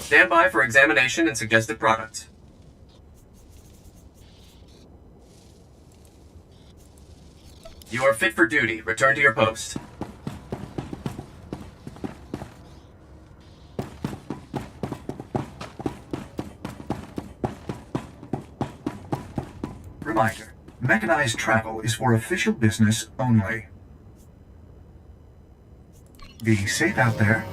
Stand by for examination and suggested product. You are fit for duty. Return to your post. Reminder, mechanized travel is for official business only. Be safe out there.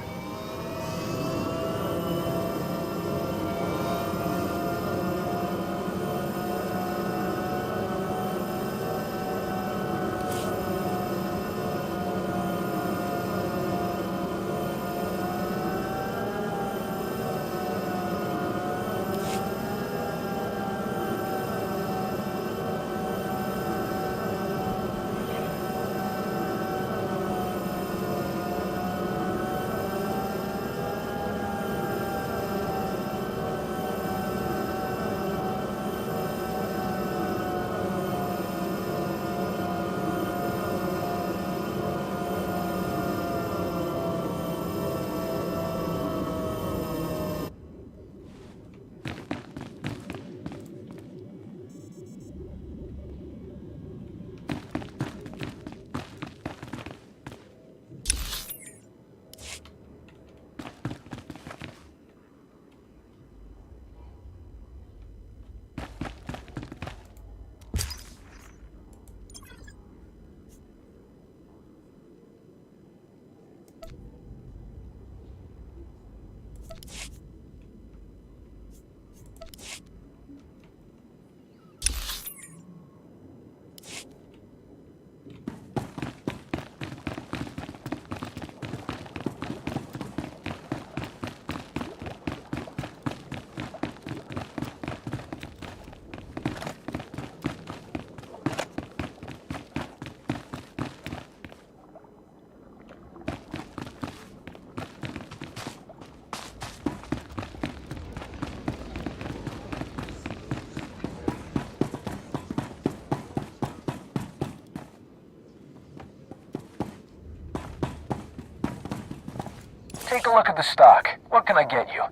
Take a look at the stock. What can I get you?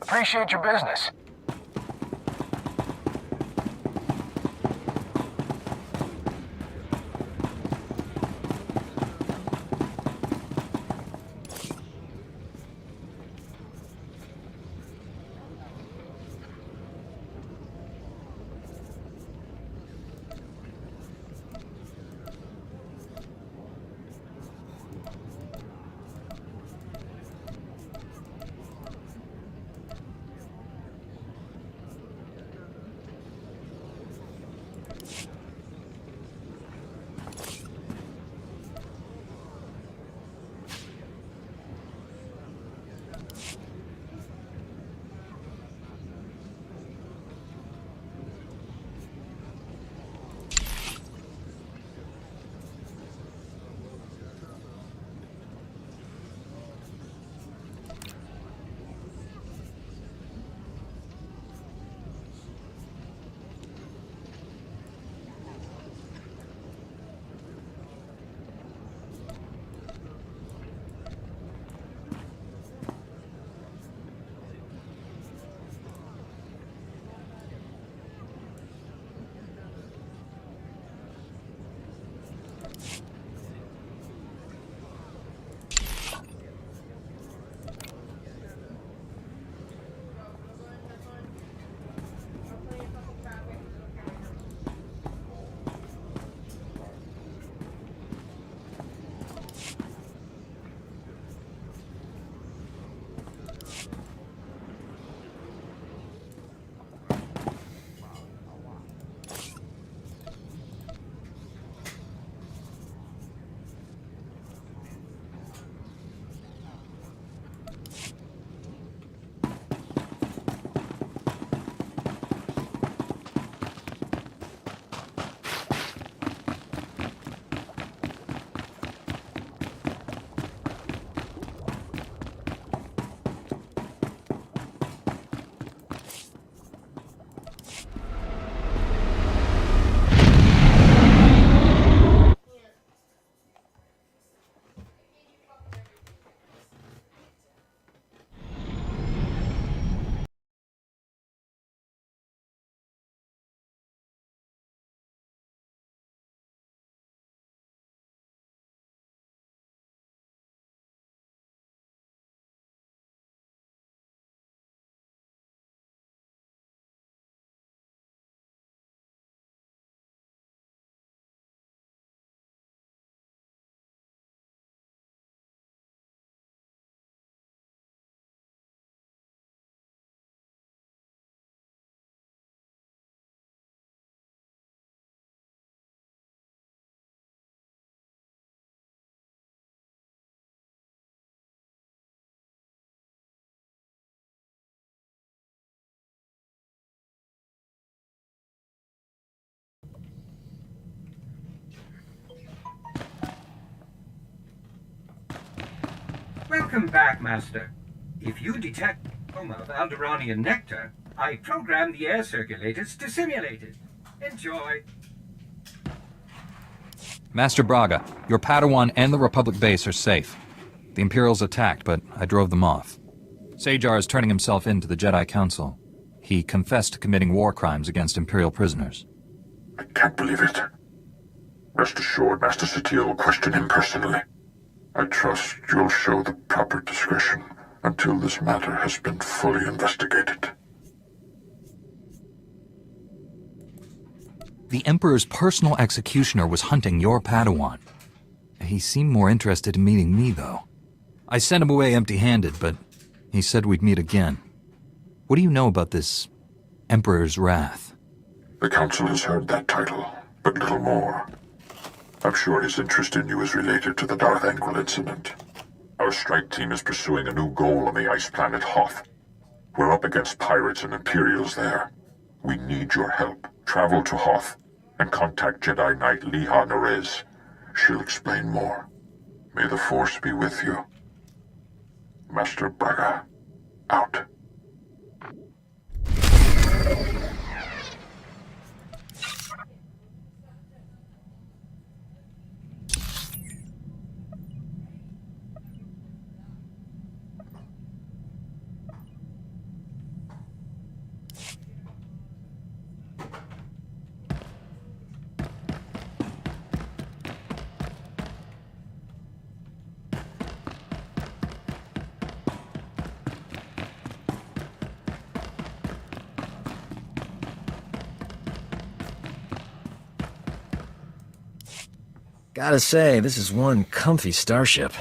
Appreciate your business. Welcome back, Master. If you detect aroma of Alderanian nectar, I program the air circulators to simulate it. Enjoy. Master Braga, your Padawan and the Republic base are safe. The Imperials attacked, but I drove them off. Sajar is turning himself in to the Jedi Council. He confessed to committing war crimes against Imperial prisoners. I can't believe it. Rest assured, Master Satele will question him personally. I trust you'll show the proper discretion until this matter has been fully investigated. The Emperor's personal executioner was hunting your Padawan. He seemed more interested in meeting me, though. I sent him away empty-handed, but he said we'd meet again. What do you know about this Emperor's Wrath? The Council has heard that title, but little more. I'm sure his interest in you is related to the Darth Angel incident. Our strike team is pursuing a new goal on the ice planet Hoth. We're up against pirates and Imperials there. We need your help. Travel to Hoth and contact Jedi Knight Liha Nerez. She'll explain more. May the Force be with you. Master Braga, out. Gotta say, this is one comfy starship.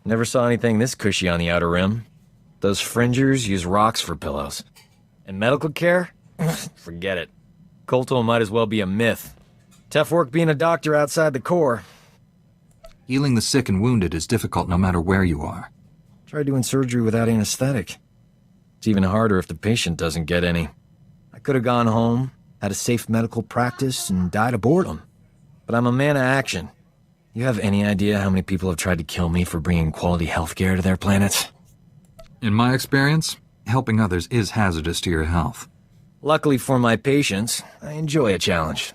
Never saw anything this cushy on the Outer Rim. Those fringers use rocks for pillows. And medical care? Forget it. Kolto might as well be a myth. Tough work being a doctor outside the Corps. Healing the sick and wounded is difficult no matter where you are. Try doing surgery without anesthetic. It's even harder if the patient doesn't get any. I could have gone home, had a safe medical practice, and died of boredom. But I'm a man of action. You have any idea how many people have tried to kill me for bringing quality healthcare to their planets? In my experience, helping others is hazardous to your health. Luckily for my patients, I enjoy a challenge.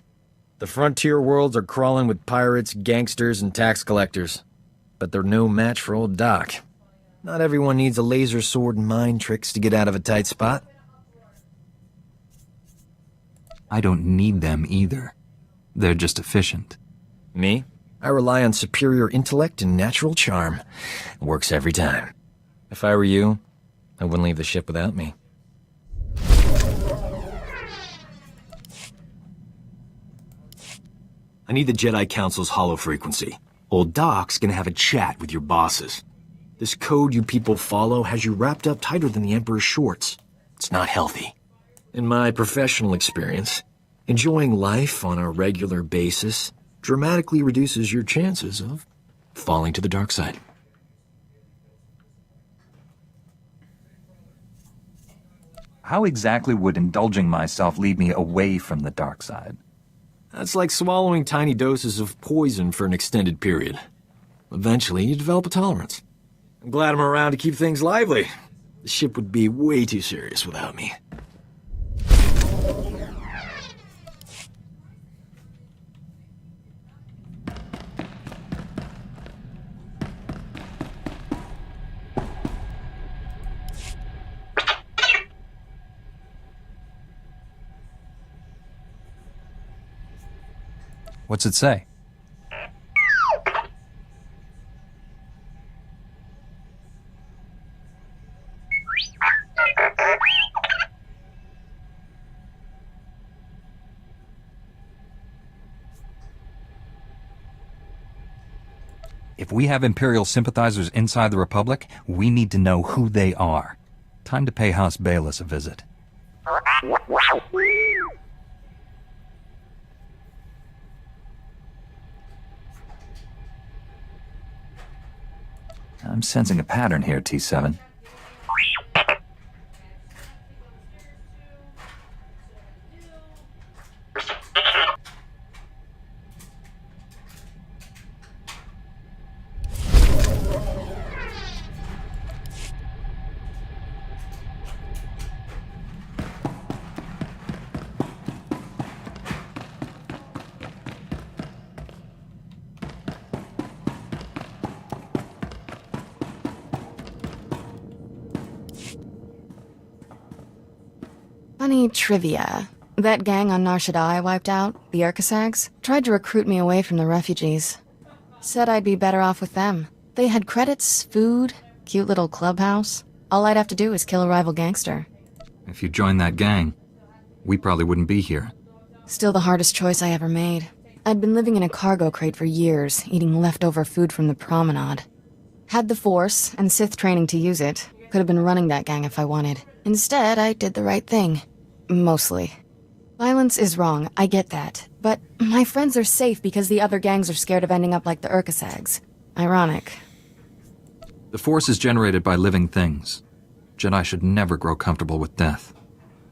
The frontier worlds are crawling with pirates, gangsters, and tax collectors. But they're no match for old Doc. Not everyone needs a laser sword and mind tricks to get out of a tight spot. I don't need them either. They're just efficient. Me? I rely on superior intellect and natural charm. It works every time. If I were you, I wouldn't leave the ship without me. I need the Jedi Council's hollow frequency. Old Doc's gonna have a chat with your bosses. This code you people follow has you wrapped up tighter than the Emperor's shorts. It's not healthy. In my professional experience, enjoying life on a regular basis dramatically reduces your chances of falling to the dark side. How exactly would indulging myself lead me away from the dark side? That's like swallowing tiny doses of poison for an extended period. Eventually, you develop a tolerance. I'm glad I'm around to keep things lively. The ship would be way too serious without me. What's it say? If we have Imperial sympathizers inside the Republic, we need to know who they are. Time to pay House Bayless a visit. I'm sensing a pattern here, T7. Funny trivia. That gang on Nar Shaddaa I wiped out, the Urkasags, tried to recruit me away from the refugees. Said I'd be better off with them. They had credits, food, cute little clubhouse. All I'd have to do is kill a rival gangster. If you joined that gang, we probably wouldn't be here. Still the hardest choice I ever made. I'd been living in a cargo crate for years, eating leftover food from the promenade. Had the Force and Sith training to use it. Could have been running that gang if I wanted. Instead, I did the right thing. Mostly. Violence is wrong, I get that. But my friends are safe because the other gangs are scared of ending up like the Urkasags. Ironic. The Force is generated by living things. Jedi should never grow comfortable with death.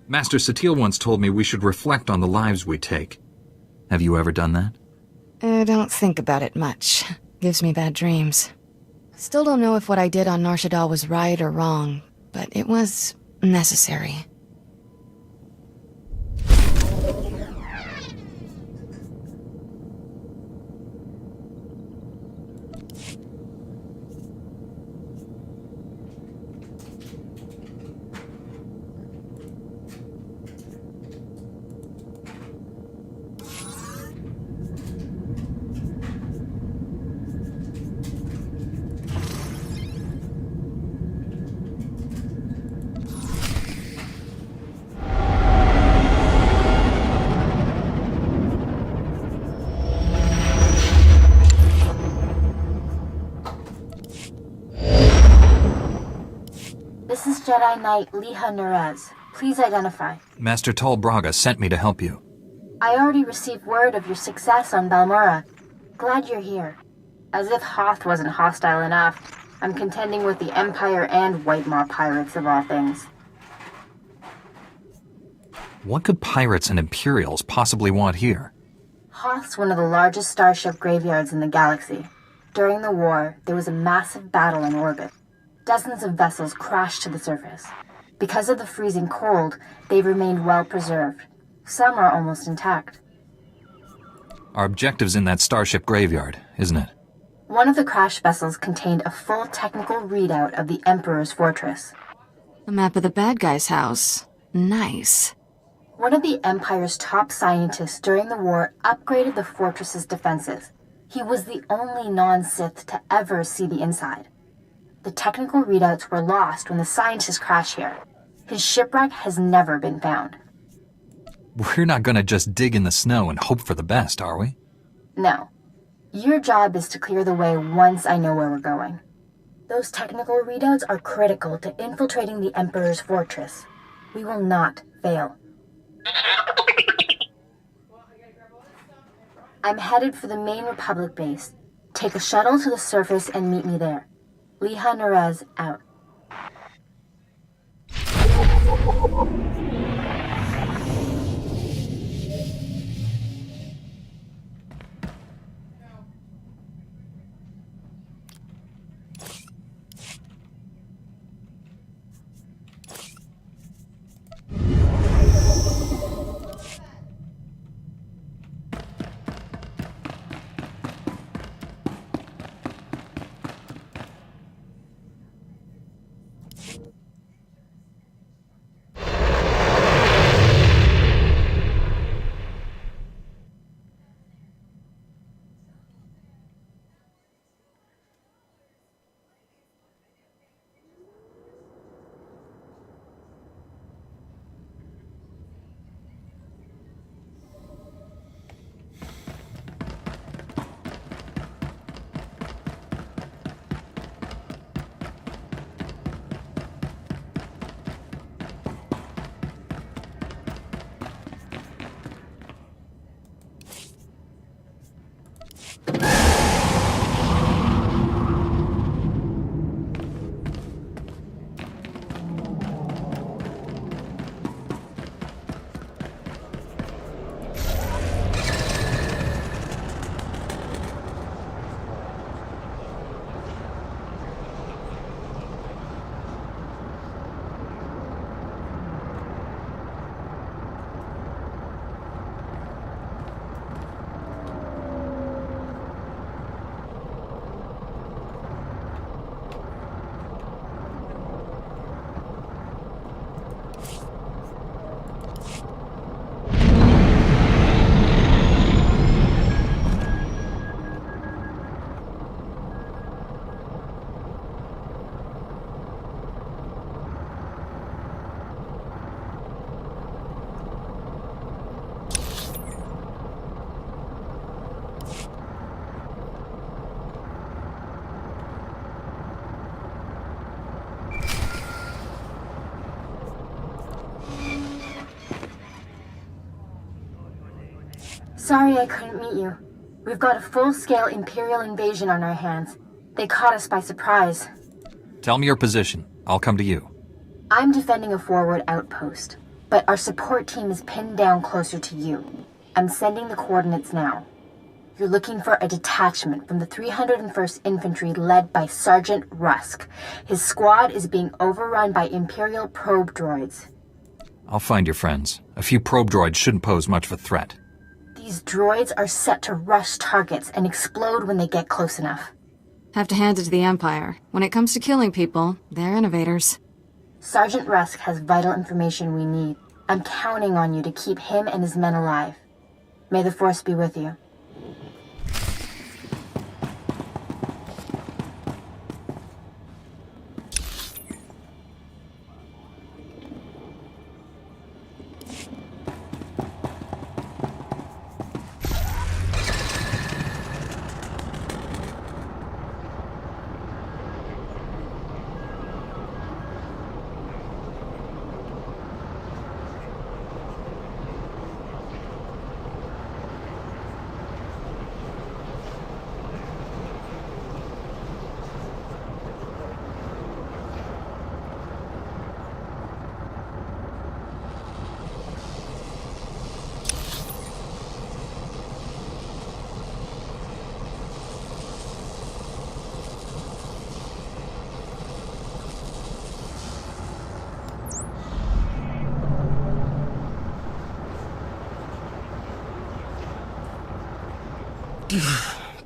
Master Satele once told me we should reflect on the lives we take. Have you ever done that? I don't think about it much. Gives me bad dreams. Still don't know if what I did on Nar Shaddaa was right or wrong, but it was necessary. This is Jedi Knight Liha Nerez. Please identify. Master Tol Braga sent me to help you. I already received word of your success on Balmorra. Glad you're here. As if Hoth wasn't hostile enough, I'm contending with the Empire and White Maw pirates of all things. What could pirates and Imperials possibly want here? Hoth's one of the largest starship graveyards in the galaxy. During the war, there was a massive battle in orbit. Dozens of vessels crashed to the surface. Because of the freezing cold, they've remained well preserved. Some are almost intact. Our objective's in that starship graveyard, isn't it? One of the crash vessels contained a full technical readout of the Emperor's fortress. A map of the bad guy's house. Nice. One of the Empire's top scientists during the war upgraded the fortress's defenses. He was the only non-Sith to ever see the inside. The technical readouts were lost when the scientists crashed here. His shipwreck has never been found. We're not gonna just dig in the snow and hope for the best, are we? No. Your job is to clear the way once I know where we're going. Those technical readouts are critical to infiltrating the Emperor's fortress. We will not fail. I'm headed for the main Republic base. Take a shuttle to the surface and meet me there. Liha Nerez out. sorry I couldn't meet you. We've got a full-scale Imperial invasion on our hands. They caught us by surprise. Tell me your position. I'll come to you. I'm defending a forward outpost, but our support team is pinned down closer to you. I'm sending the coordinates now. You're looking for a detachment from the 301st Infantry led by Sergeant Rusk. His squad is being overrun by Imperial probe droids. I'll find your friends. A few probe droids shouldn't pose much of a threat. These droids are set to rush targets and explode when they get close enough. Have to hand it to the Empire. When it comes to killing people, they're innovators. Sergeant Rusk has vital information we need. I'm counting on you to keep him and his men alive. May the Force be with you.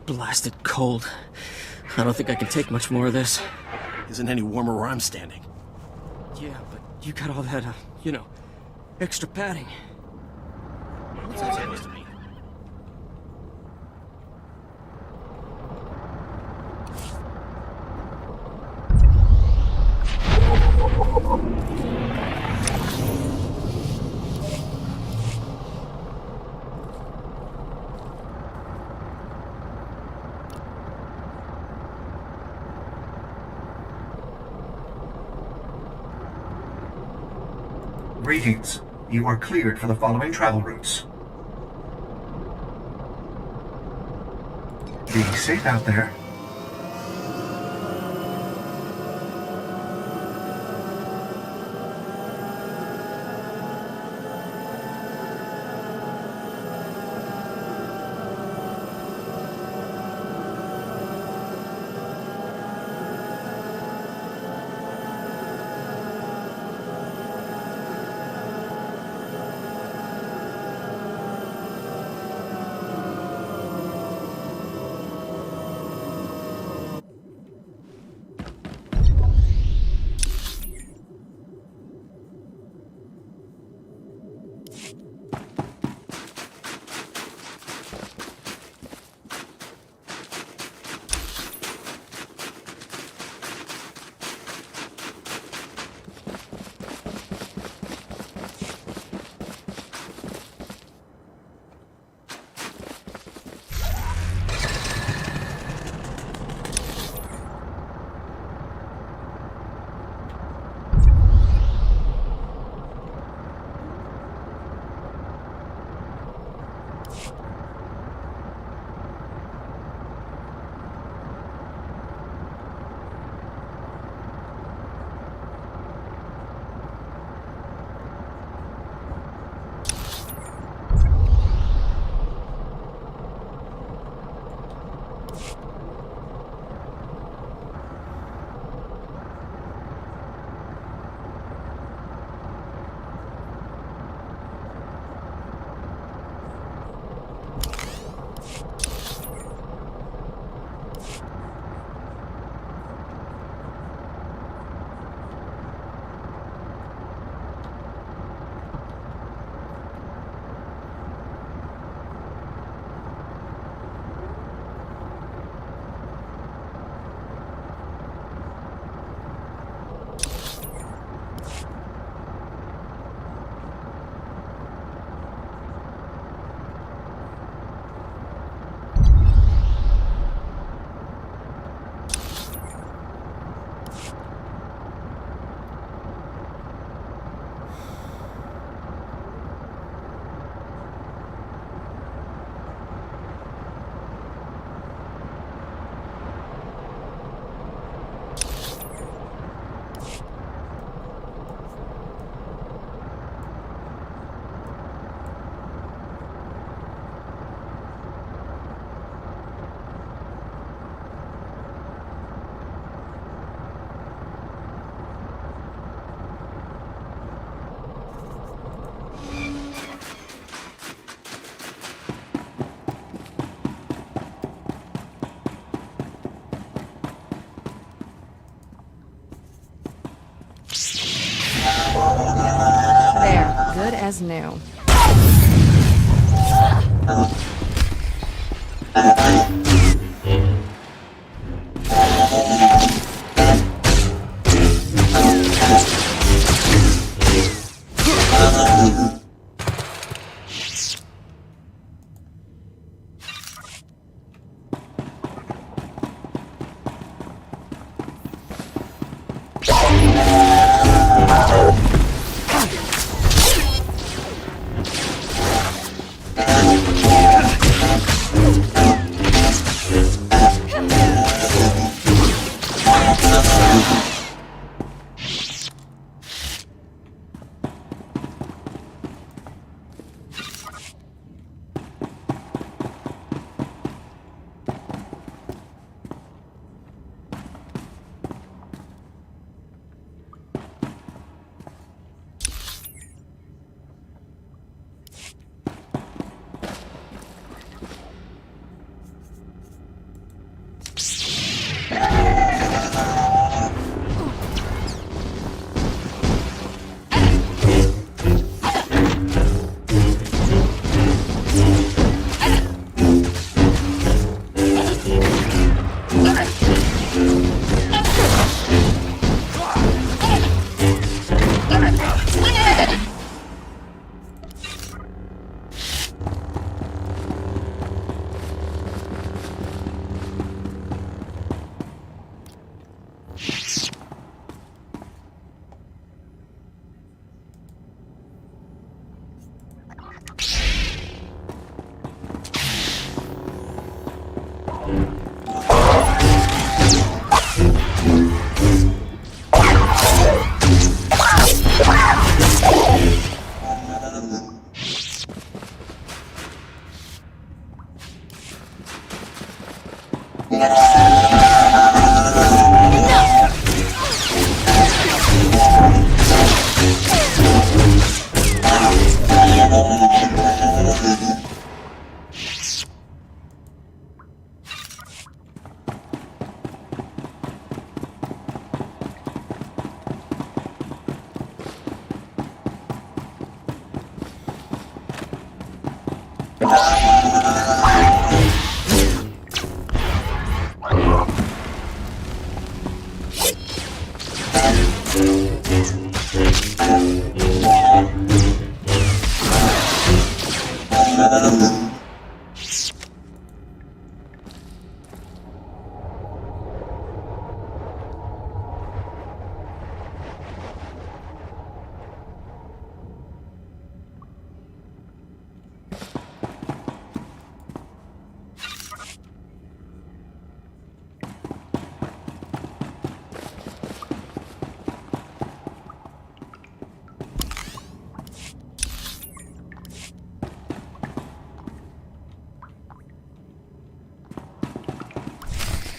Blasted cold. I don't think I can take much more of this. Isn't any warmer where I'm standing. Yeah, but you got all that, extra padding. What's that supposed to mean? Greetings. You are cleared for the following travel routes. Be safe out there. as new.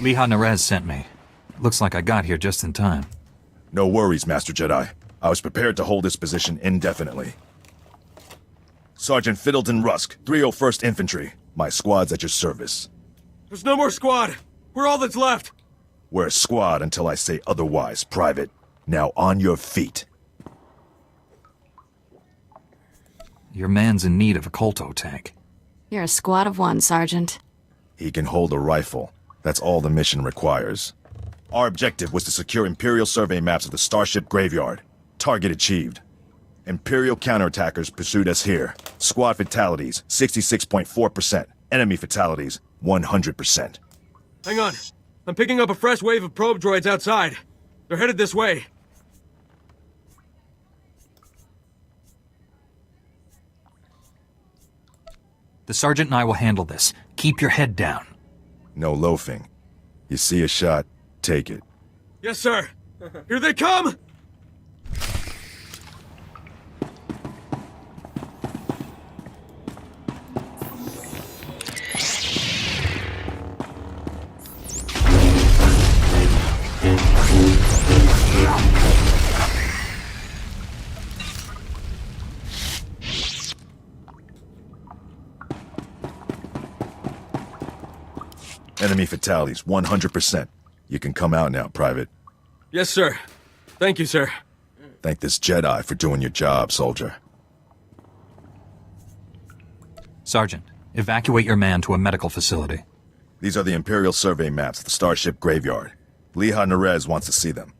Liha Nerez sent me. Looks like I got here just in time. No worries, Master Jedi. I was prepared to hold this position indefinitely. Sergeant Fiddleton Rusk, 301st Infantry. My squad's at your service. There's no more squad. We're all that's left. We're a squad until I say otherwise, Private. Now on your feet. Your man's in need of a Kolto tank. You're a squad of one, Sergeant. He can hold a rifle. That's all the mission requires. Our objective was to secure Imperial survey maps of the Starship Graveyard. Target achieved. Imperial counterattackers pursued us here. Squad fatalities, 66.4%. Enemy fatalities, 100%. Hang on. I'm picking up a fresh wave of probe droids outside. They're headed this way. The Sergeant and I will handle this. Keep your head down. No loafing. You see a shot, take it. Yes, sir. Here they come! Enemy fatalities, 100%. You can come out now, Private. Yes, sir. Thank you, sir. Thank this Jedi for doing your job, soldier. Sergeant, evacuate your man to a medical facility. These are the Imperial survey maps of the Starship Graveyard. Leha Nerez wants to see them.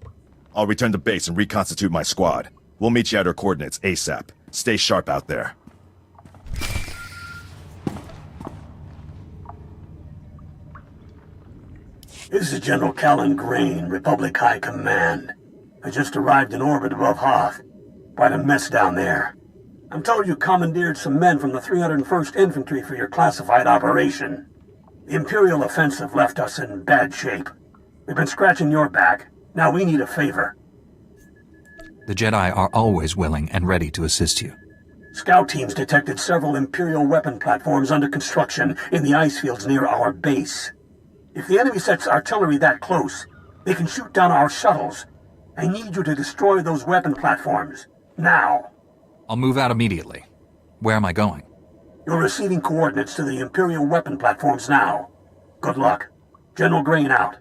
I'll return to base and reconstitute my squad. We'll meet you at our coordinates ASAP. Stay sharp out there. This is General Callan Grain, Republic High Command. I just arrived in orbit above Hoth. Quite a mess down there. I'm told you commandeered some men from the 301st Infantry for your classified operation. The Imperial offensive left us in bad shape. We've been scratching your back. Now we need a favor. The Jedi are always willing and ready to assist you. Scout teams detected several Imperial weapon platforms under construction in the ice fields near our base. If the enemy sets artillery that close, they can shoot down our shuttles. I need you to destroy those weapon platforms. Now. I'll move out immediately. Where am I going? You're receiving coordinates to the Imperial weapon platforms now. Good luck. General Grain out.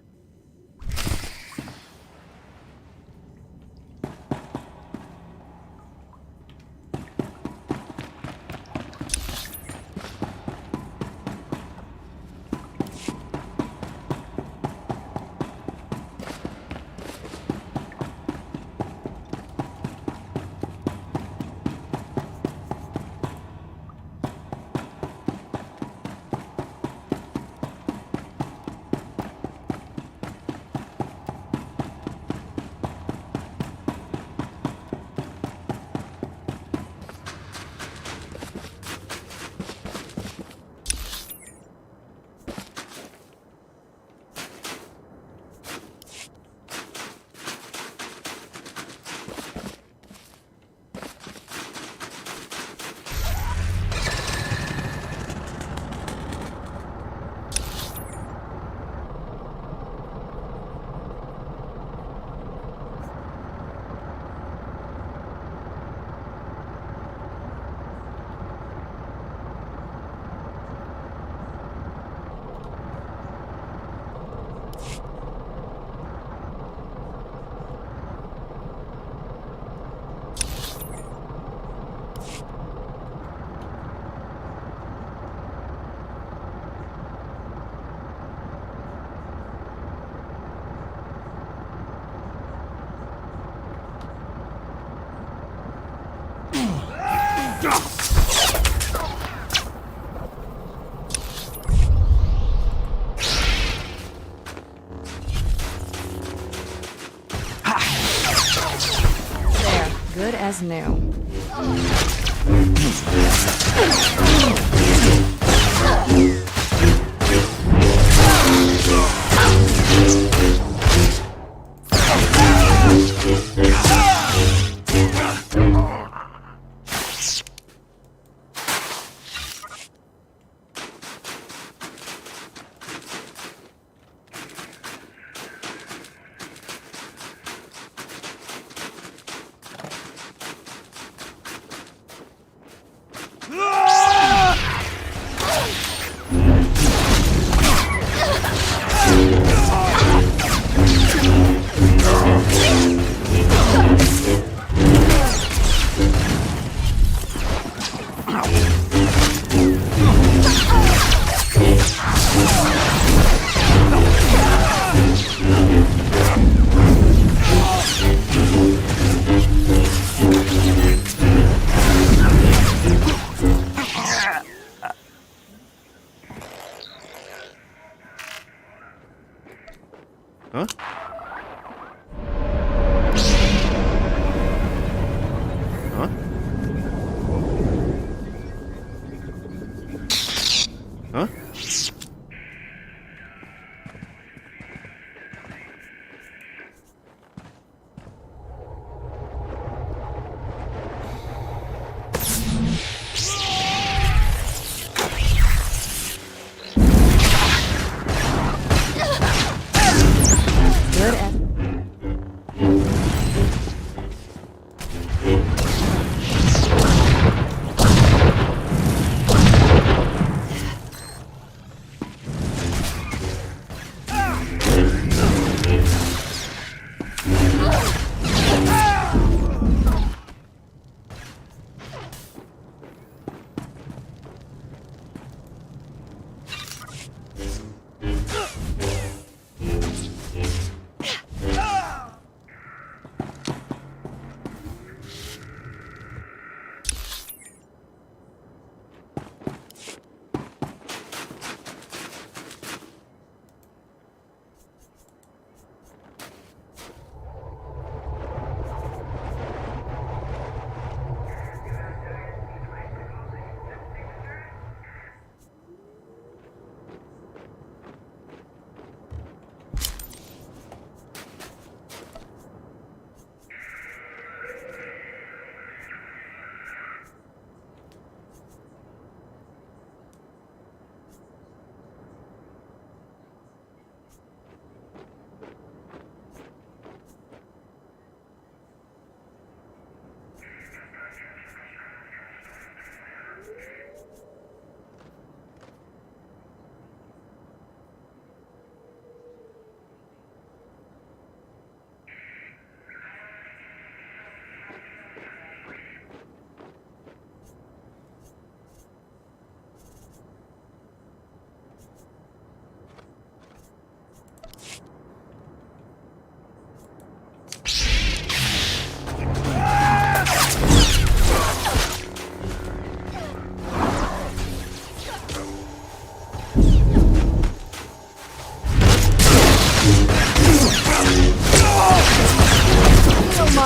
Good as new.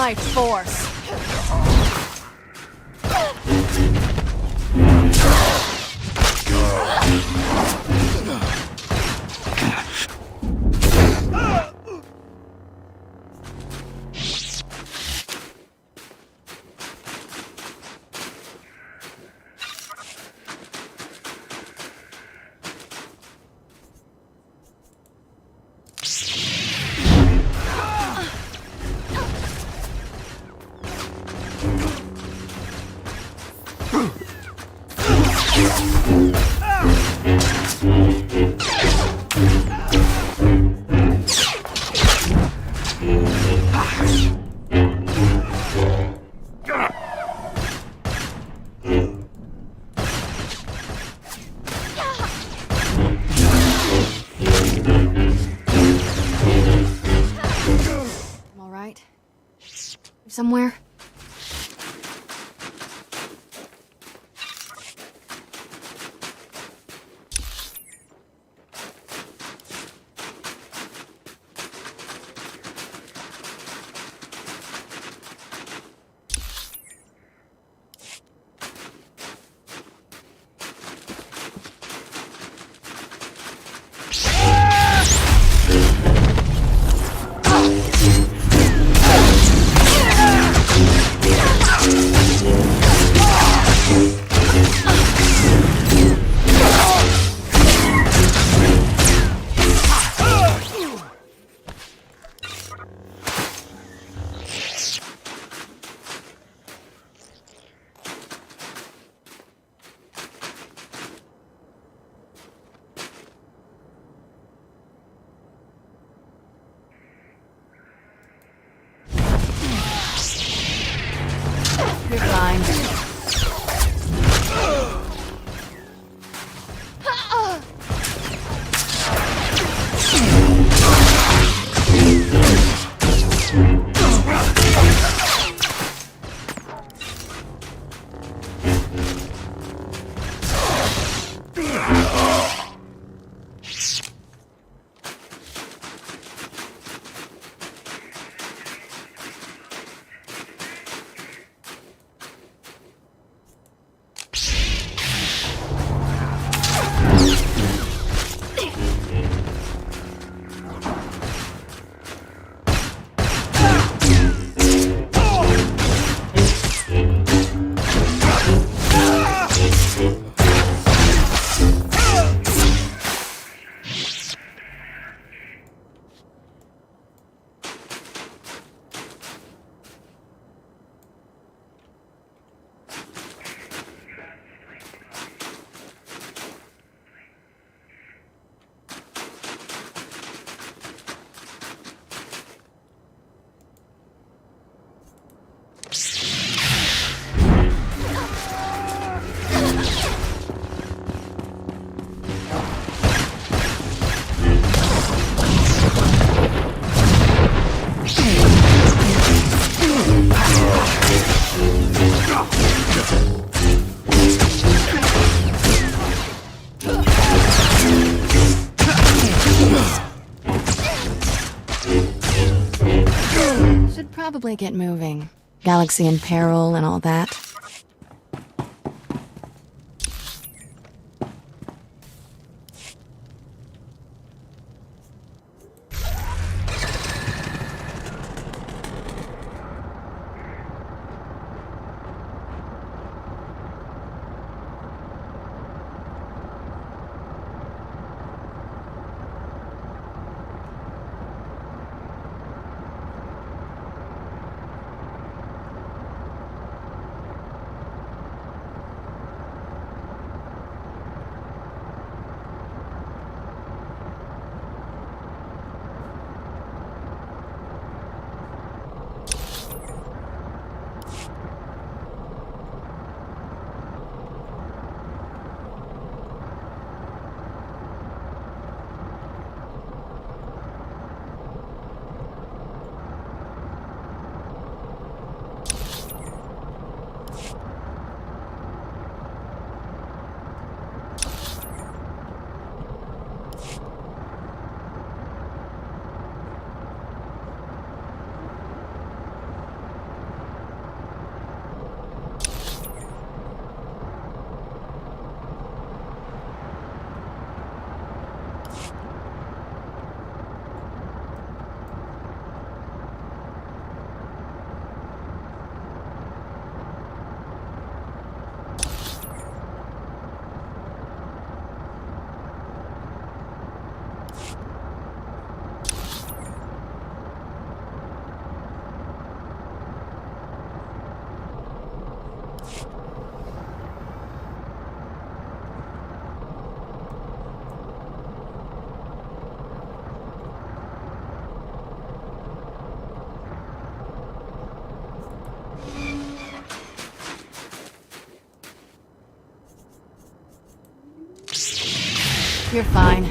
my force. All right. Somewhere? You're fine. Should probably get moving. Galaxy in peril and all that. You're fine.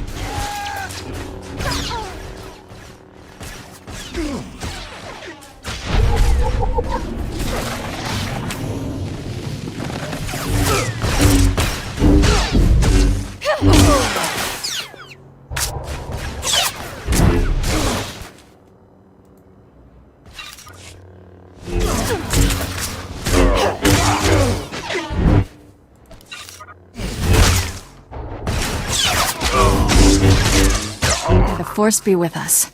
May the Force be with us.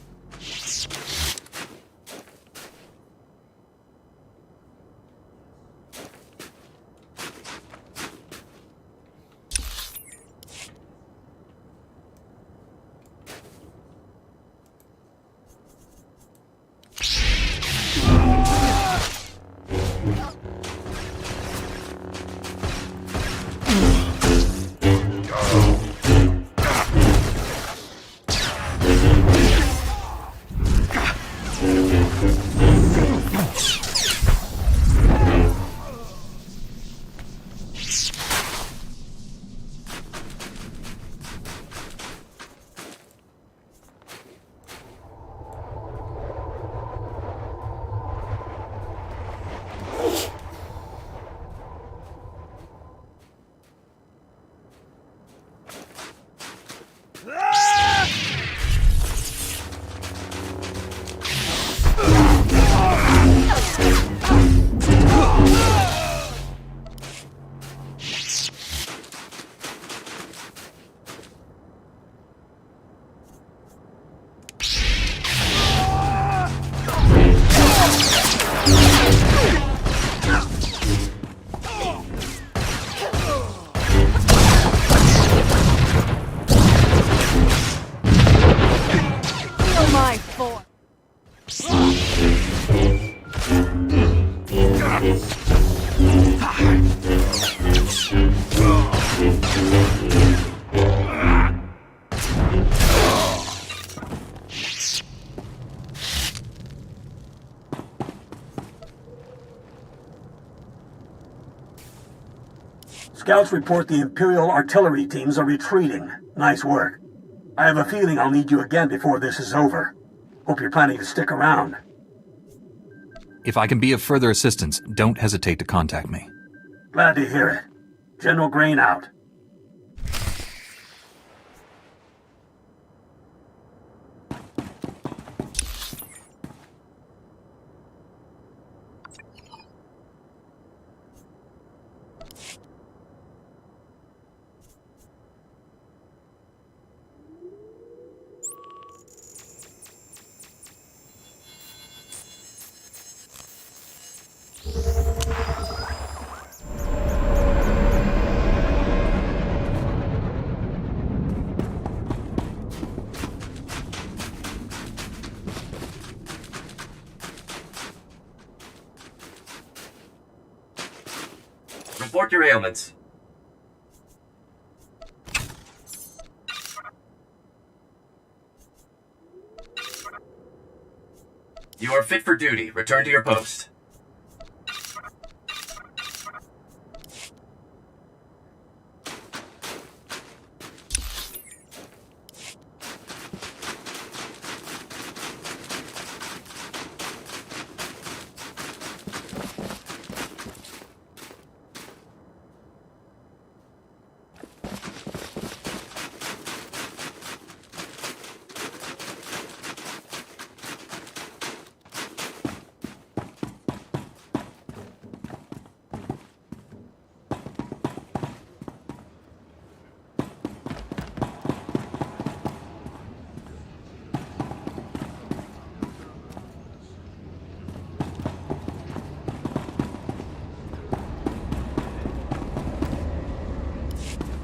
Scouts report the Imperial artillery teams are retreating. Nice work. I have a feeling I'll need you again before this is over. Hope you're planning to stick around. If I can be of further assistance, don't hesitate to contact me. Glad to hear it. General Grain out. Report your ailments. You are fit for duty. Return to your post.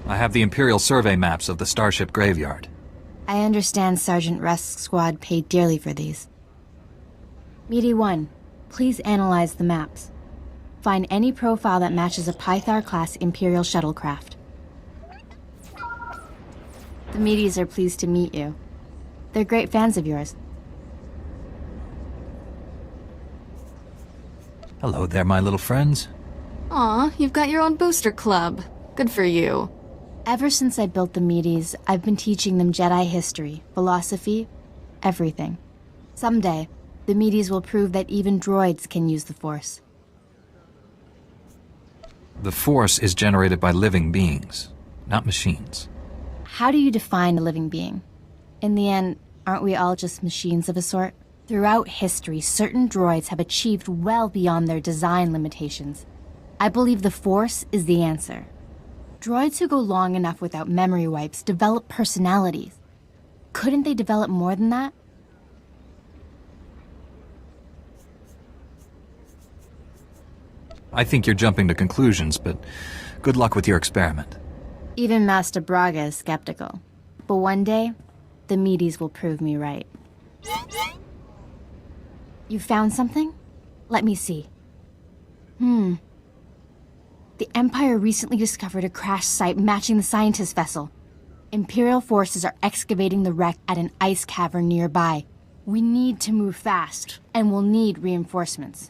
I have the Imperial survey maps of the Starship Graveyard. I understand Sergeant Rusk's squad paid dearly for these. Meaty 1, please analyze the maps. Find any profile that matches a Pythar-class Imperial shuttlecraft. The Meaties are pleased to meet you. They're great fans of yours. Hello there, my little friends. Aw, you've got your own booster club. Good for you. Ever since I built the Medes, I've been teaching them Jedi history, philosophy, everything. Someday, the Medes will prove that even droids can use the Force. The Force is generated by living beings, not machines. How do you define a living being? In the end, aren't we all just machines of a sort? Throughout history, certain droids have achieved well beyond their design limitations. I believe the Force is the answer. Droids who go long enough without memory wipes develop personalities. Couldn't they develop more than that? I think you're jumping to conclusions, but good luck with your experiment. Even Master Braga is skeptical. But one day, the Medes will prove me right. You found something? Let me see. The Empire recently discovered a crash site matching the scientist vessel. Imperial forces are excavating the wreck at an ice cavern nearby. We need to move fast, and we'll need reinforcements.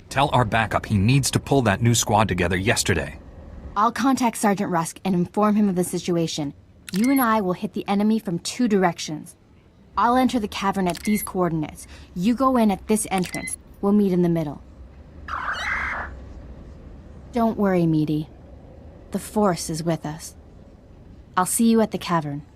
Tell our backup he needs to pull that new squad together yesterday. I'll contact Sergeant Rusk and inform him of the situation. You and I will hit the enemy from 2 directions. I'll enter the cavern at these coordinates. You go in at this entrance. We'll meet in the middle. Don't worry, Meaty. The Force is with us. I'll see you at the cavern.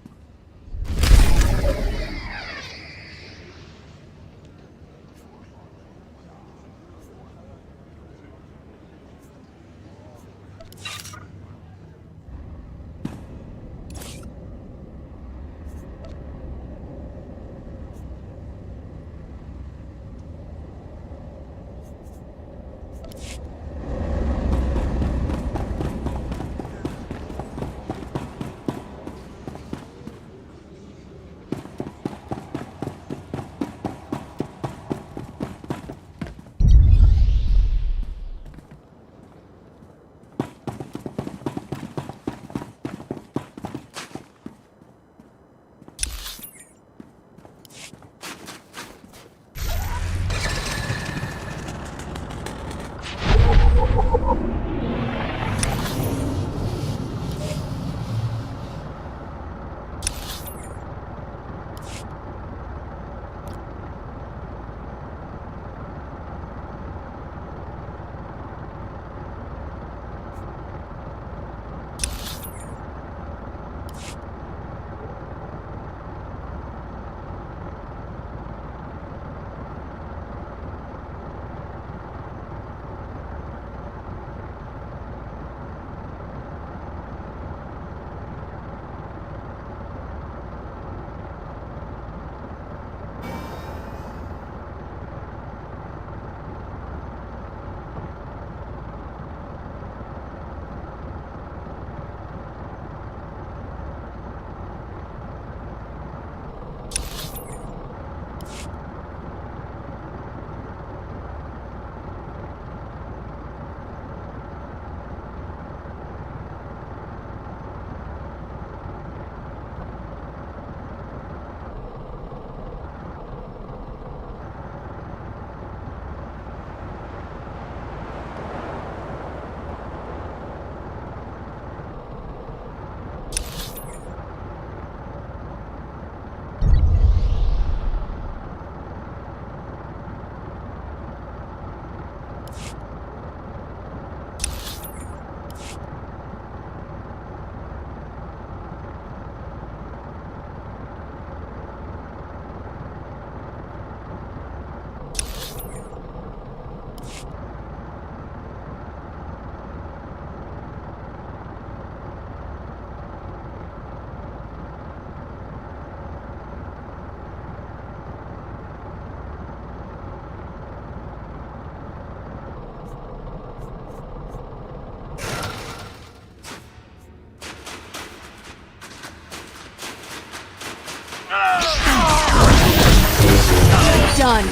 Done.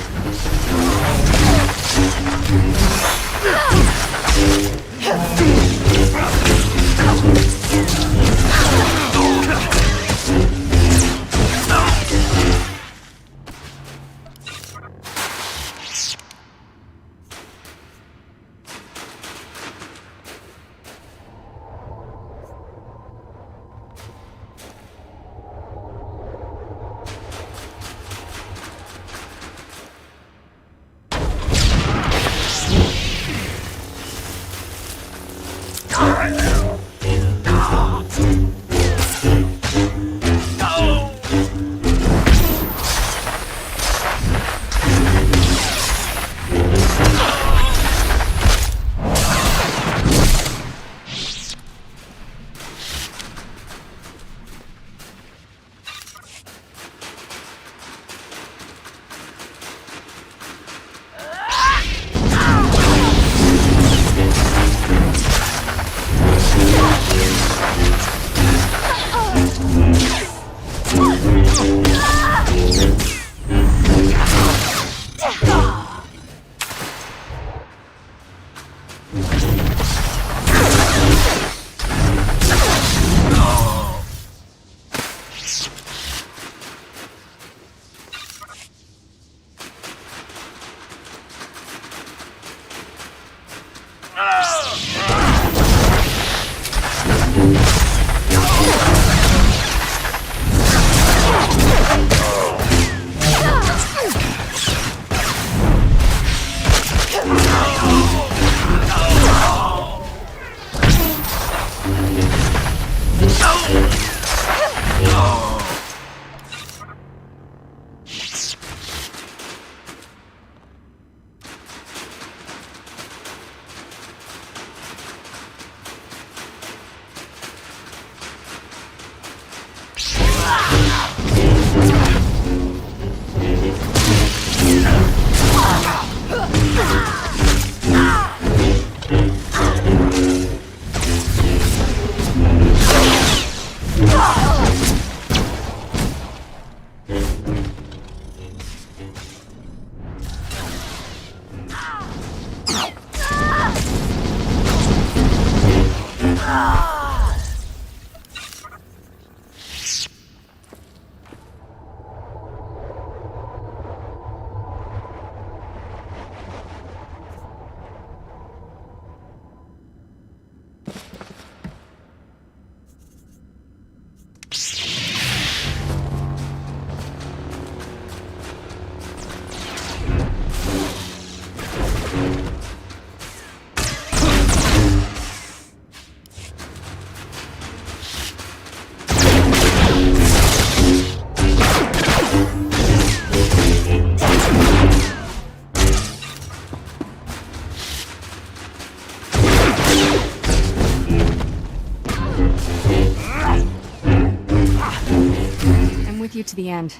I'm with you to the end.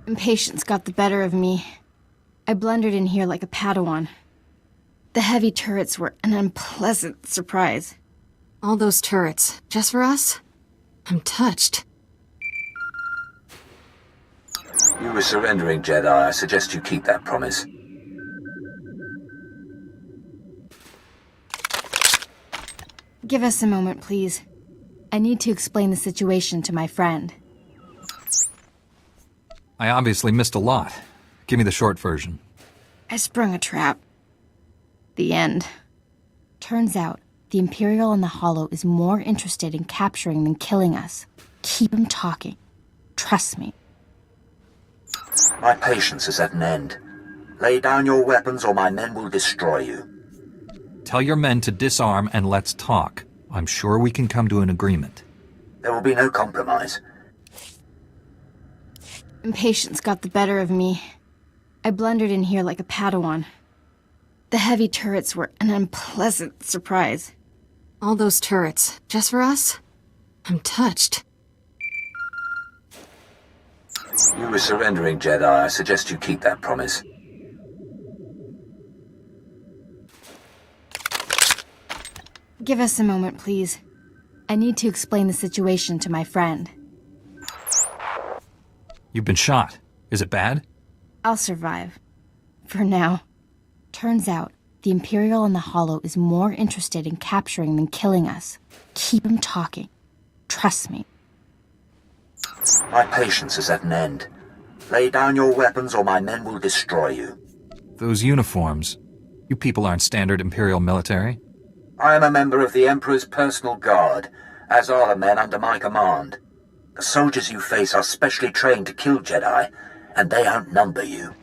Impatience got the better of me. I blundered in here like a Padawan. The heavy turrets were an unpleasant surprise. All those turrets, just for us? I'm touched. You were surrendering, Jedi. I suggest you keep that promise. Give us a moment, please. I need to explain the situation to my friend. I obviously missed a lot. Give me the short version. I sprung a trap. The end. Turns out, the Imperial in the Hollow is more interested in capturing than killing us. Keep him talking. Trust me. My patience is at an end. Lay down your weapons or my men will destroy you. Tell your men to disarm and let's talk. I'm sure we can come to an agreement. There will be no compromise. Impatience got the better of me. I blundered in here like a Padawan. The heavy turrets were an unpleasant surprise. All those turrets, just for us? I'm touched. You were surrendering, Jedi. I suggest you keep that promise. Give us a moment, please. I need to explain the situation to my friend. You've been shot. Is it bad? I'll survive. For now. Turns out, the Imperial in the Hollow is more interested in capturing than killing us. Keep him talking. Trust me. My patience is at an end. Lay down your weapons or my men will destroy you. Those uniforms. You people aren't standard Imperial military. I am a member of the Emperor's personal guard, as are the men under my command. The soldiers you face are specially trained to kill Jedi, and they outnumber you.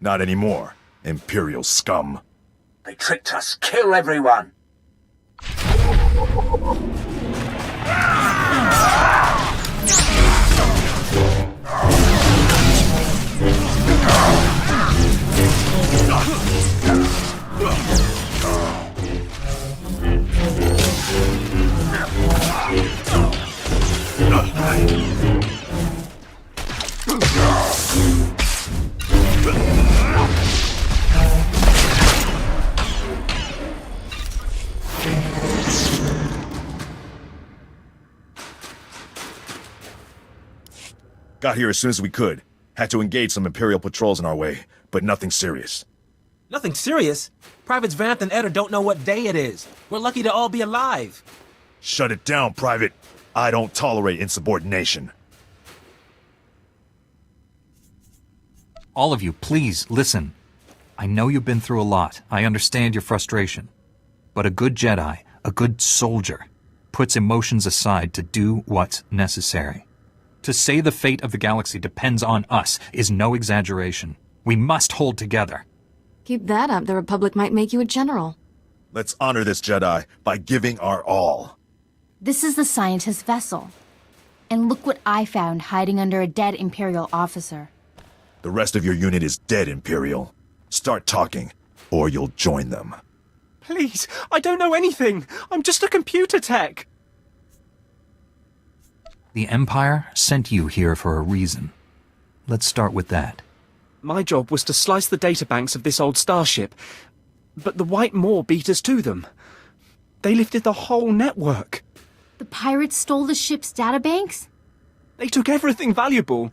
Not anymore, Imperial scum. They tricked us. Kill everyone! Got here as soon as we could. Had to engage some Imperial patrols in our way, but nothing serious. Nothing serious? Privates Vanth and Eder don't know what day it is. We're lucky to all be alive. Shut it down, Private. I don't tolerate insubordination. All of you, please, listen. I know you've been through a lot. I understand your frustration. But a good Jedi, a good soldier, puts emotions aside to do what's necessary. To say the fate of the galaxy depends on us is no exaggeration. We must hold together. Keep that up, the Republic might make you a general. Let's honor this Jedi by giving our all. This is the scientist vessel. And look what I found hiding under a dead Imperial officer. The rest of your unit is dead, Imperial. Start talking, or you'll join them. Please, I don't know anything. I'm just a computer tech. The Empire sent you here for a reason. Let's start with that. My job was to slice the databanks of this old starship, but the White Maw beat us to them. They lifted the whole network. The pirates stole the ship's databanks? They took everything valuable,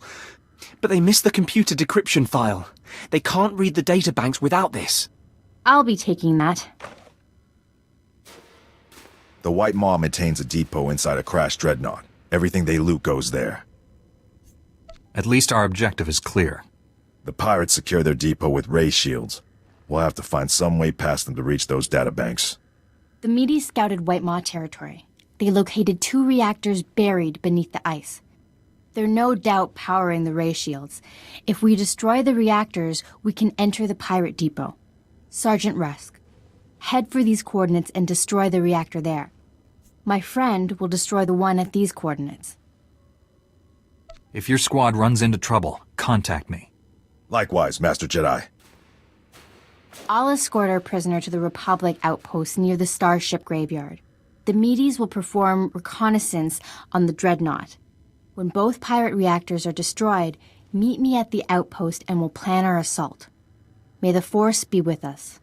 but they missed the computer decryption file. They can't read the databanks without this. I'll be taking that. The White Maw maintains a depot inside a crashed dreadnought. Everything they loot goes there. At least our objective is clear. The pirates secure their depot with ray shields. We'll have to find some way past them to reach those databanks. The Medes scouted White Maw territory. They located 2 reactors buried beneath the ice. They're no doubt powering the ray shields. If we destroy the reactors, we can enter the pirate depot. Sergeant Rusk, head for these coordinates and destroy the reactor there. My friend will destroy the one at these coordinates. If your squad runs into trouble, contact me. Likewise, Master Jedi. I'll escort our prisoner to the Republic outpost near the starship graveyard. The Medes will perform reconnaissance on the dreadnought. When both pirate reactors are destroyed, meet me at the outpost and we'll plan our assault. May the Force be with us.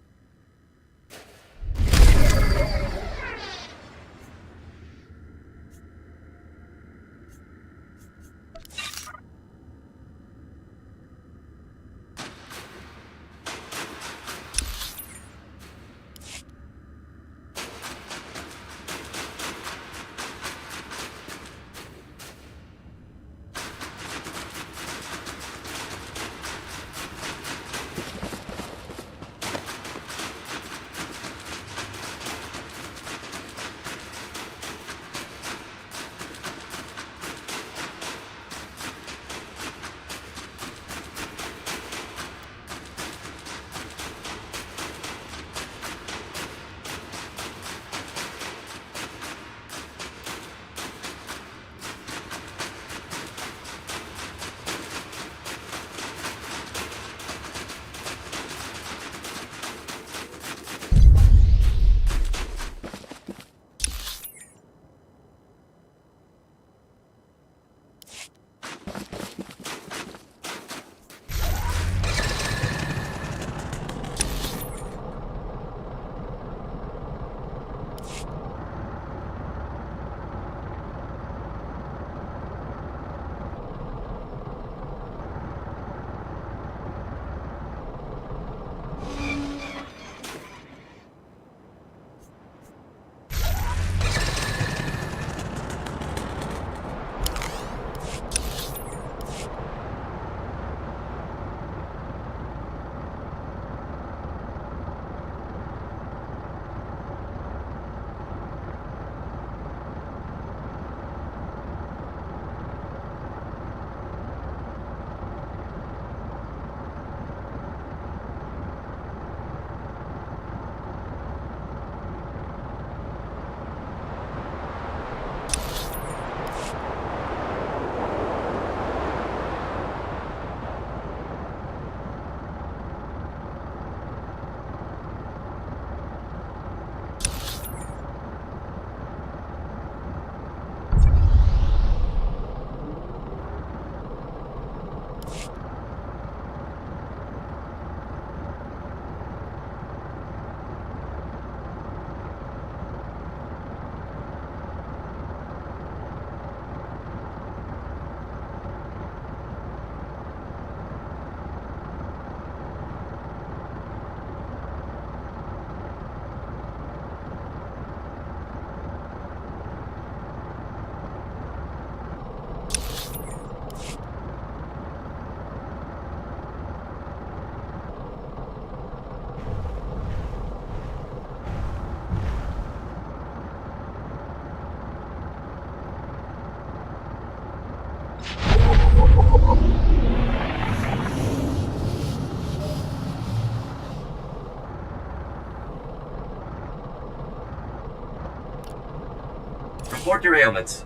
your ailments.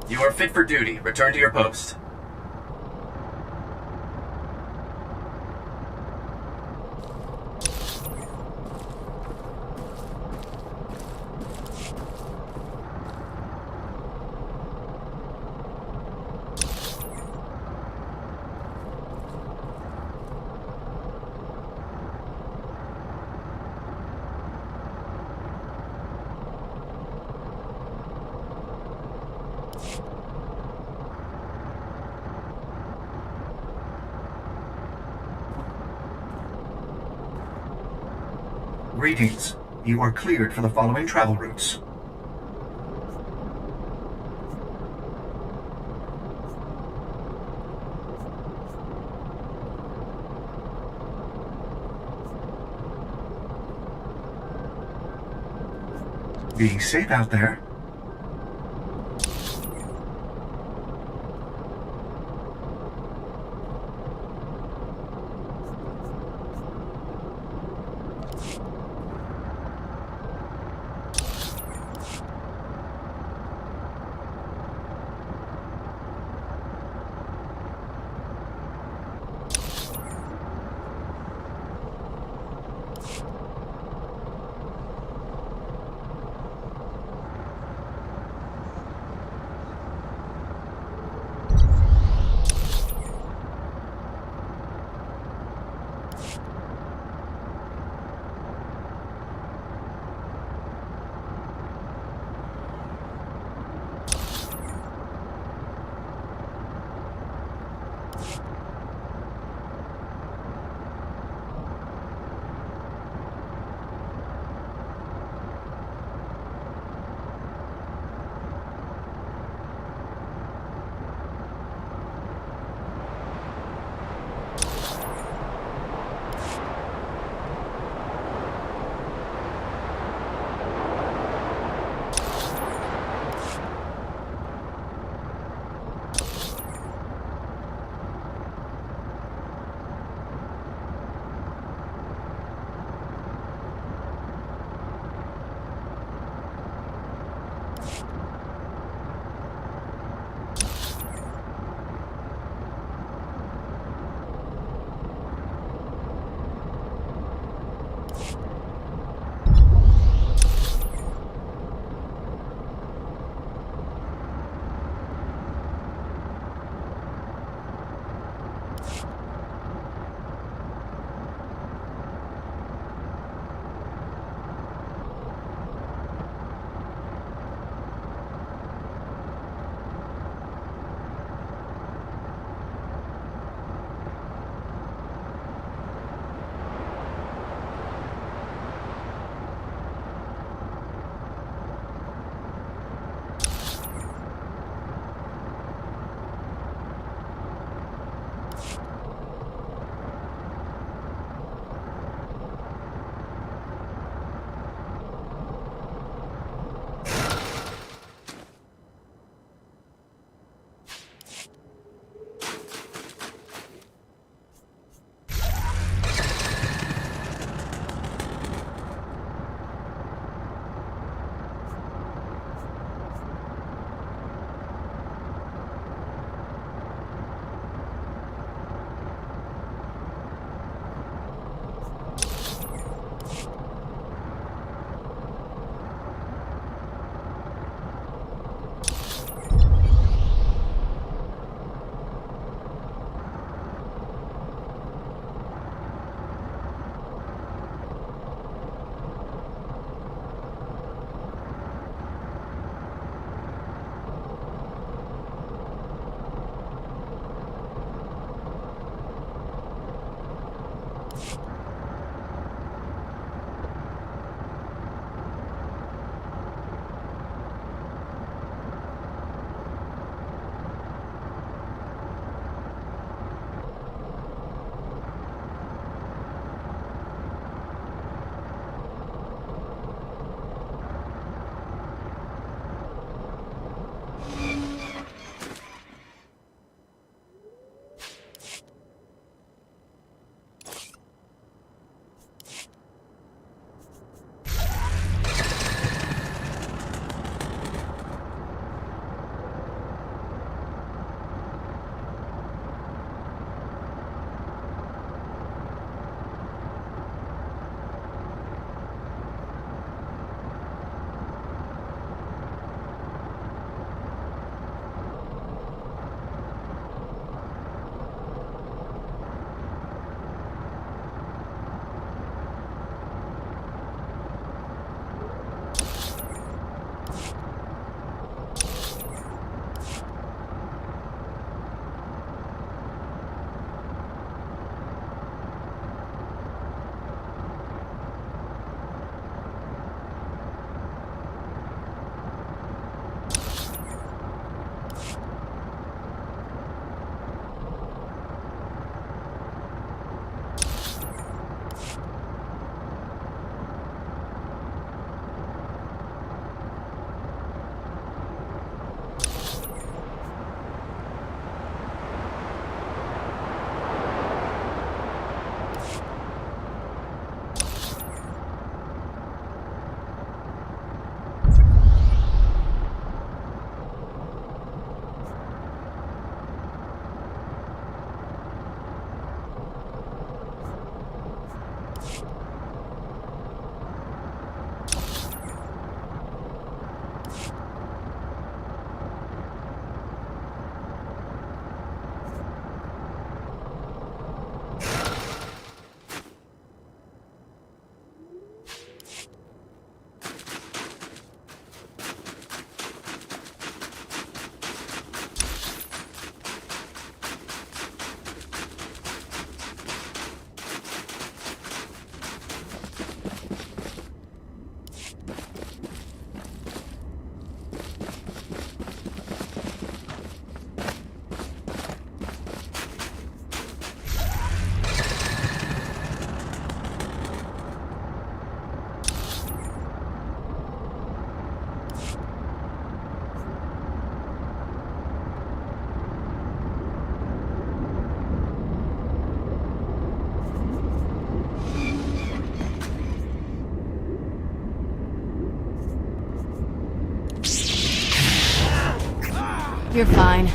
You are fit for duty. Return to your post. Greetings. You are cleared for the following travel routes. Be safe out there. You're fine.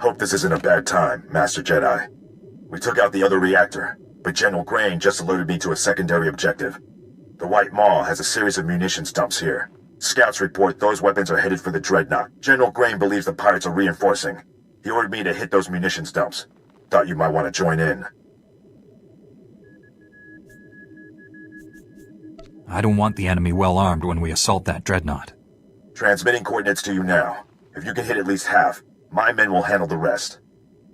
Hope this isn't a bad time, Master Jedi. We took out the other reactor, but General Grain just alerted me to a secondary objective. The White Maw has a series of munitions dumps here. Scouts report those weapons are headed for the Dreadnought. General Grain believes the pirates are reinforcing. He ordered me to hit those munitions dumps. Thought you might want to join in. I don't want the enemy well armed when we assault that Dreadnought. Transmitting coordinates to you now. If you can hit at least half, my men will handle the rest.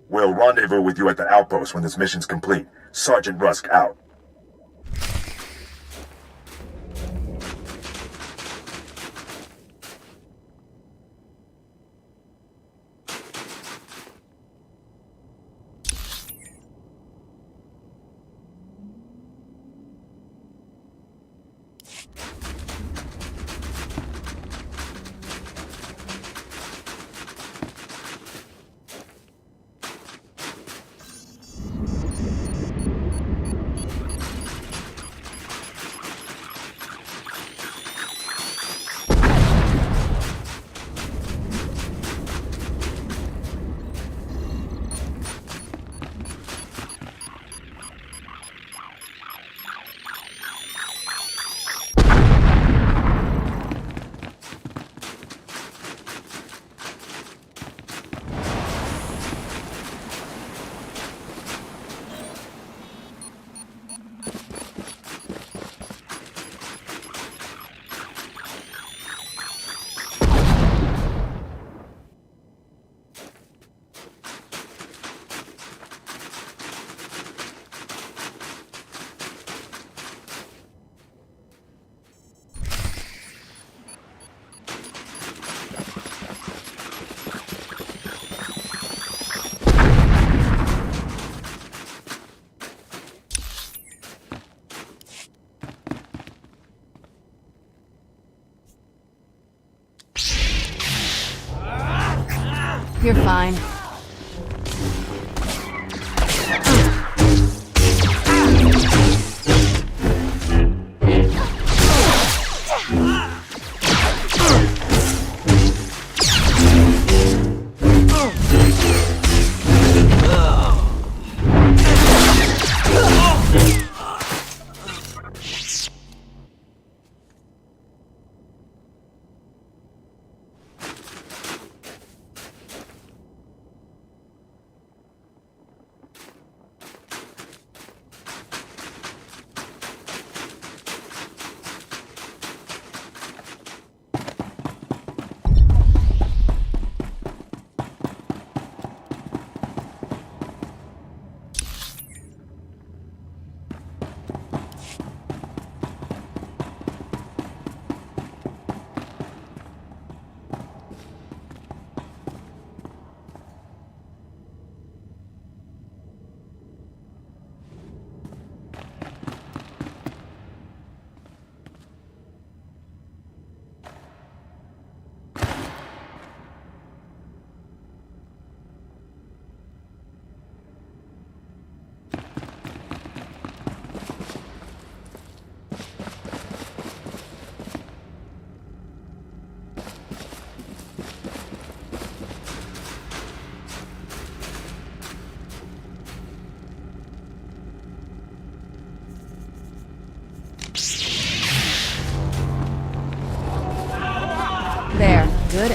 We'll rendezvous with you at the outpost when this mission's complete. Sergeant Rusk out. You're fine.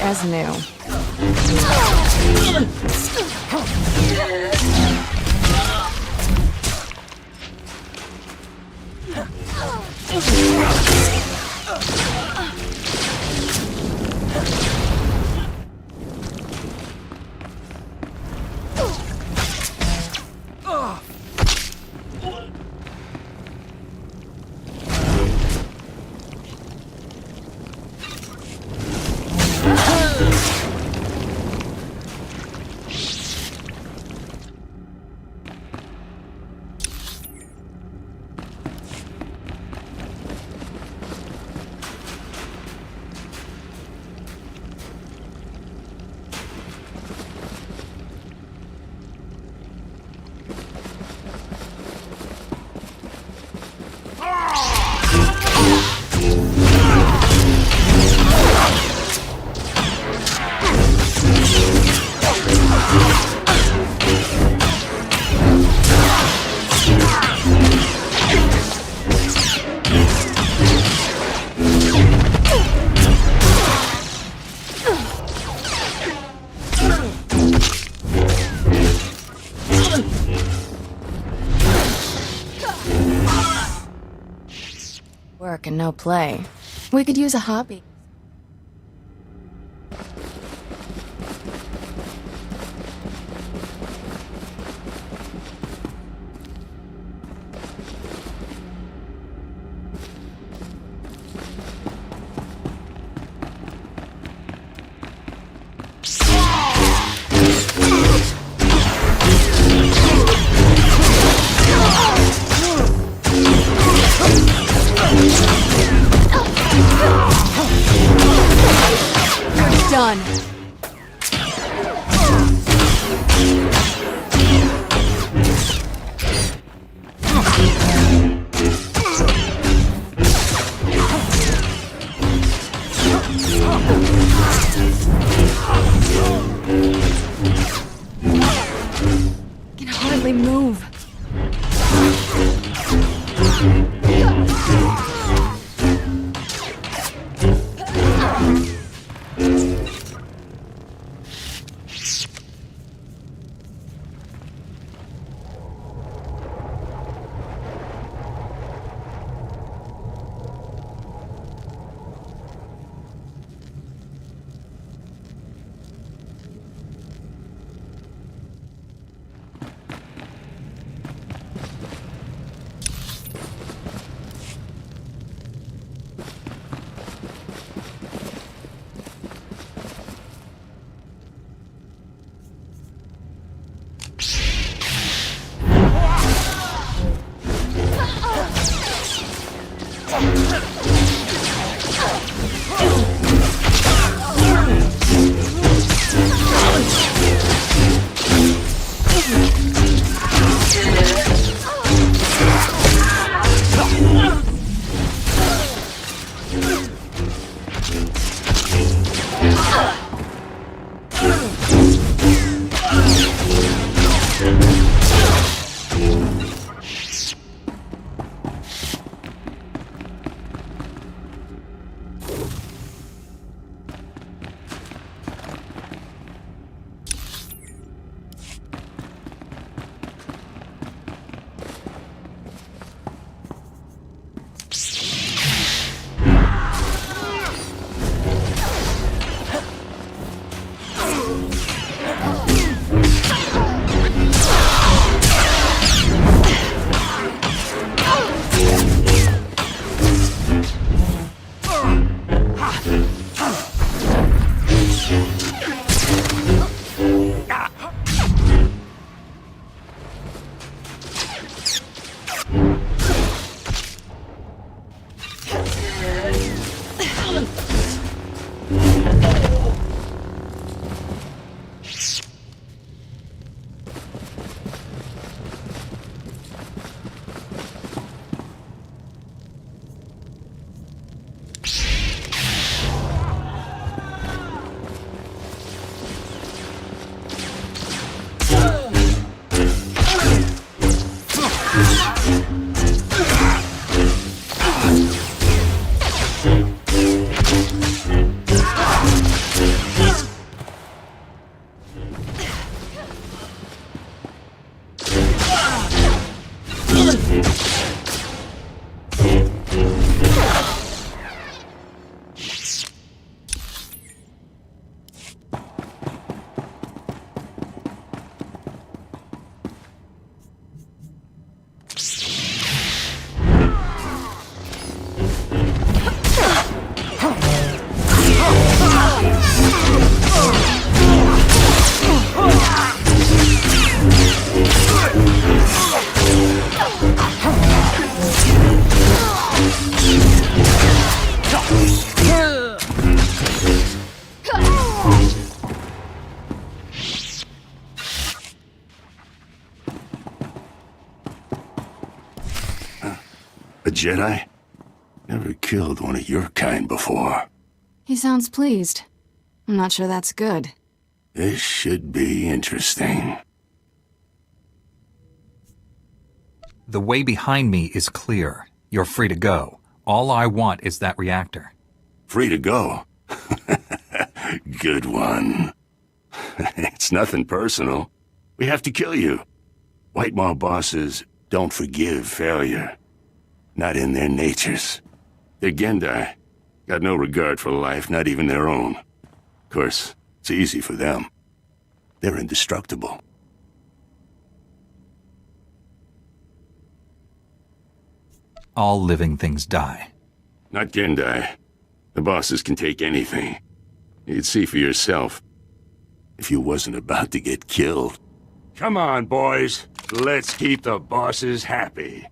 as new. Work and no play. We could use a hobby. Done. Can hardly move. A Jedi? Never killed one of your kind before. He sounds pleased. I'm not sure that's good. This should be interesting. The way behind me is clear. You're free to go. All I want is that reactor. Free to go? Good one. It's nothing personal. We have to kill you. White Maw bosses don't forgive failure. Not in their natures. They're Gendai. Got no regard for life, not even their own. Of course, it's easy for them. They're indestructible. All living things die. Not Gendai. The bosses can take anything. You'd see for yourself. If you wasn't about to get killed. Come on, boys. Let's keep the bosses happy.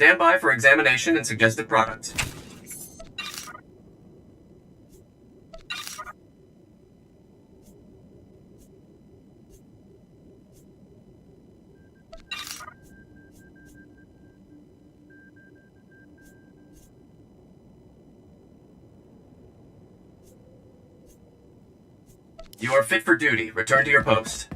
Stand by for examination and suggested products. You are fit for duty. Return to your post.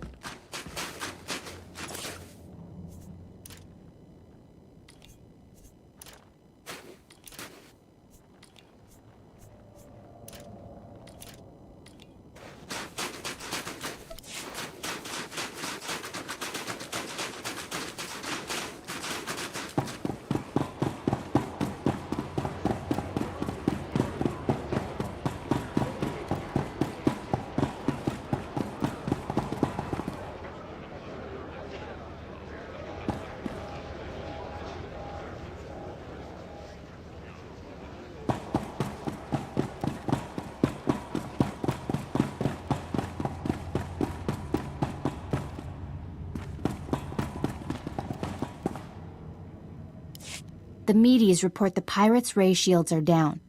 The Medes report the pirates' ray shields are down.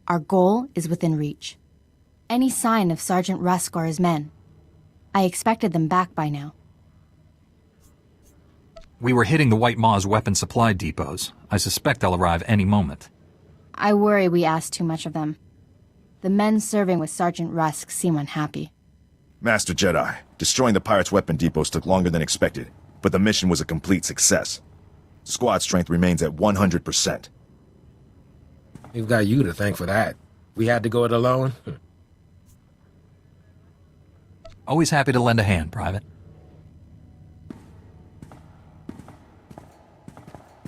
Our goal is within reach. Any sign of Sergeant Rusk or his men? I expected them back by now. We were hitting the White Maw's weapon supply depots. I suspect they'll arrive any moment. I worry we asked too much of them. The men serving with Sergeant Rusk seem unhappy. Master Jedi, destroying the pirates' weapon depots took longer than expected, but the mission was a complete success. Squad strength remains at 100%. We've got you to thank for that. We had to go it alone. Always happy to lend a hand, Private.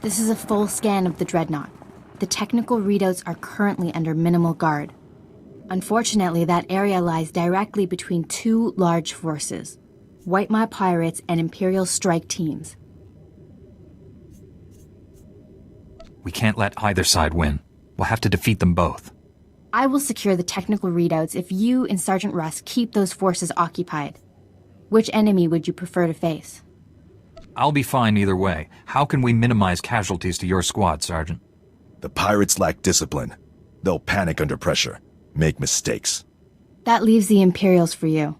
This is a full scan of the Dreadnought. The technical readouts are currently under minimal guard. Unfortunately, that area lies directly between two large forces, White Maw pirates and Imperial strike teams. We can't let either side win. We'll have to defeat them both. I will secure the technical readouts if you and Sergeant Rusk keep those forces occupied. Which enemy would you prefer to face? I'll be fine either way. How can we minimize casualties to your squad, Sergeant? The pirates lack discipline. They'll panic under pressure, make mistakes. That leaves the Imperials for you.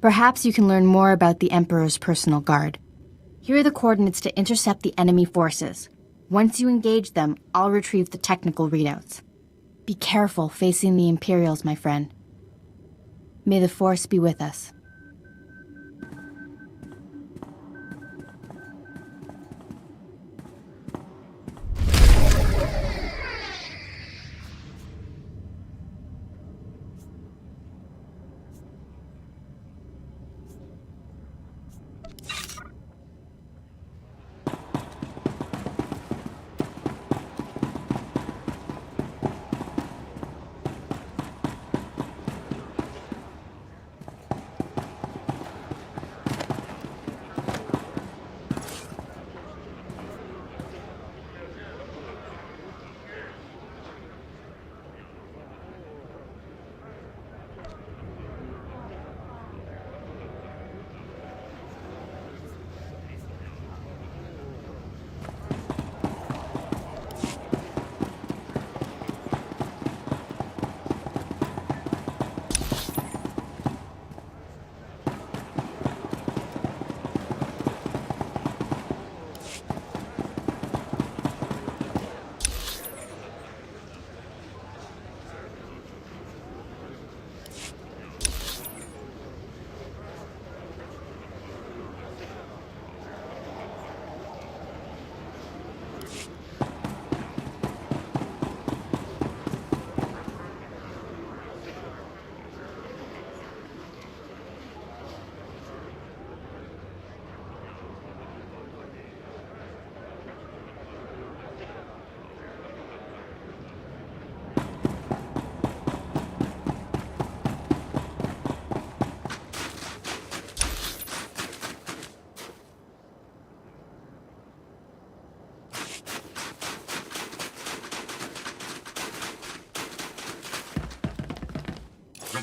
Perhaps you can learn more about the Emperor's personal guard. Here are the coordinates to intercept the enemy forces. Once you engage them, I'll retrieve the technical readouts. Be careful facing the Imperials, my friend. May the Force be with us.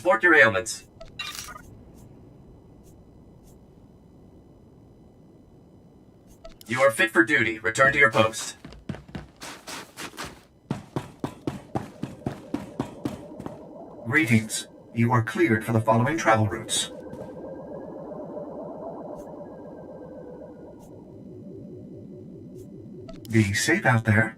Report your ailments. You are fit for duty. Return to your post. Greetings. You are cleared for the following travel routes. Be safe out there.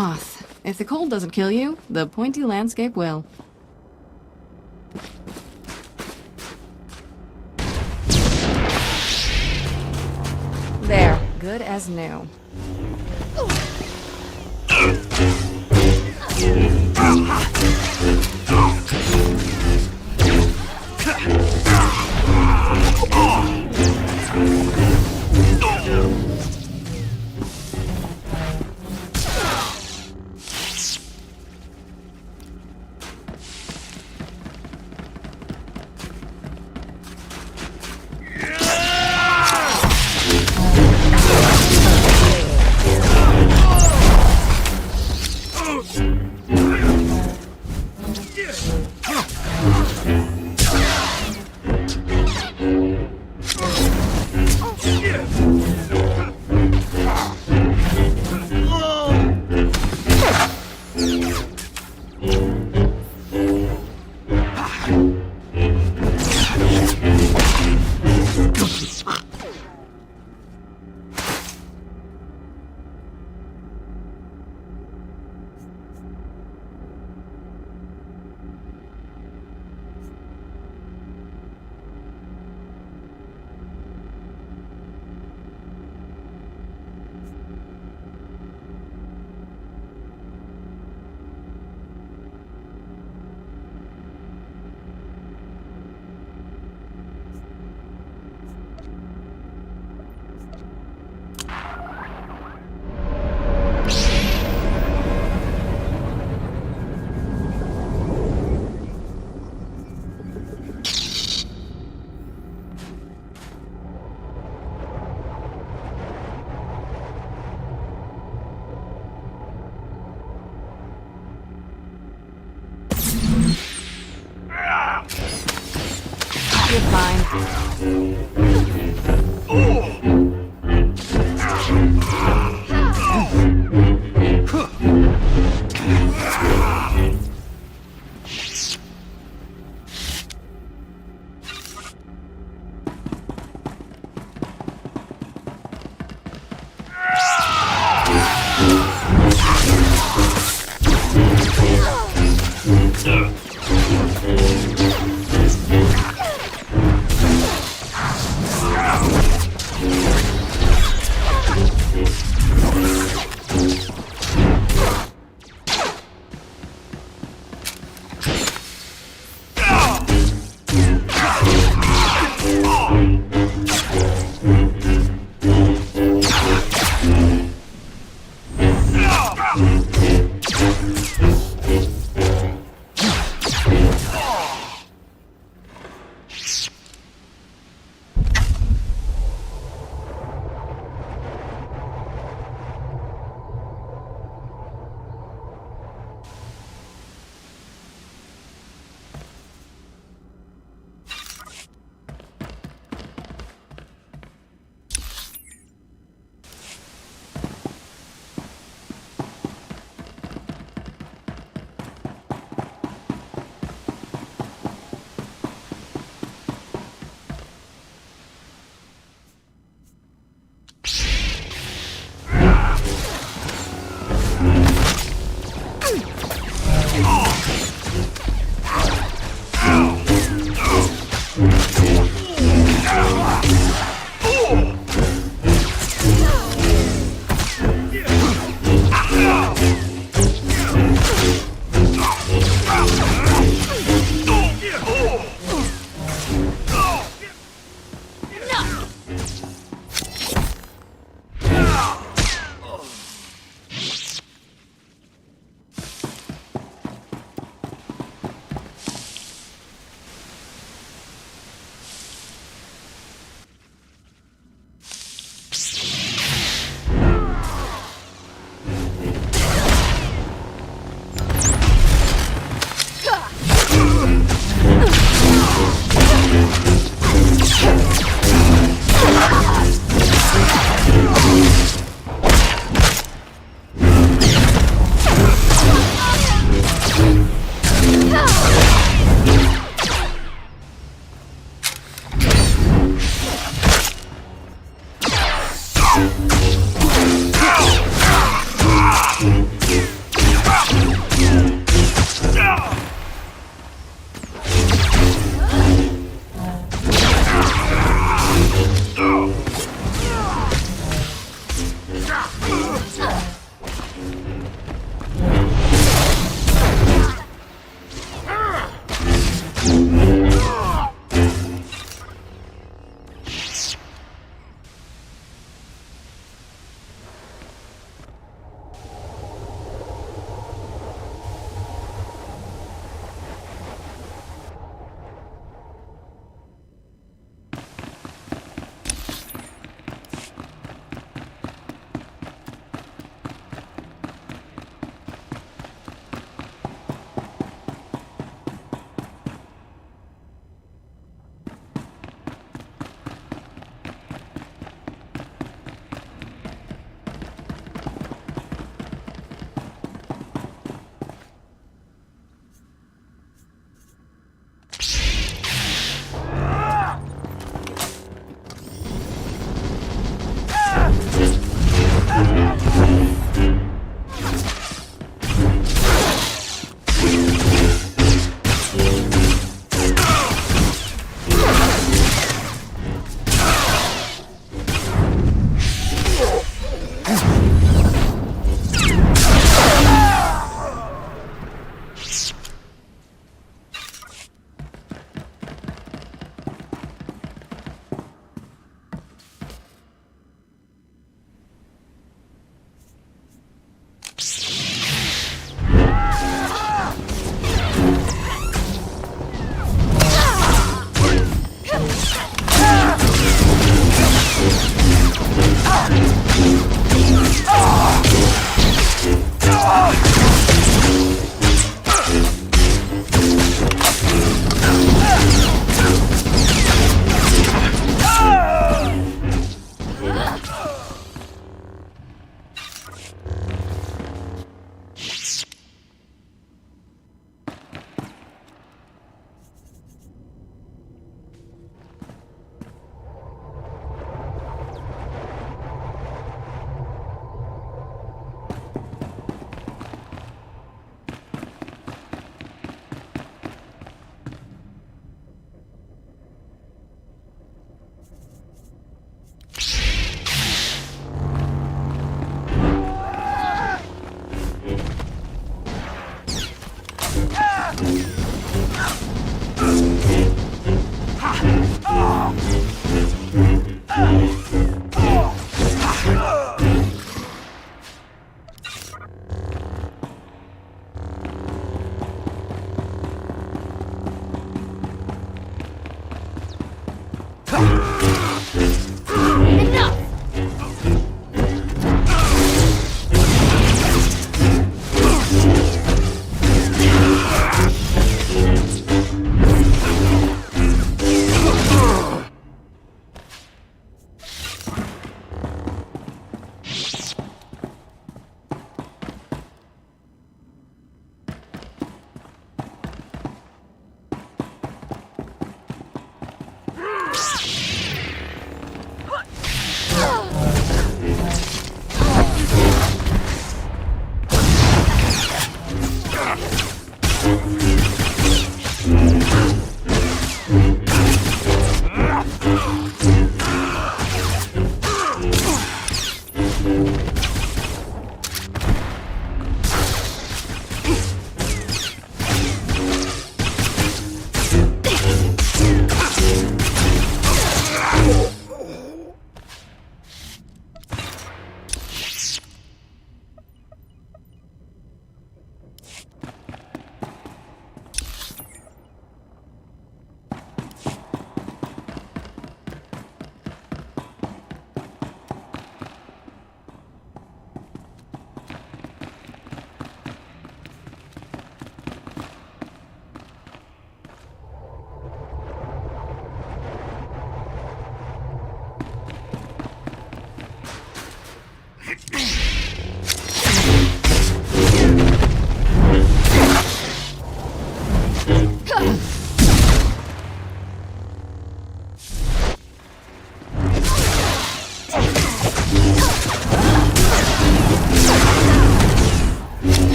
Hoth. If the cold doesn't kill you, the pointy landscape will. There, good as new. You're fine.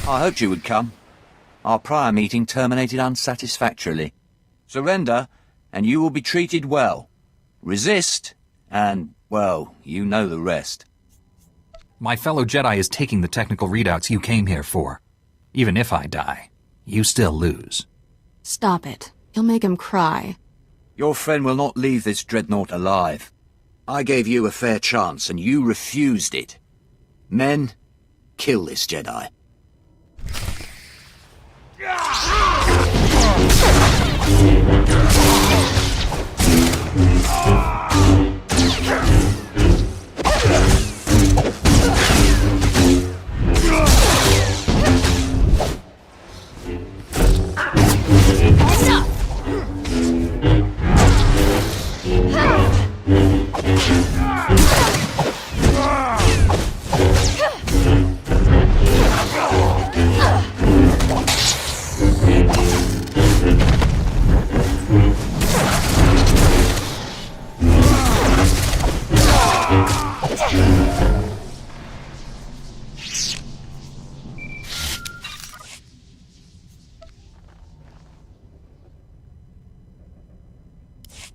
I hoped you would come. Our prior meeting terminated unsatisfactorily. Surrender, and you will be treated well. Resist, and, well, you know the rest. My fellow Jedi is taking the technical readouts you came here for. Even if I die, you still lose. Stop it. You'll make him cry. Your friend will not leave this dreadnought alive. I gave you a fair chance, and you refused it. Men, kill this Jedi.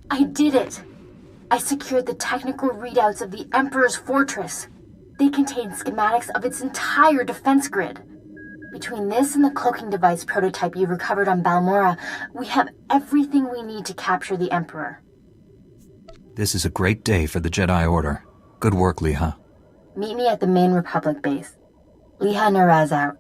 I did it! I secured the technical readouts of the Emperor's fortress. They contain schematics of its entire defense grid. Between this and the cloaking device prototype you recovered on Balmora, we have everything we need to capture the Emperor. This is a great day for the Jedi Order. Good work, Liha. Meet me at the main Republic base. Liha Naraz out.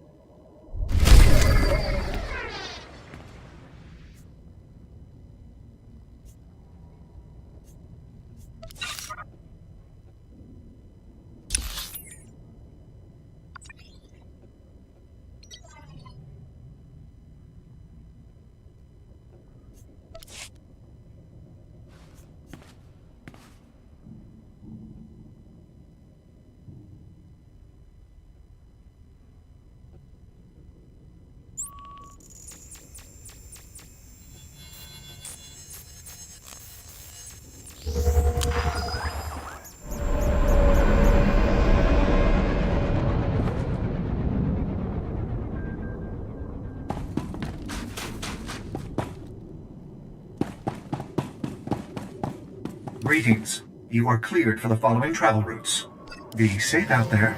Greetings. You are cleared for the following travel routes. Be safe out there.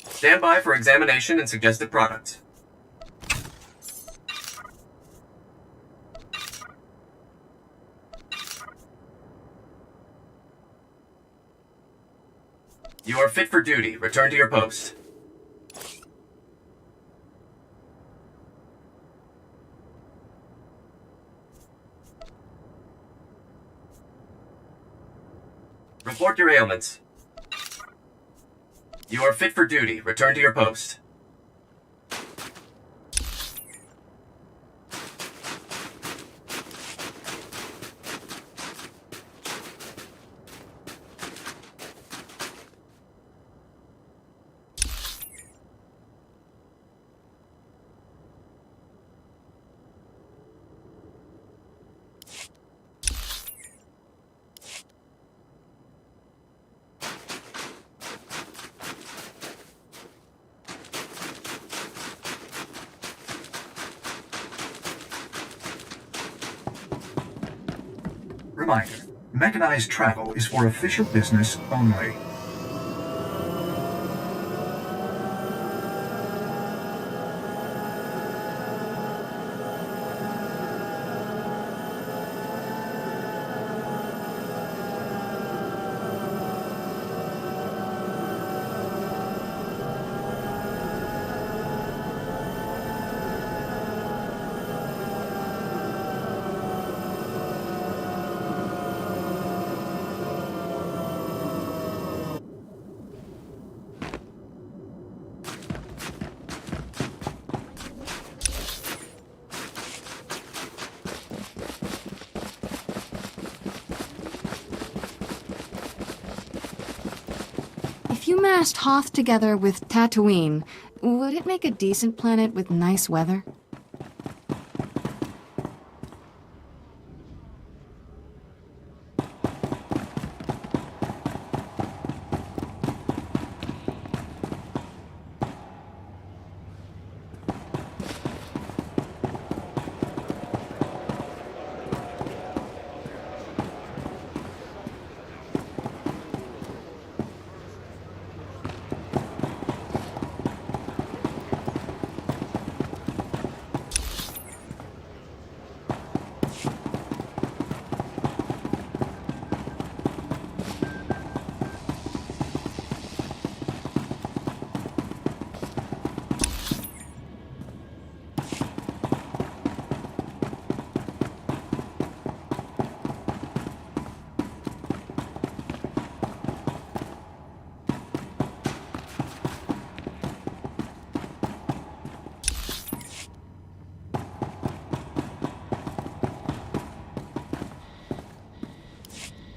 Stand by for examination and suggested products. You are fit for duty. Return to your post. Report your ailments. You are fit for duty. Return to your post. reminder, mechanized travel is for official business only. If you mashed Hoth together with Tatooine, would it make a decent planet with nice weather?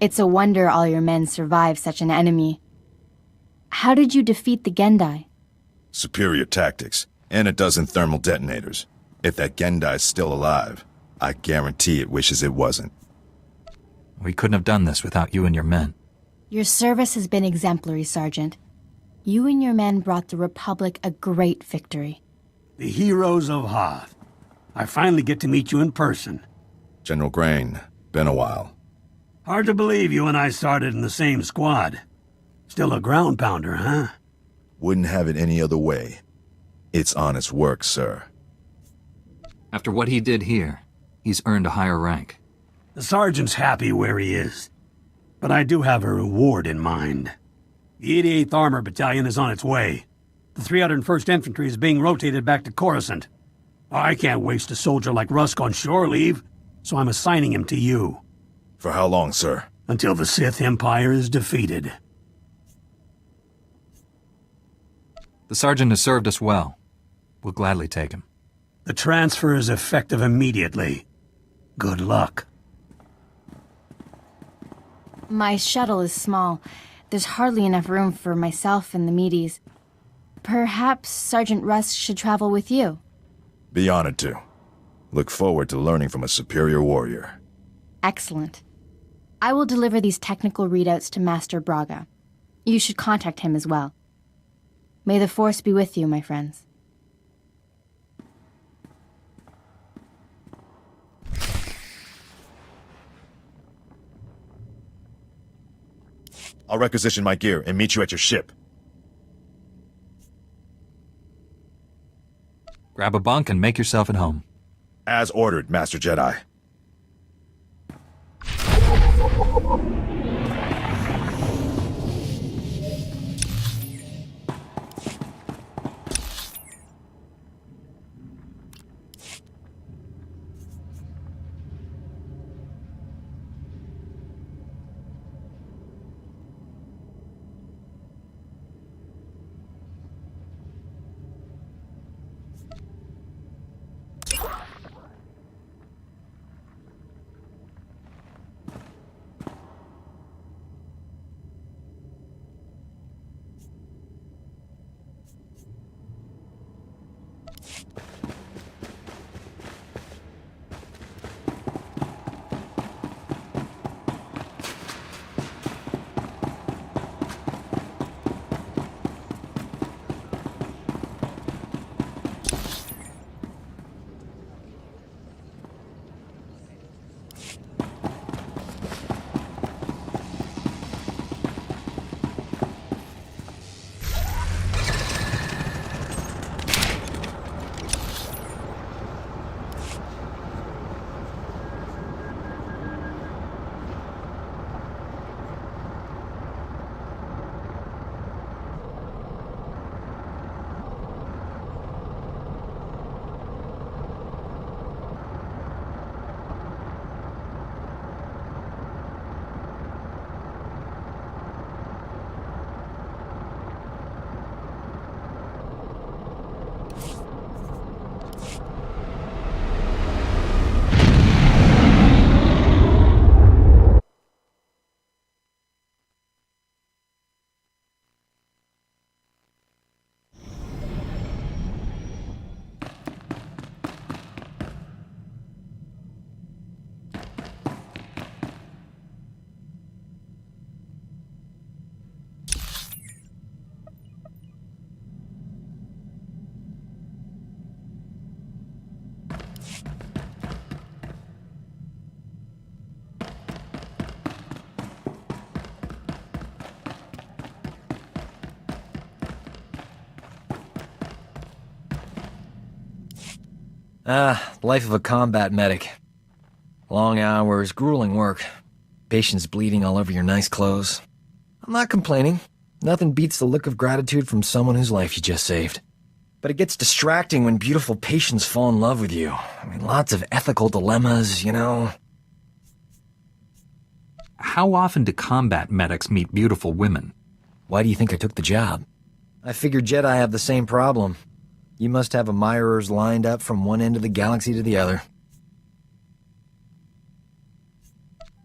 It's a wonder all your men survived such an enemy. How did you defeat the Gendai? Superior tactics, and a dozen thermal detonators. If that Gendai's still alive, I guarantee it wishes it wasn't. We couldn't have done this without you and your men. Your service has been exemplary, Sergeant. You and your men brought the Republic a great victory. The heroes of Hoth. I finally get to meet you in person. General Grain, been a while. Hard to believe you and I started in the same squad. Still a ground pounder, huh? Wouldn't have it any other way. It's honest work, sir. After what he did here, he's earned a higher rank. The sergeant's happy where he is. But I do have a reward in mind. The 88th Armor Battalion is on its way. The 301st Infantry is being rotated back to Coruscant. I can't waste a soldier like Rusk on shore leave, so I'm assigning him to you. For how long, sir? Until the Sith Empire is defeated. The sergeant has served us well. We'll gladly take him. The transfer is effective immediately. Good luck. My shuttle is small. There's hardly enough room for myself and the meaties. Perhaps Sergeant Rusk should travel with you. Be honored to. Look forward to learning from a superior warrior. Excellent. I will deliver these technical readouts to Master Braga. You should contact him as well. May the Force be with you, my friends. I'll requisition my gear and meet you at your ship. Grab a bunk and make yourself at home. As ordered, Master Jedi. Life of a combat medic. Long hours, grueling work. Patients bleeding all over your nice clothes. I'm not complaining. Nothing beats the look of gratitude from someone whose life you just saved. But it gets distracting when beautiful patients fall in love with you. I mean, lots of ethical dilemmas, you know. How often do combat medics meet beautiful women? Why do you think I took the job? I figured Jedi have the same problem. You must have admirers lined up from one end of the galaxy to the other.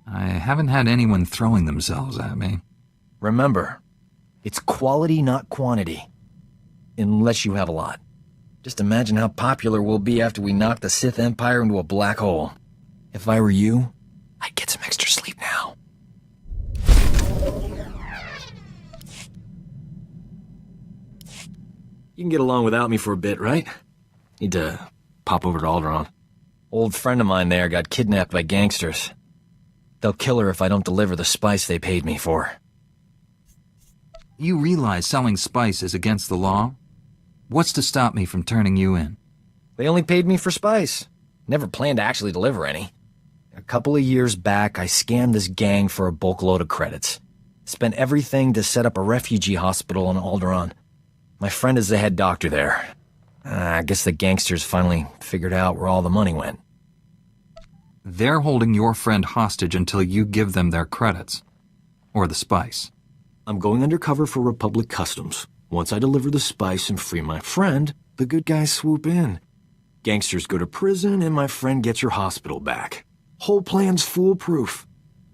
I haven't had anyone throwing themselves at me. Remember, it's quality, not quantity. Unless you have a lot. Just imagine how popular we'll be after we knock the Sith Empire into a black hole. If I were you, I'd get some extra sleep now. You can get along without me for a bit, right? Need to pop over to Alderaan. Old friend of mine there got kidnapped by gangsters. They'll kill her if I don't deliver the spice they paid me for. You realize selling spice is against the law? What's to stop me from turning you in? They only paid me for spice. Never planned to actually deliver any. A couple of years back, I scammed this gang for a bulk load of credits. Spent everything to set up a refugee hospital on Alderaan. My friend is the head doctor there. I guess the gangsters finally figured out where all the money went. They're holding your friend hostage until you give them their credits. Or the spice. I'm going undercover for Republic Customs. Once I deliver the spice and free my friend, the good guys swoop in. Gangsters go to prison and my friend gets your hospital back. Whole plan's foolproof.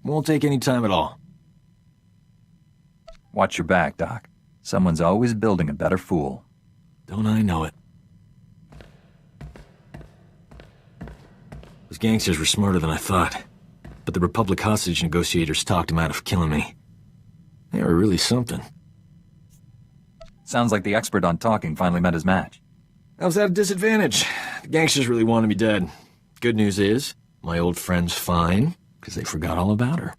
Won't take any time at all. Watch your back, Doc. Someone's always building a better fool. Don't I know it? Those gangsters were smarter than I thought. But the Republic hostage negotiators talked them out of killing me. They were really something. Sounds like the expert on talking finally met his match. I was at a disadvantage. The gangsters really wanted me dead. Good news is, my old friend's fine, because they forgot all about her.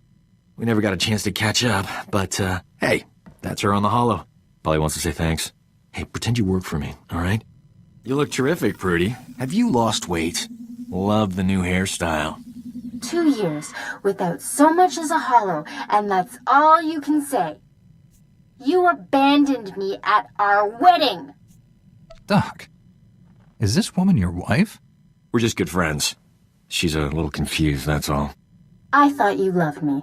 We never got a chance to catch up, but, hey, that's her on the holo. Probably wants to say thanks. Hey, pretend you work for me, all right? You look terrific, Prudy. Have you lost weight? Love the new hairstyle. 2 years without so much as a holo, and that's all you can say. You abandoned me at our wedding. Doc, is this woman your wife? We're just good friends. She's a little confused, that's all. I thought you loved me.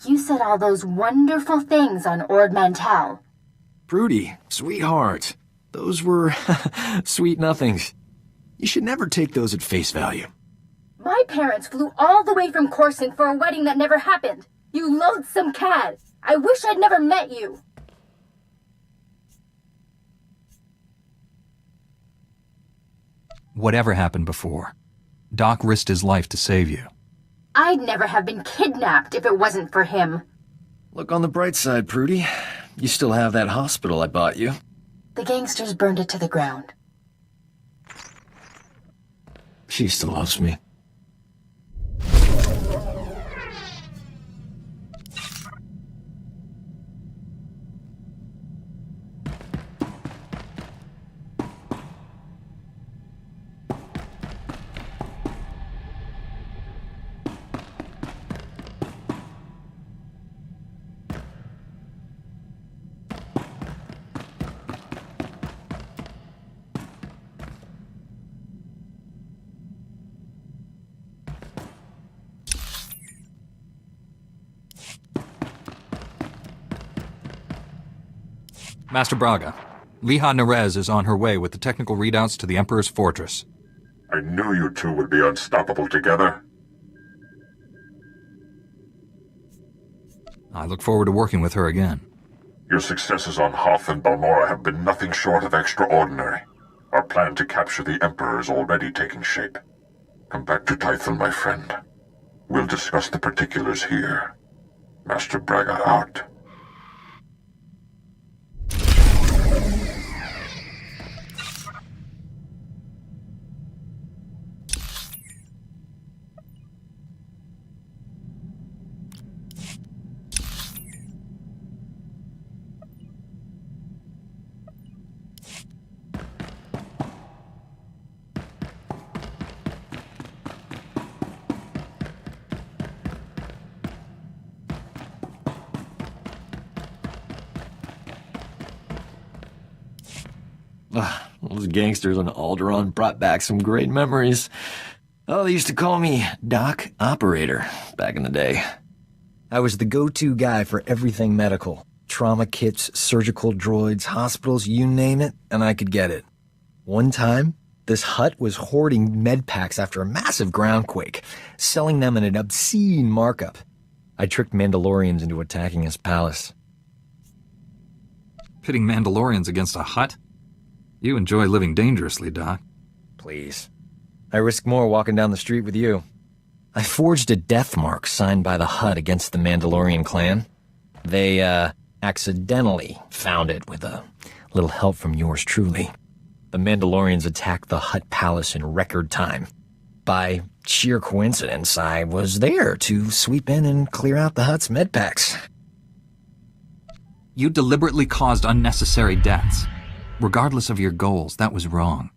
You said all those wonderful things on Ord Mantell. Prudy, sweetheart. Those were sweet nothings. You should never take those at face value. My parents flew all the way from Coruscant for a wedding that never happened. You loathsome cad. I wish I'd never met you. Whatever happened before, Doc risked his life to save you. I'd never have been kidnapped if it wasn't for him. Look on the bright side, Prudy. You still have that hospital I bought you. The gangsters burned it to the ground. She still loves me. Master Braga, Liha Nerez is on her way with the technical readouts to the Emperor's fortress. I knew you two would be unstoppable together. I look forward to working with her again. Your successes on Hoth and Balmora have been nothing short of extraordinary. Our plan to capture the Emperor is already taking shape. Come back to Tython, my friend. We'll discuss the particulars here. Master Braga out. Those gangsters on Alderaan brought back some great memories. Oh, they used to call me Doc Operator back in the day. I was the go-to guy for everything medical. Trauma kits, surgical droids, hospitals, you name it, and I could get it. One time, this hut was hoarding med packs after a massive groundquake, selling them at an obscene markup. I tricked Mandalorians into attacking his palace. Pitting Mandalorians against a hut? You enjoy living dangerously, Doc. Please. I risk more walking down the street with you. I forged a death mark signed by the Hutt against the Mandalorian clan. They, accidentally found it with a little help from yours truly. The Mandalorians attacked the Hutt palace in record time. By sheer coincidence, I was there to sweep in and clear out the Hutt's medpacks. You deliberately caused unnecessary deaths. Regardless of your goals, that was wrong.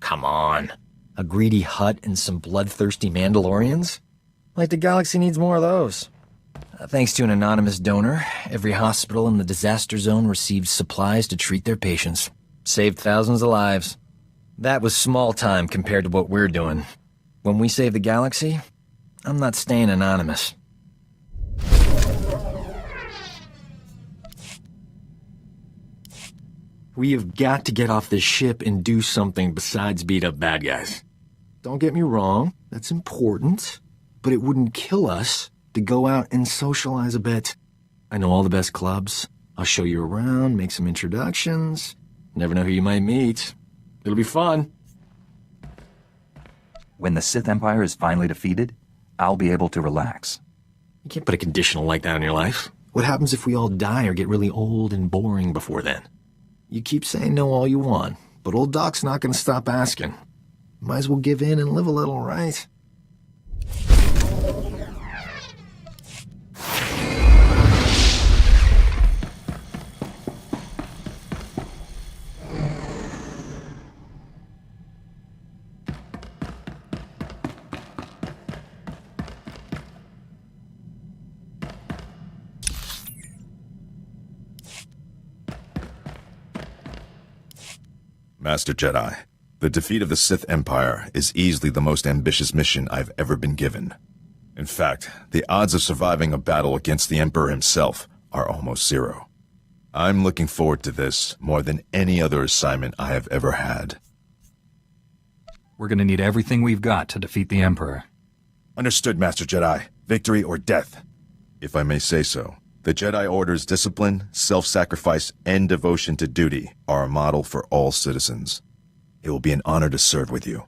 Come on. A greedy Hutt and some bloodthirsty Mandalorians? Like the galaxy needs more of those. Thanks to an anonymous donor, every hospital in the disaster zone received supplies to treat their patients. Saved thousands of lives. That was small time compared to what we're doing. When we save the galaxy, I'm not staying anonymous. We have got to get off this ship and do something besides beat up bad guys. Don't get me wrong, that's important, but it wouldn't kill us to go out and socialize a bit. I know all the best clubs. I'll show you around, make some introductions. Never know who you might meet. It'll be fun. When the Sith Empire is finally defeated, I'll be able to relax. You can't put a conditional like that on your life. What happens if we all die or get really old and boring before then? You keep saying no all you want, but old Doc's not going to stop asking. Might as well give in and live a little, right? Master Jedi, the defeat of the Sith Empire is easily the most ambitious mission I've ever been given. In fact, the odds of surviving a battle against the Emperor himself are almost zero. I'm looking forward to this more than any other assignment I have ever had. We're gonna need everything we've got to defeat the Emperor. Understood, Master Jedi. Victory or death. If I may say so, the Jedi Order's discipline, self-sacrifice, and devotion to duty are a model for all citizens. It will be an honor to serve with you.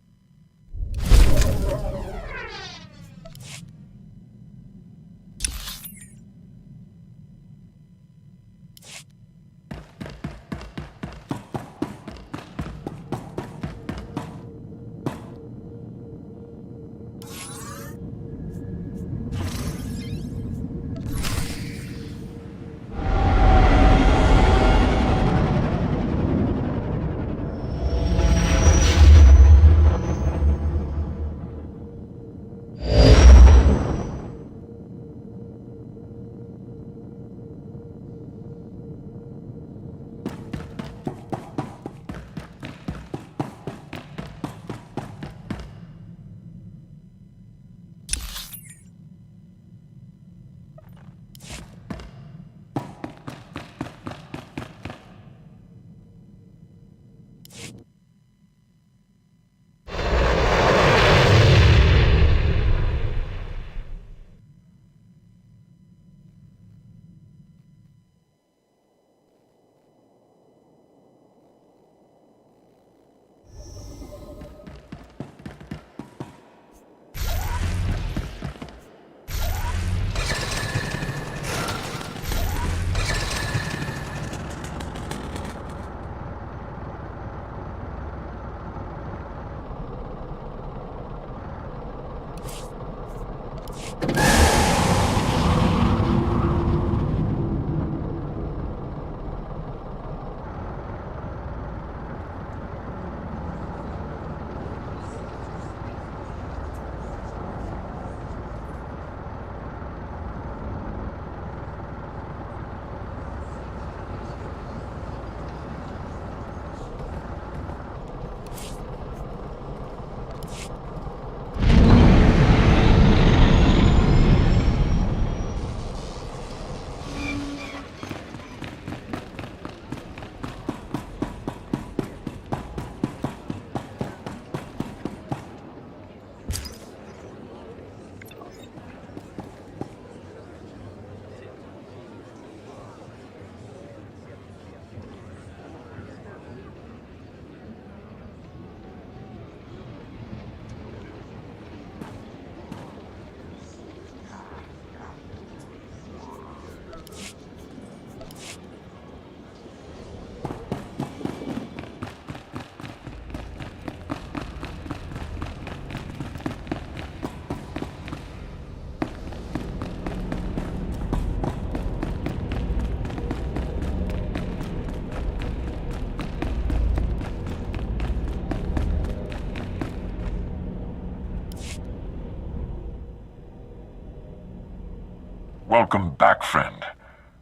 Welcome back, friend.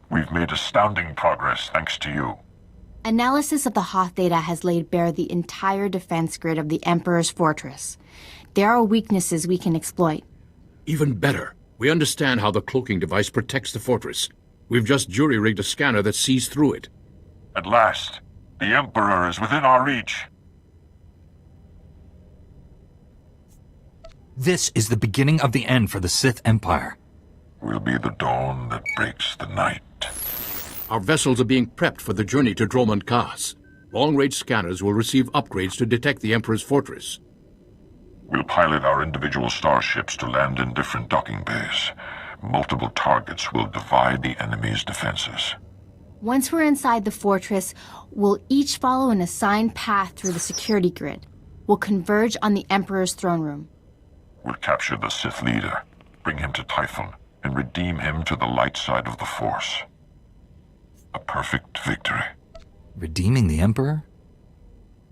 We've made astounding progress thanks to you. Analysis of the Hoth data has laid bare the entire defense grid of the Emperor's fortress. There are weaknesses we can exploit. Even better, we understand how the cloaking device protects the fortress. We've just jury-rigged a scanner that sees through it. At last, the Emperor is within our reach. This is the beginning of the end for the Sith Empire. Will be the dawn that breaks the night. Our vessels are being prepped for the journey to Dromund Kaas. Long-range scanners will receive upgrades to detect the Emperor's fortress. We'll pilot our individual starships to land in different docking bays. Multiple targets will divide the enemy's defenses. Once we're inside the fortress, we'll each follow an assigned path through the security grid. We'll converge on the Emperor's throne room. We'll capture the Sith leader, bring him to Typhon, and redeem him to the light side of the Force. A perfect victory. Redeeming the Emperor?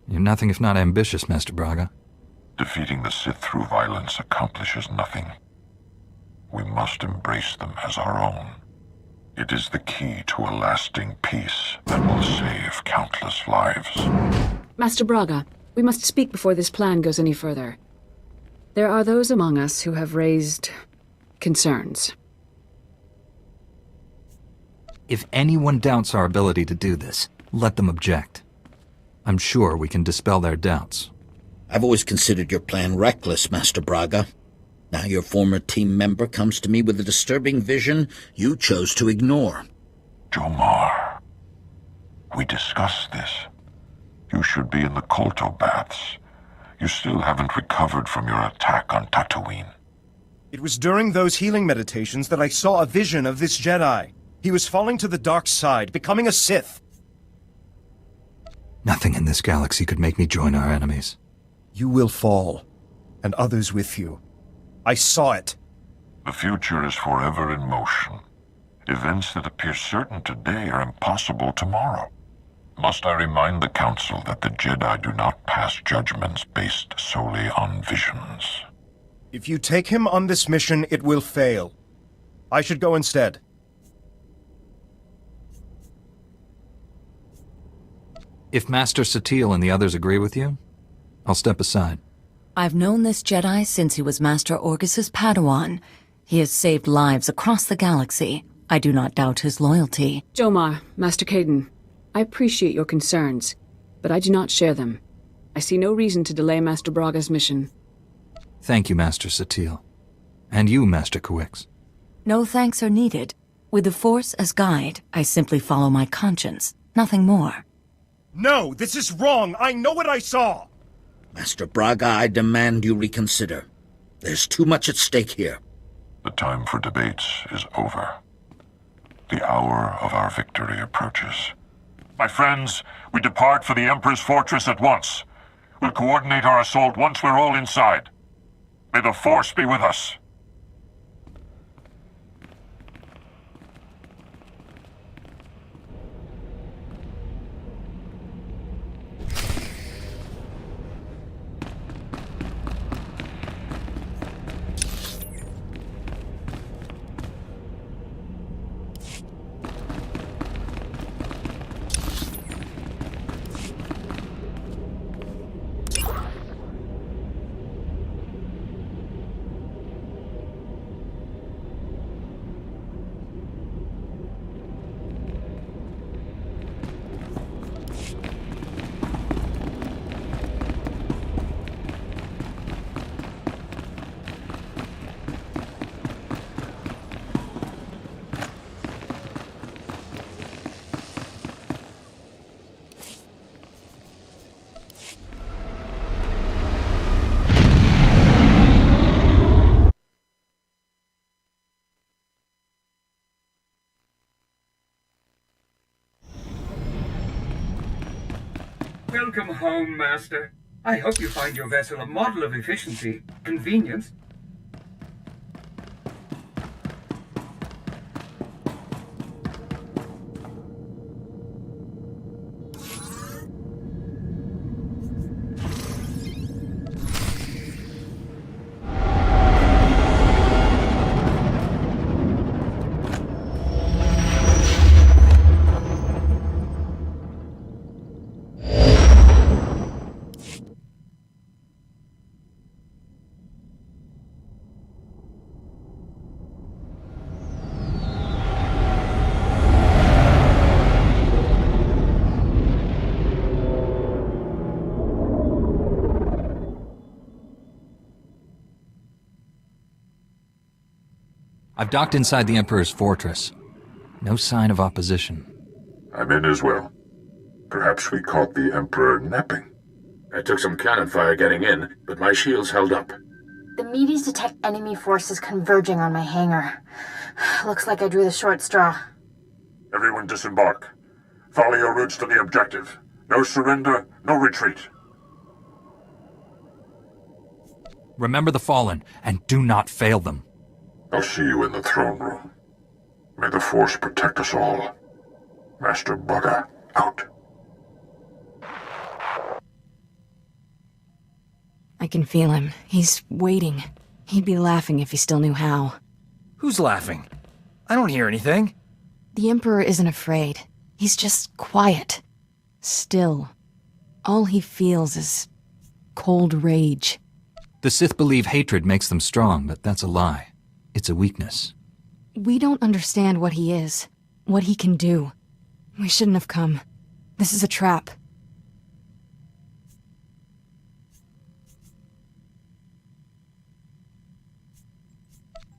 You're nothing if not ambitious, Master Braga. Defeating the Sith through violence accomplishes nothing. We must embrace them as our own. It is the key to a lasting peace that will save countless lives. Master Braga, we must speak before this plan goes any further. There are those among us who have raised concerns. If anyone doubts our ability to do this, let them object. I'm sure we can dispel their doubts. I've always considered your plan reckless, Master Braga. Now your former team member comes to me with a disturbing vision you chose to ignore. Jomar, we discussed this. You should be in the Kolto baths. You still haven't recovered from your attack on Tatooine. It was during those healing meditations that I saw a vision of this Jedi. He was falling to the dark side, becoming a Sith. Nothing in this galaxy could make me join our enemies. You will fall, and others with you. I saw it. The future is forever in motion. Events that appear certain today are impossible tomorrow. Must I remind the Council that the Jedi do not pass judgments based solely on visions? If you take him on this mission, it will fail. I should go instead. If Master Satil and the others agree with you, I'll step aside. I've known this Jedi since he was Master Orgus's Padawan. He has saved lives across the galaxy. I do not doubt his loyalty. Jomar, Master Caden, I appreciate your concerns, but I do not share them. I see no reason to delay Master Braga's mission. Thank you, Master Satil. And you, Master Kawix. No thanks are needed. With the Force as guide, I simply follow my conscience, nothing more. No, this is wrong! I know what I saw! Master Braga, I demand you reconsider. There's too much at stake here. The time for debates is over. The hour of our victory approaches. My friends, we depart for the Emperor's fortress at once. We'll coordinate our assault once we're all inside. May the Force be with us. Welcome home, Master. I hope you find your vessel a model of efficiency, convenience, I've docked inside the Emperor's fortress. No sign of opposition. I'm in as well. Perhaps we caught the Emperor napping. I took some cannon fire getting in, but my shields held up. The meteors detect enemy forces converging on my hangar. Looks like I drew the short straw. Everyone disembark. Follow your routes to the objective. No surrender, no retreat. Remember the Fallen, and do not fail them. I'll see you in the throne room. May the Force protect us all. Master Bugger, out. I can feel him. He's waiting. He'd be laughing if he still knew how. Who's laughing? I don't hear anything. The Emperor isn't afraid. He's just quiet. Still. All he feels is cold rage. The Sith believe hatred makes them strong, but that's a lie. It's a weakness. We don't understand what he is, what he can do. We shouldn't have come. This is a trap.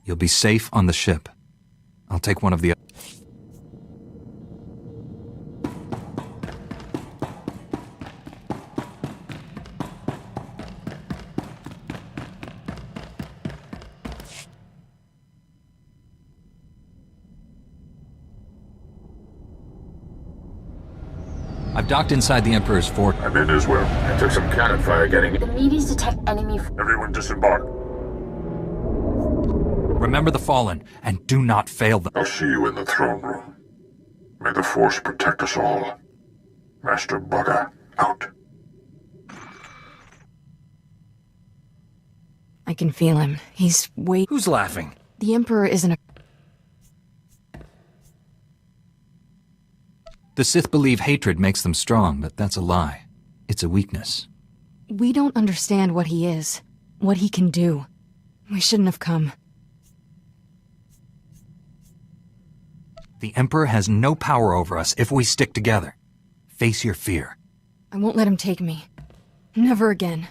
You'll be safe on the ship. I'll take one of the... I've docked inside the Emperor's fort. I'm in as well. I took some cannon fire getting in. The meteors detect enemy... Everyone disembark. Remember the Fallen, and do not fail them. I'll see you in the throne room. May the Force protect us all. Master Bugger, out. I can feel him. He's Who's laughing? The Emperor isn't a... The Sith believe hatred makes them strong, but that's a lie. It's a weakness. We don't understand what he is, what he can do. We shouldn't have come. The Emperor has no power over us if we stick together. Face your fear. I won't let him take me. Never again.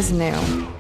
as new.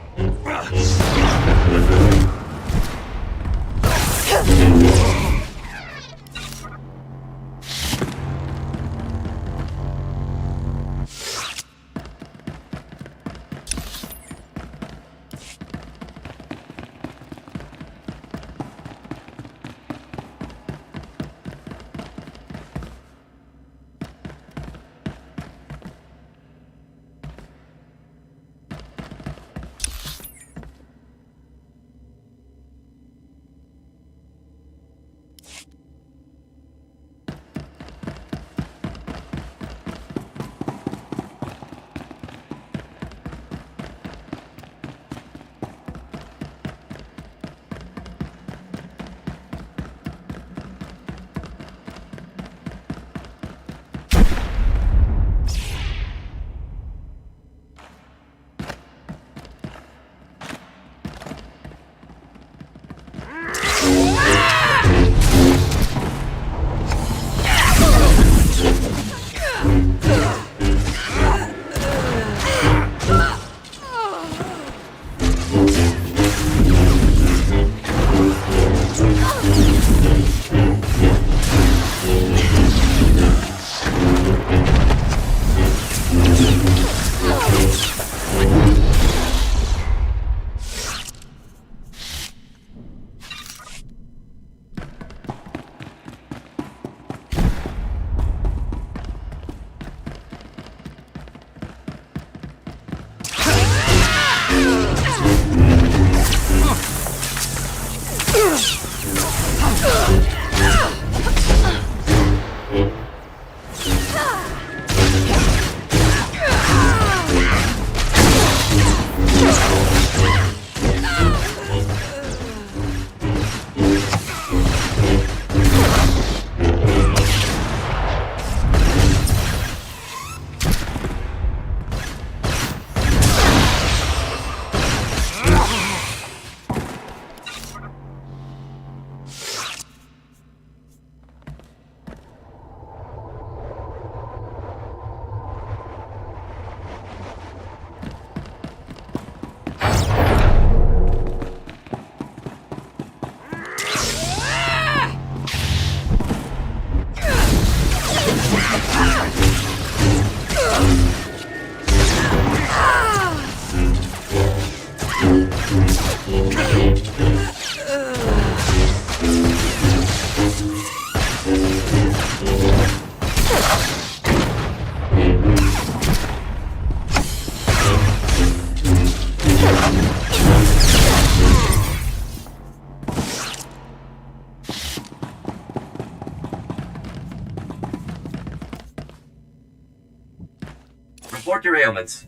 Report your ailments.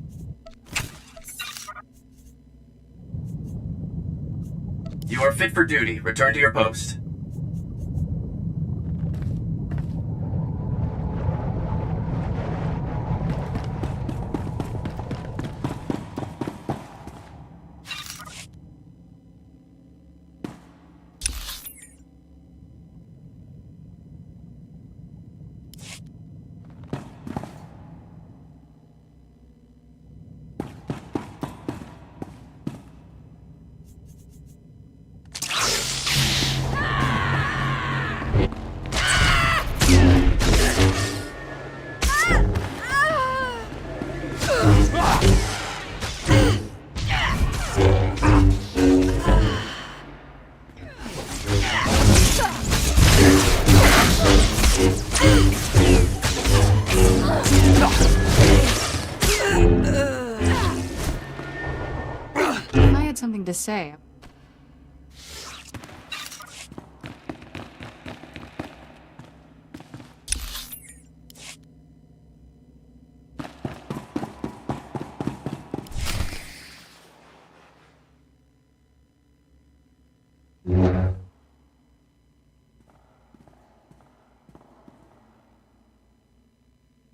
You are fit for duty. Return to your post. I had something to say.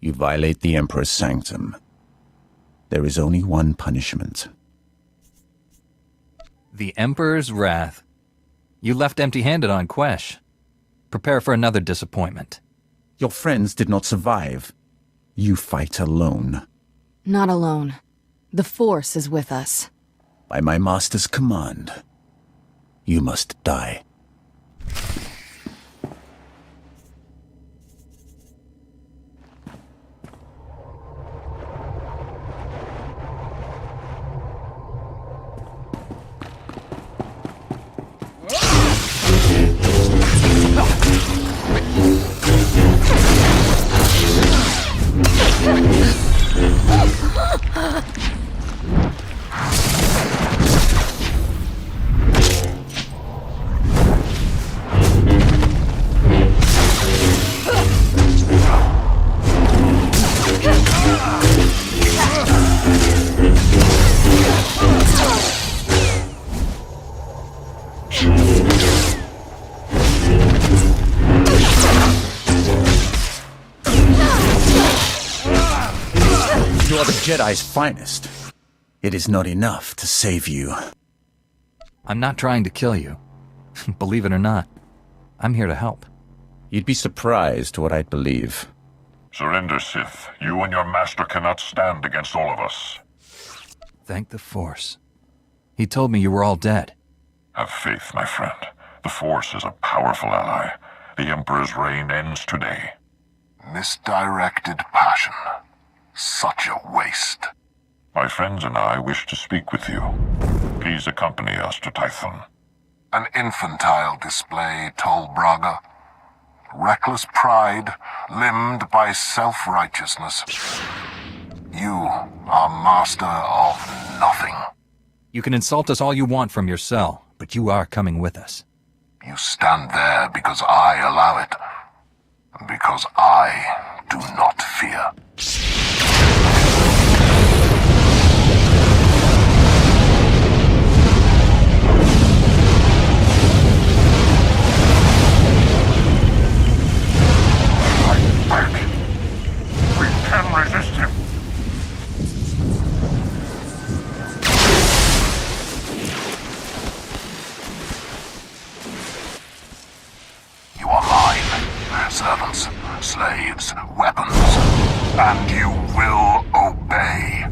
You violate the Emperor's sanctum. There is only one punishment. The Emperor's wrath. You left empty-handed on Quesh. Prepare for another disappointment. Your friends did not survive. You fight alone. Not alone. The Force is with us. By my master's command, you must die. You are the Jedi's finest. It is not enough to save you. I'm not trying to kill you. Believe it or not, I'm here to help. You'd be surprised what I'd believe. Surrender, Sith. You and your master cannot stand against all of us. Thank the Force. He told me you were all dead. Have faith, my friend. The Force is a powerful ally. The Emperor's reign ends today. Misdirected passion. Such a waste. My friends and I wish to speak with you. Please accompany us to Tython. An infantile display, Tol Braga. Reckless pride, limbed by self-righteousness. You are master of nothing. You can insult us all you want from your cell, but you are coming with us. You stand there because I allow it. Because I do not fear. Fight back. We can resist him. You are mine. Servants, slaves, weapons. And you will obey.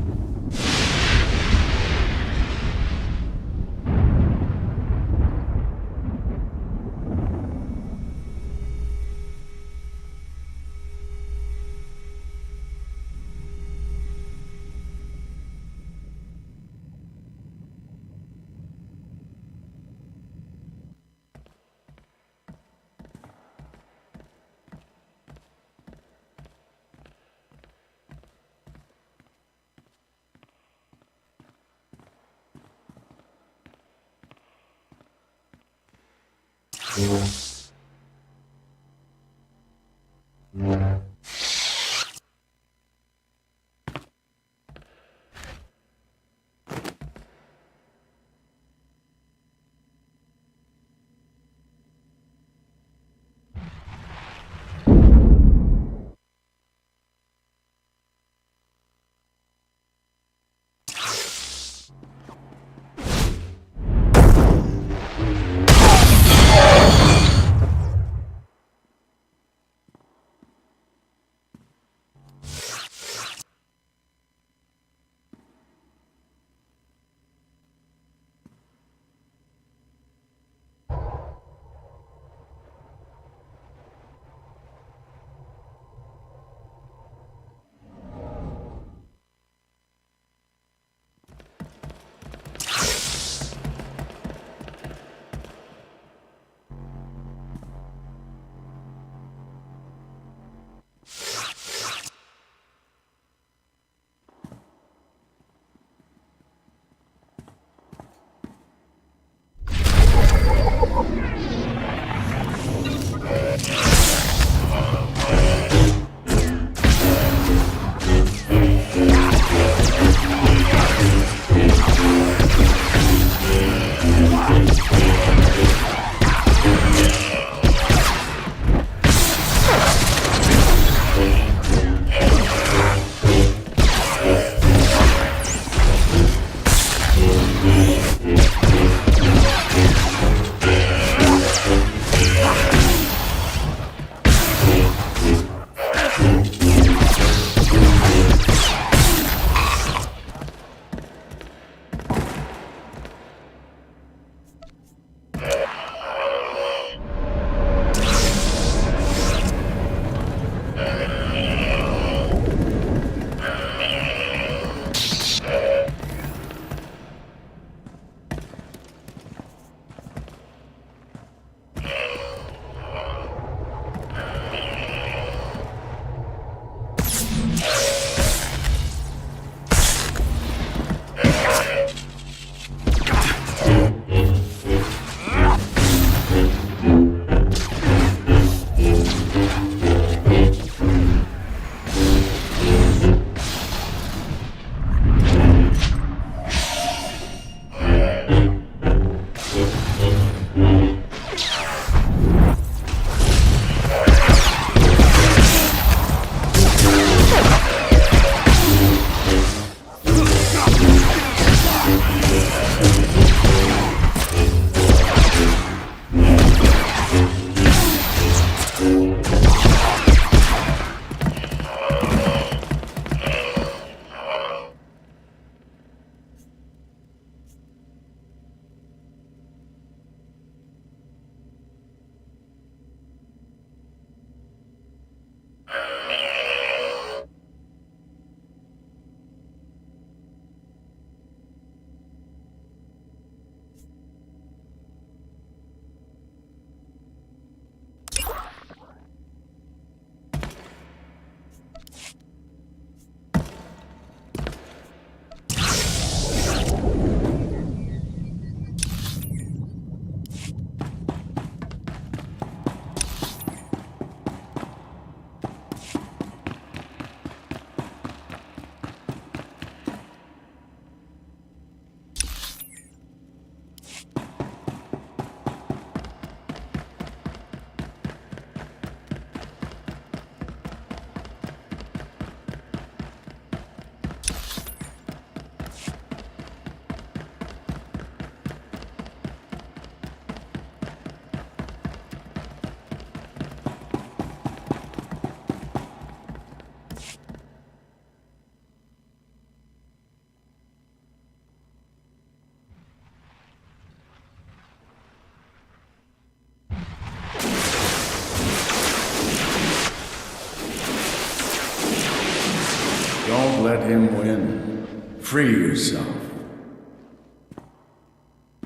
let him win. Free yourself.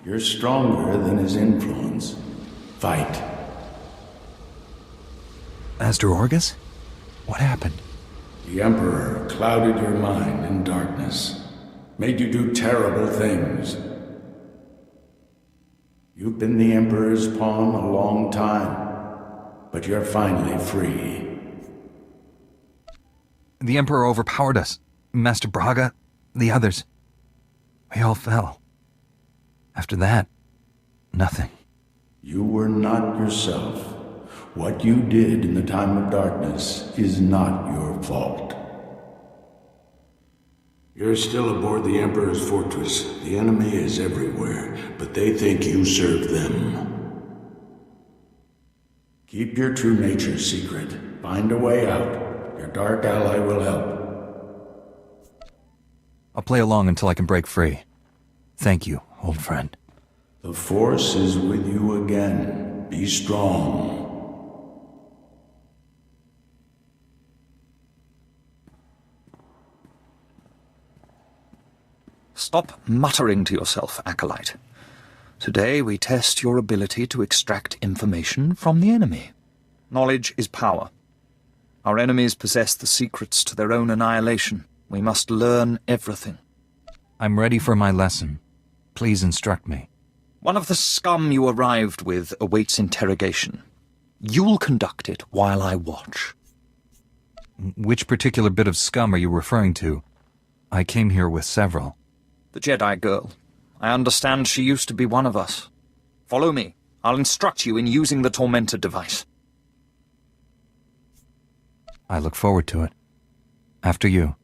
You're stronger than his influence. Fight. Master Orgus? What happened? The Emperor clouded your mind in darkness, made you do terrible things. You've been the Emperor's pawn a long time, but you're finally free. The Emperor overpowered us. Master Braga, the others. We all fell. After that, nothing. You were not yourself. What you did in the time of darkness is not your fault. You're still aboard the Emperor's fortress. The enemy is everywhere, but they think you serve them. Keep your true nature secret. Find a way out. Your dark ally will help. I'll play along until I can break free. Thank you, old friend. The Force is with you again. Be strong. Stop muttering to yourself, Acolyte. Today we test your ability to extract information from the enemy. Knowledge is power. Our enemies possess the secrets to their own annihilation. We must learn everything. I'm ready for my lesson. Please instruct me. One of the scum you arrived with awaits interrogation. You'll conduct it while I watch. Which particular bit of scum are you referring to? I came here with several. The Jedi girl. I understand she used to be one of us. Follow me. I'll instruct you in using the Tormentor device. I look forward to it. After you.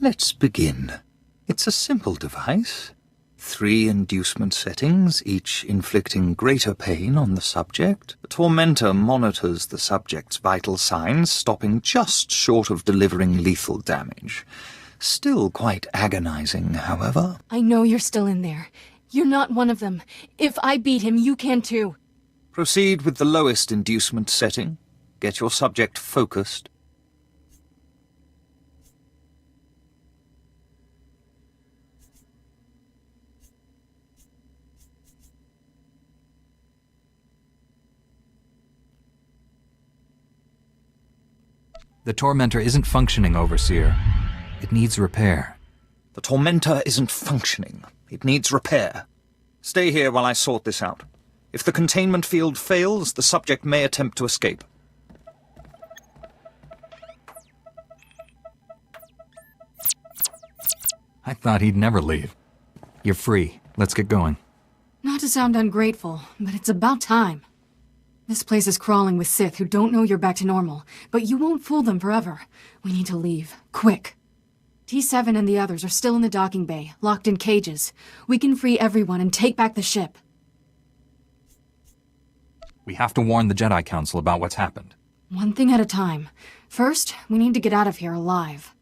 Let's begin. It's a simple device. 3 inducement settings, each inflicting greater pain on the subject. The Tormentor monitors the subject's vital signs, stopping just short of delivering lethal damage. Still quite agonizing, however. I know you're still in there. You're not one of them. If I beat him, you can too. Proceed with the lowest inducement setting. Get your subject focused. The Tormentor isn't functioning, Overseer. It needs repair. The Tormentor isn't functioning. It needs repair. Stay here while I sort this out. If the containment field fails, the subject may attempt to escape. I thought he'd never leave. You're free. Let's get going. Not to sound ungrateful, but it's about time. This place is crawling with Sith who don't know you're back to normal, but you won't fool them forever. We need to leave. Quick. T7 and the others are still in the docking bay, locked in cages. We can free everyone and take back the ship. We have to warn the Jedi Council about what's happened. One thing at a time. First, we need to get out of here alive.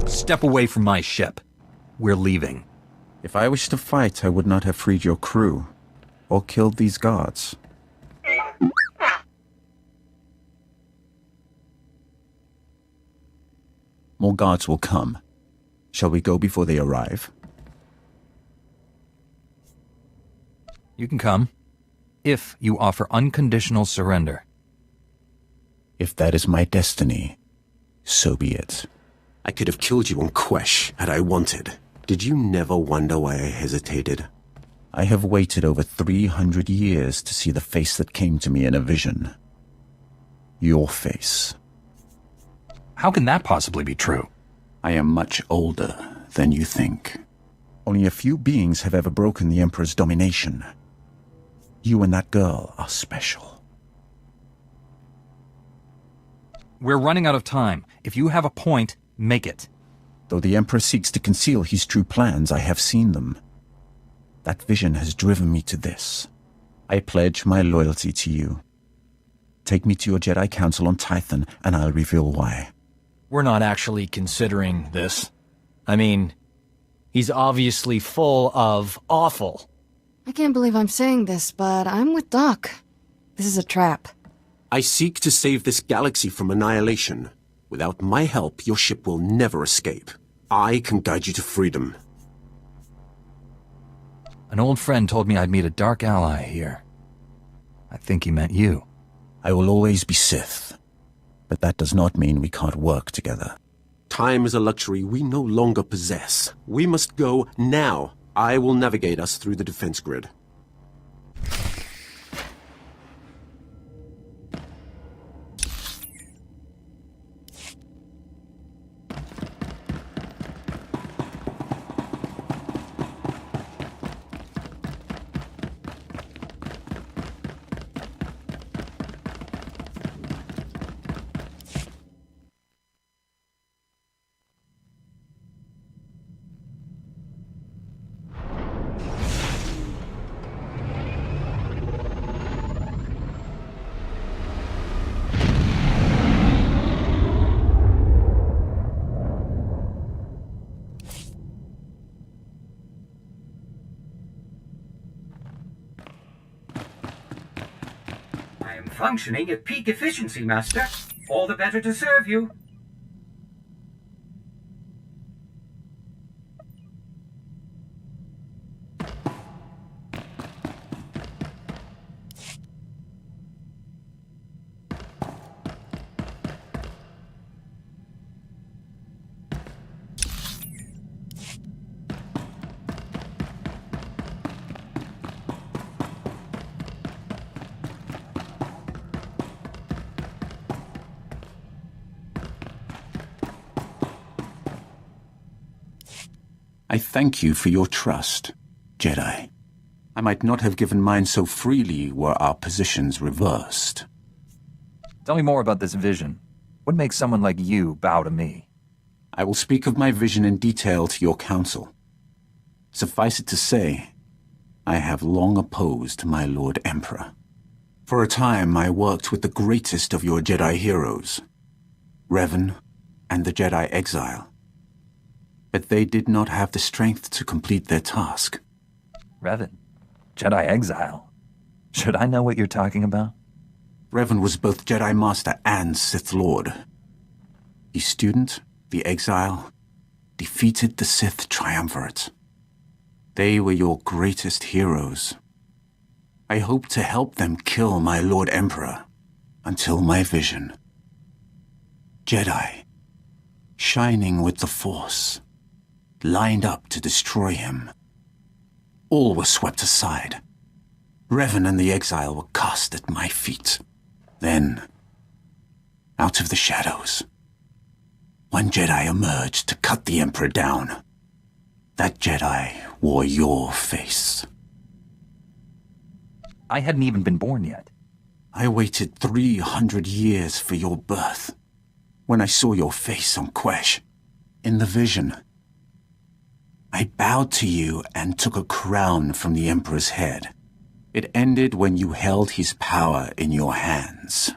Step away from my ship. We're leaving. If I wished to fight, I would not have freed your crew, or killed these guards. More guards will come. Shall we go before they arrive? You can come, if you offer unconditional surrender. If that is my destiny, so be it. I could have killed you on Quesh had I wanted. Did you never wonder why I hesitated? I have waited over 300 years to see the face that came to me in a vision. Your face. How can that possibly be true? I am much older than you think. Only a few beings have ever broken the Emperor's domination. You and that girl are special. We're running out of time. If you have a point, make it. Though the Emperor seeks to conceal his true plans, I have seen them. That vision has driven me to this. I pledge my loyalty to you. Take me to your Jedi Council on Tython, and I'll reveal why. We're not actually considering this. I mean, he's obviously full of awful. I can't believe I'm saying this, but I'm with Doc. This is a trap. I seek to save this galaxy from annihilation. Without my help, your ship will never escape. I can guide you to freedom. An old friend told me I'd meet a dark ally here. I think he meant you. I will always be Sith, but that does not mean we can't work together. Time is a luxury we no longer possess. We must go now. I will navigate us through the defense grid. Functioning at peak efficiency, Master. All the better to serve you. I thank you for your trust, Jedi. I might not have given mine so freely were our positions reversed. Tell me more about this vision. What makes someone like you bow to me? I will speak of my vision in detail to your council. Suffice it to say, I have long opposed my Lord Emperor. For a time, I worked with the greatest of your Jedi heroes, Revan and the Jedi Exile. But they did not have the strength to complete their task. Revan? Jedi Exile? Should I know what you're talking about? Revan was both Jedi Master and Sith Lord. The student, the Exile, defeated the Sith Triumvirate. They were your greatest heroes. I hope to help them kill my Lord Emperor until my vision. Jedi, shining with the Force, lined up to destroy him. All were swept aside. Revan and the Exile were cast at my feet. Then, out of the shadows, one Jedi emerged to cut the Emperor down. That Jedi wore your face. I hadn't even been born yet. I waited 300 years for your birth. When I saw your face on Quesh, in the vision, I bowed to you and took a crown from the Emperor's head. It ended when you held his power in your hands.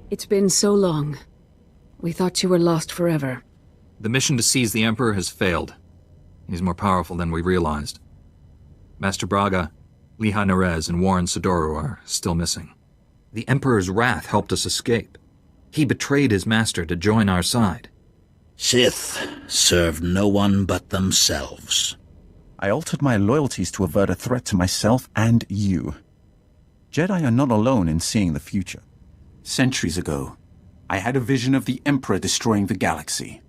It's been so long. We thought you were lost forever. The mission to seize the Emperor has failed. He's more powerful than we realized. Master Braga, Lehigh Nerez, and Warren Sidoru are still missing. The Emperor's wrath helped us escape. He betrayed his master to join our side. Sith serve no one but themselves. I altered my loyalties to avert a threat to myself and you. Jedi are not alone in seeing the future. Centuries ago, I had a vision of the Emperor destroying the galaxy.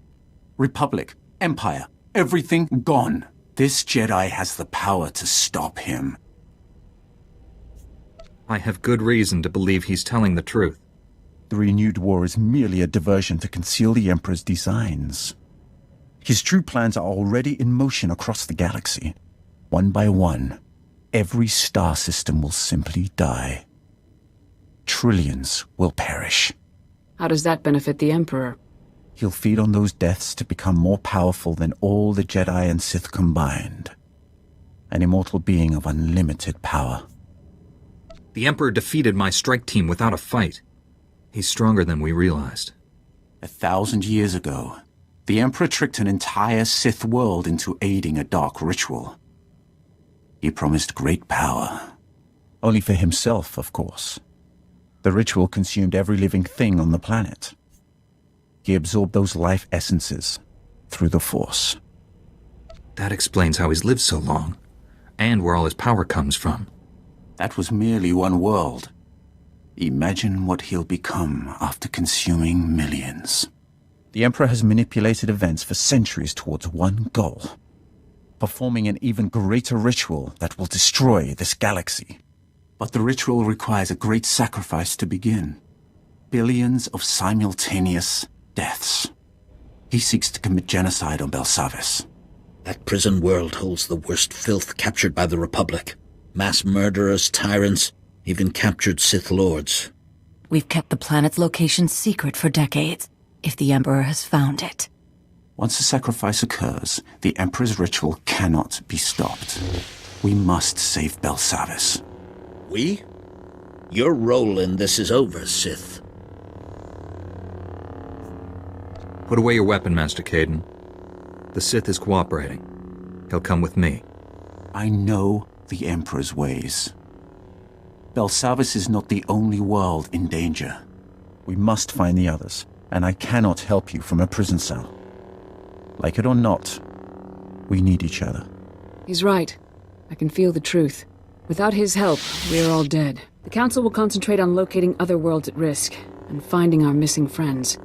Republic, Empire, everything gone. This Jedi has the power to stop him. I have good reason to believe he's telling the truth. The renewed war is merely a diversion to conceal the Emperor's designs. His true plans are already in motion across the galaxy. One by one, every star system will simply die. Trillions will perish. How does that benefit the Emperor? He'll feed on those deaths to become more powerful than all the Jedi and Sith combined. An immortal being of unlimited power. The Emperor defeated my strike team without a fight. He's stronger than we realized. 1,000 years ago, the Emperor tricked an entire Sith world into aiding a dark ritual. He promised great power. Only for himself, of course. The ritual consumed every living thing on the planet. He absorbed those life essences through the Force. That explains how he's lived so long, and where all his power comes from. That was merely one world. Imagine what he'll become after consuming millions. The Emperor has manipulated events for centuries towards one goal. Performing an even greater ritual that will destroy this galaxy. But the ritual requires a great sacrifice to begin. Billions of simultaneous deaths. He seeks to commit genocide on Belsavis. That prison world holds the worst filth captured by the Republic. Mass murderers, tyrants, even captured Sith Lords. We've kept the planet's location secret for decades, if the Emperor has found it. Once a sacrifice occurs, the Emperor's ritual cannot be stopped. We must save Belsavis. We? Your role in this is over, Sith. Put away your weapon, Master Caden. The Sith is cooperating. He'll come with me. I know the Emperor's ways. Belsavis is not the only world in danger. We must find the others, and I cannot help you from a prison cell. Like it or not, we need each other. He's right. I can feel the truth. Without his help, we're all dead. The Council will concentrate on locating other worlds at risk, and finding our missing friends.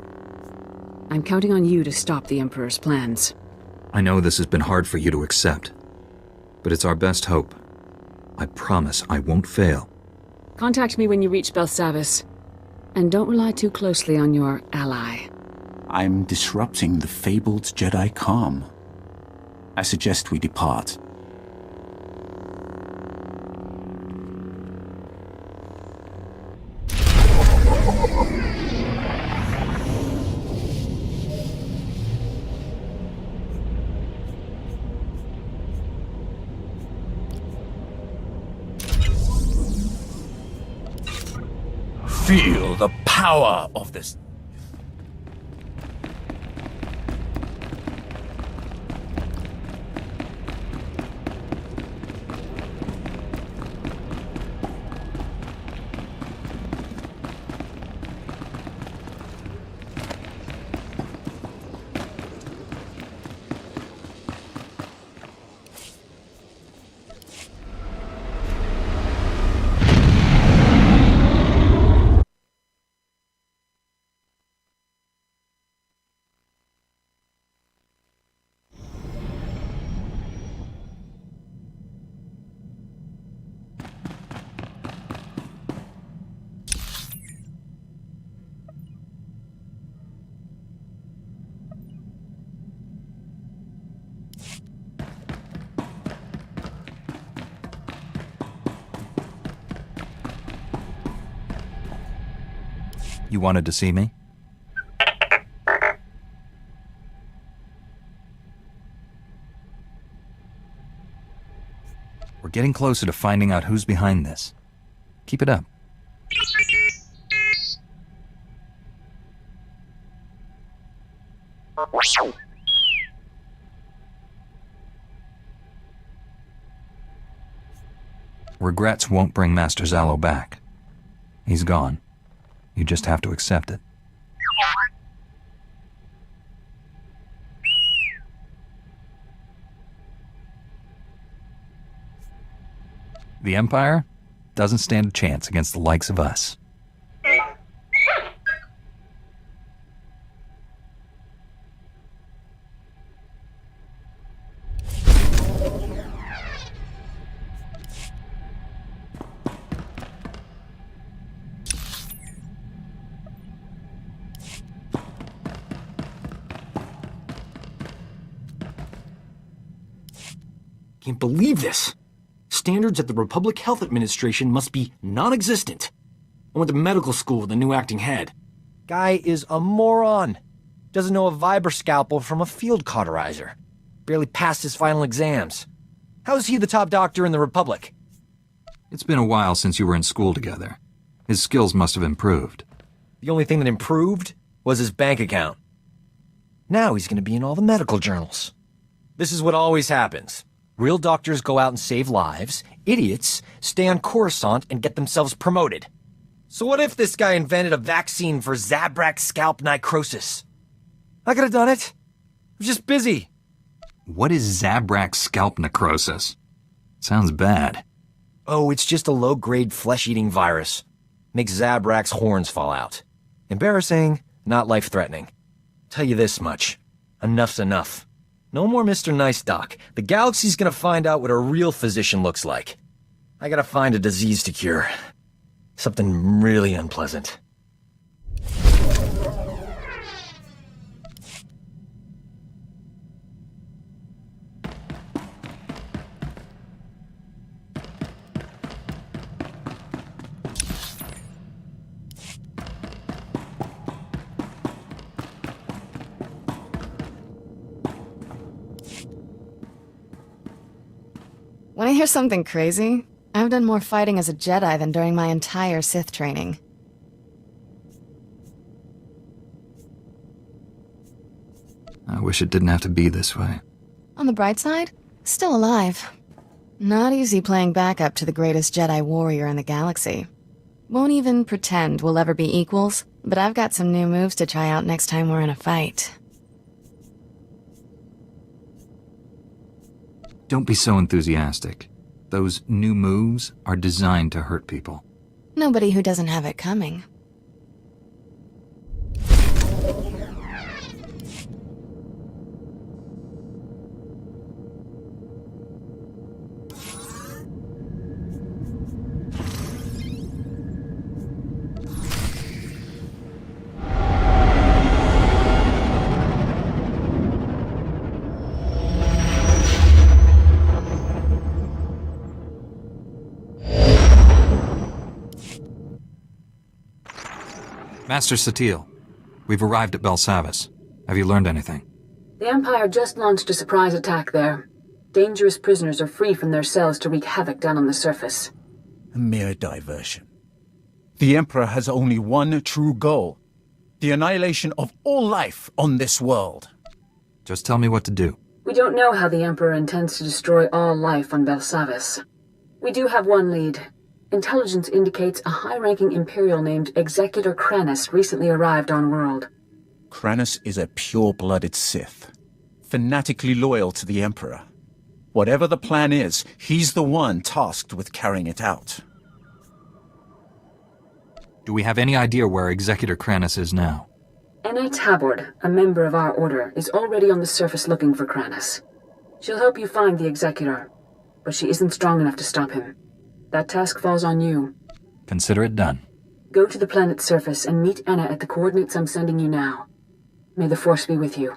I'm counting on you to stop the Emperor's plans. I know this has been hard for you to accept, but it's our best hope. I promise I won't fail. Contact me when you reach Belsavis, and don't rely too closely on your ally. I'm disrupting the fabled Jedi calm. I suggest we depart. Feel the power of this. You wanted to see me? We're getting closer to finding out who's behind this. Keep it up. Regrets won't bring Master Zalo back. He's gone. You just have to accept it. The Empire doesn't stand a chance against the likes of us. Can't believe this. Standards at the Republic Health Administration must be non-existent. I went to medical school with a new acting head. Guy is a moron. Doesn't know a vibra scalpel from a field cauterizer. Barely passed his final exams. How is he the top doctor in the Republic? It's been a while since you were in school together. His skills must have improved. The only thing that improved was his bank account. Now he's going to be in all the medical journals. This is what always happens. Real doctors go out and save lives. Idiots stay on Coruscant and get themselves promoted. So what if this guy invented a vaccine for Zabrak scalp necrosis? I could have done it. I was just busy. What is Zabrak scalp necrosis? Sounds bad. Oh, it's just a low-grade flesh-eating virus. Makes Zabrak's horns fall out. Embarrassing, not life-threatening. Tell you this much. Enough's enough. No more Mr. Nice Doc. The galaxy's gonna find out what a real physician looks like. I gotta find a disease to cure. Something really unpleasant. Want to hear something crazy? I've done more fighting as a Jedi than during my entire Sith training. I wish it didn't have to be this way. On the bright side, still alive. Not easy playing backup to the greatest Jedi warrior in the galaxy. Won't even pretend we'll ever be equals, but I've got some new moves to try out next time we're in a fight. Don't be so enthusiastic. Those new moves are designed to hurt people. Nobody who doesn't have it coming. Master Satil, we've arrived at Belsavis. Have you learned anything? The Empire just launched a surprise attack there. Dangerous prisoners are free from their cells to wreak havoc down on the surface. A mere diversion. The Emperor has only one true goal. The annihilation of all life on this world. Just tell me what to do. We don't know how the Emperor intends to destroy all life on Belsavis. We do have one lead. Intelligence indicates a high-ranking Imperial named Executor Kranis recently arrived on world. Kranis is a pure-blooded Sith, fanatically loyal to the Emperor. Whatever the plan is, he's the one tasked with carrying it out. Do we have any idea where Executor Kranis is now? Anna Tabord, a member of our order, is already on the surface looking for Kranis. She'll help you find the Executor, but she isn't strong enough to stop him. That task falls on you. Consider it done. Go to the planet's surface and meet Anna at the coordinates I'm sending you now. May the Force be with you.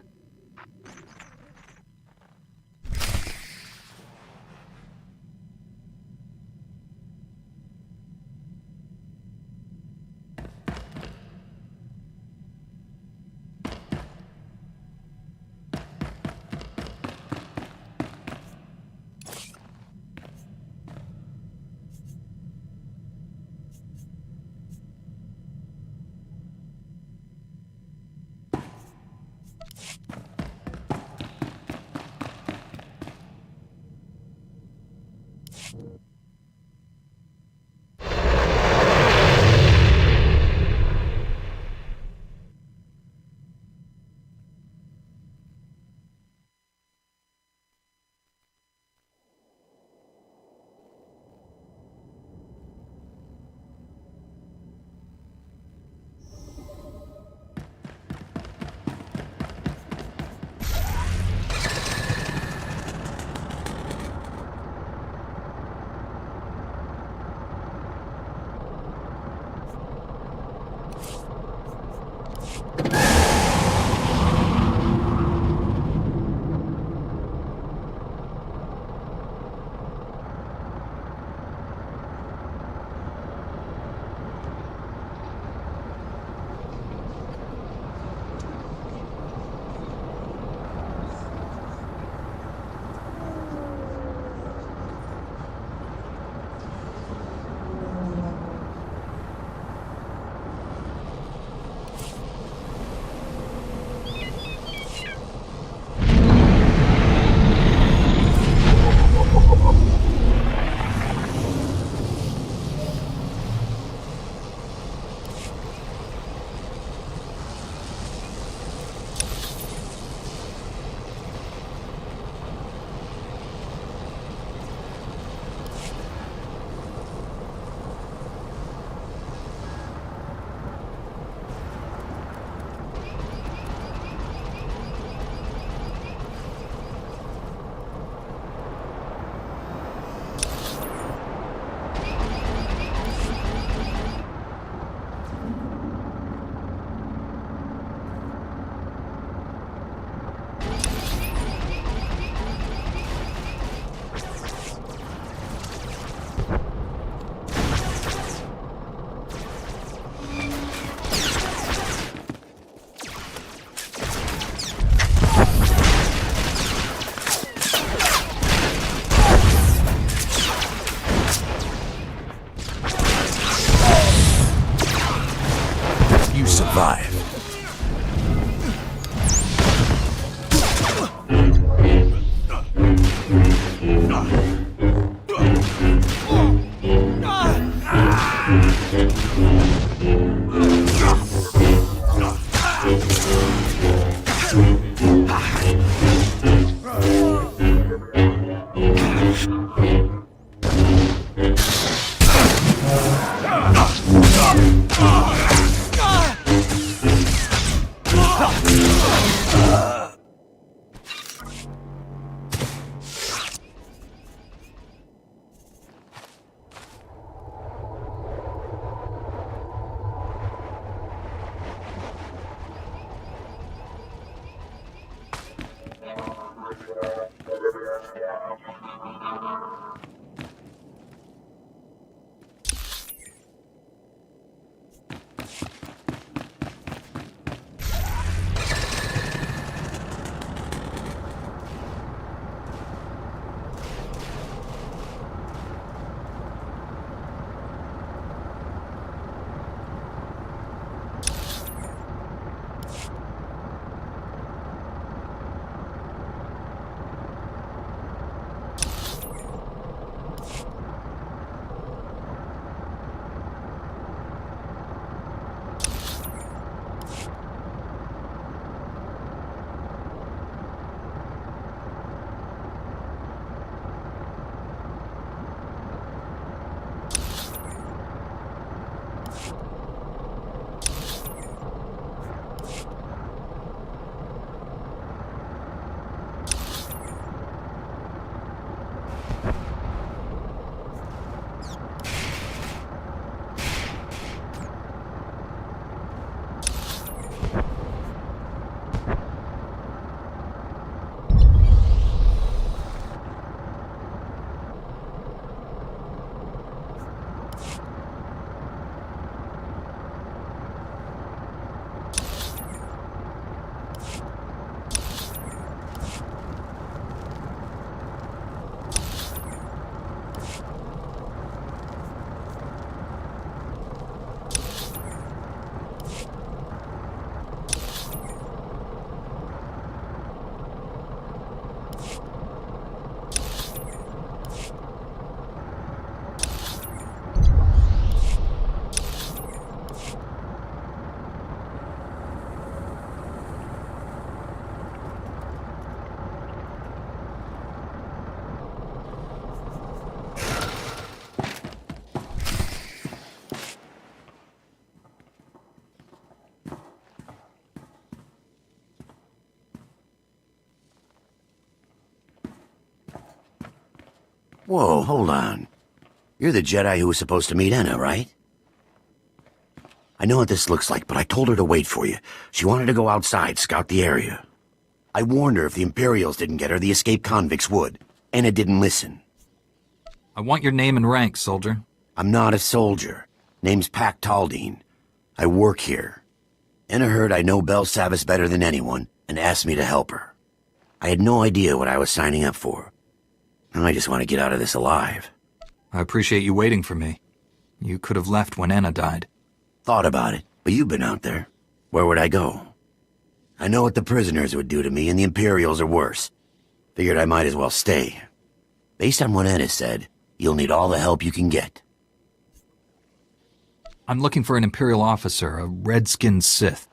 Whoa, hold on. You're the Jedi who was supposed to meet Enna, right? I know what this looks like, but I told her to wait for you. She wanted to go outside, scout the area. I warned her if the Imperials didn't get her, the escaped convicts would. Enna didn't listen. I want your name and rank, soldier. I'm not a soldier. Name's Pac Taldine. I work here. Enna heard I know Bel Savis better than anyone, and asked me to help her. I had no idea what I was signing up for. I just want to get out of this alive. I appreciate you waiting for me. You could have left when Enna died. Thought about it, but you've been out there. Where would I go? I know what the prisoners would do to me, and the Imperials are worse. Figured I might as well stay. Based on what Enna said, you'll need all the help you can get. I'm looking for an Imperial officer, a red-skinned Sith.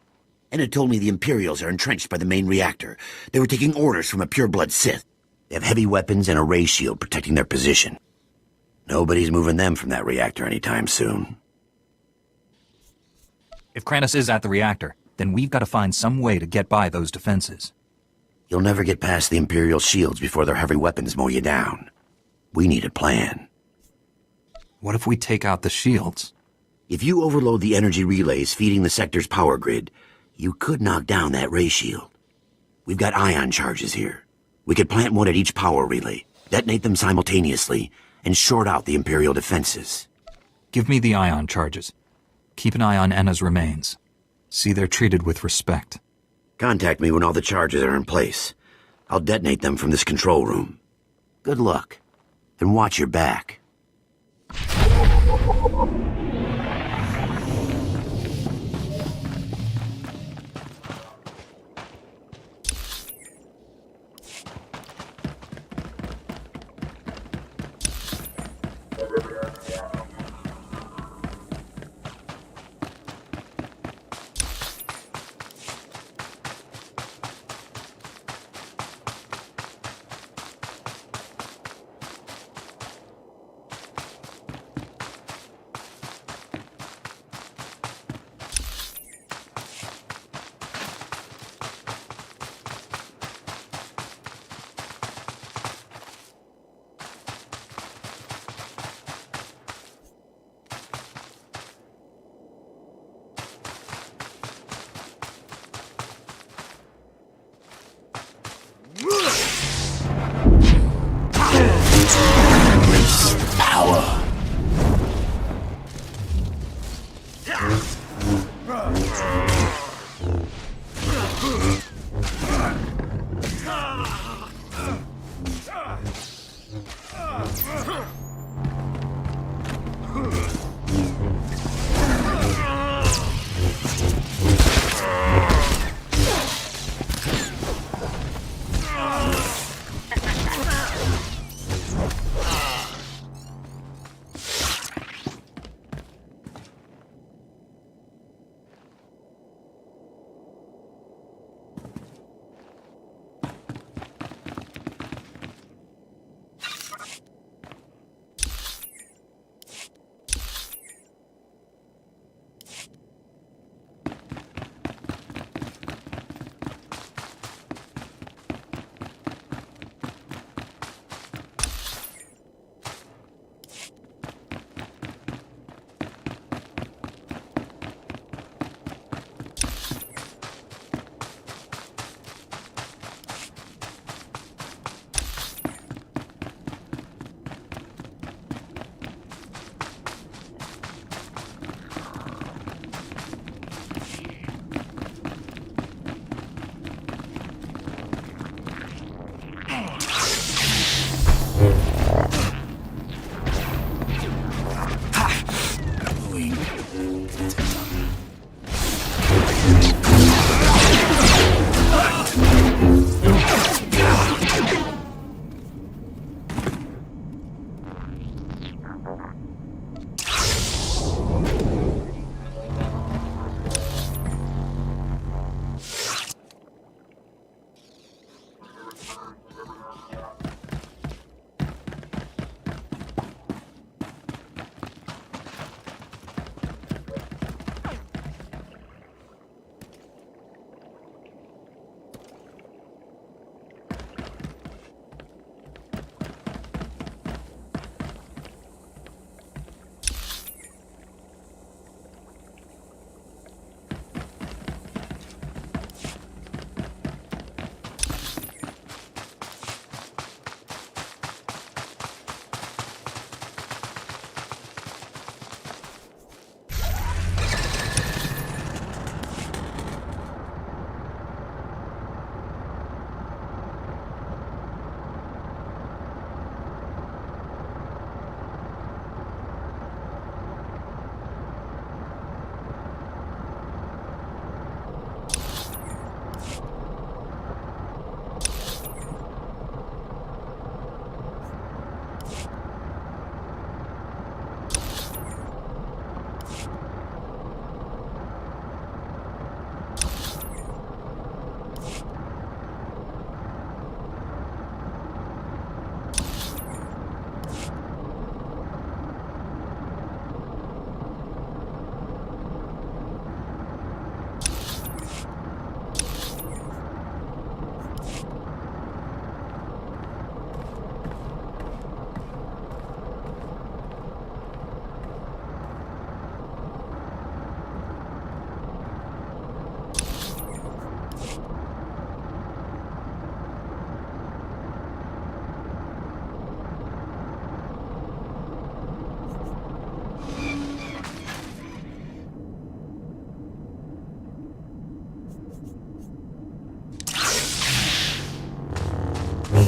Enna told me the Imperials are entrenched by the main reactor. They were taking orders from a pure-blood Sith. They have heavy weapons and a ray shield protecting their position. Nobody's moving them from that reactor anytime soon. If Kranis is at the reactor, then we've got to find some way to get by those defenses. You'll never get past the Imperial shields before their heavy weapons mow you down. We need a plan. What if we take out the shields? If you overload the energy relays feeding the sector's power grid, you could knock down that ray shield. We've got ion charges here. We could plant one at each power relay, detonate them simultaneously, and short out the Imperial defenses. Give me the ion charges. Keep an eye on Enna's remains. See they're treated with respect. Contact me when all the charges are in place. I'll detonate them from this control room. Good luck, and watch your back.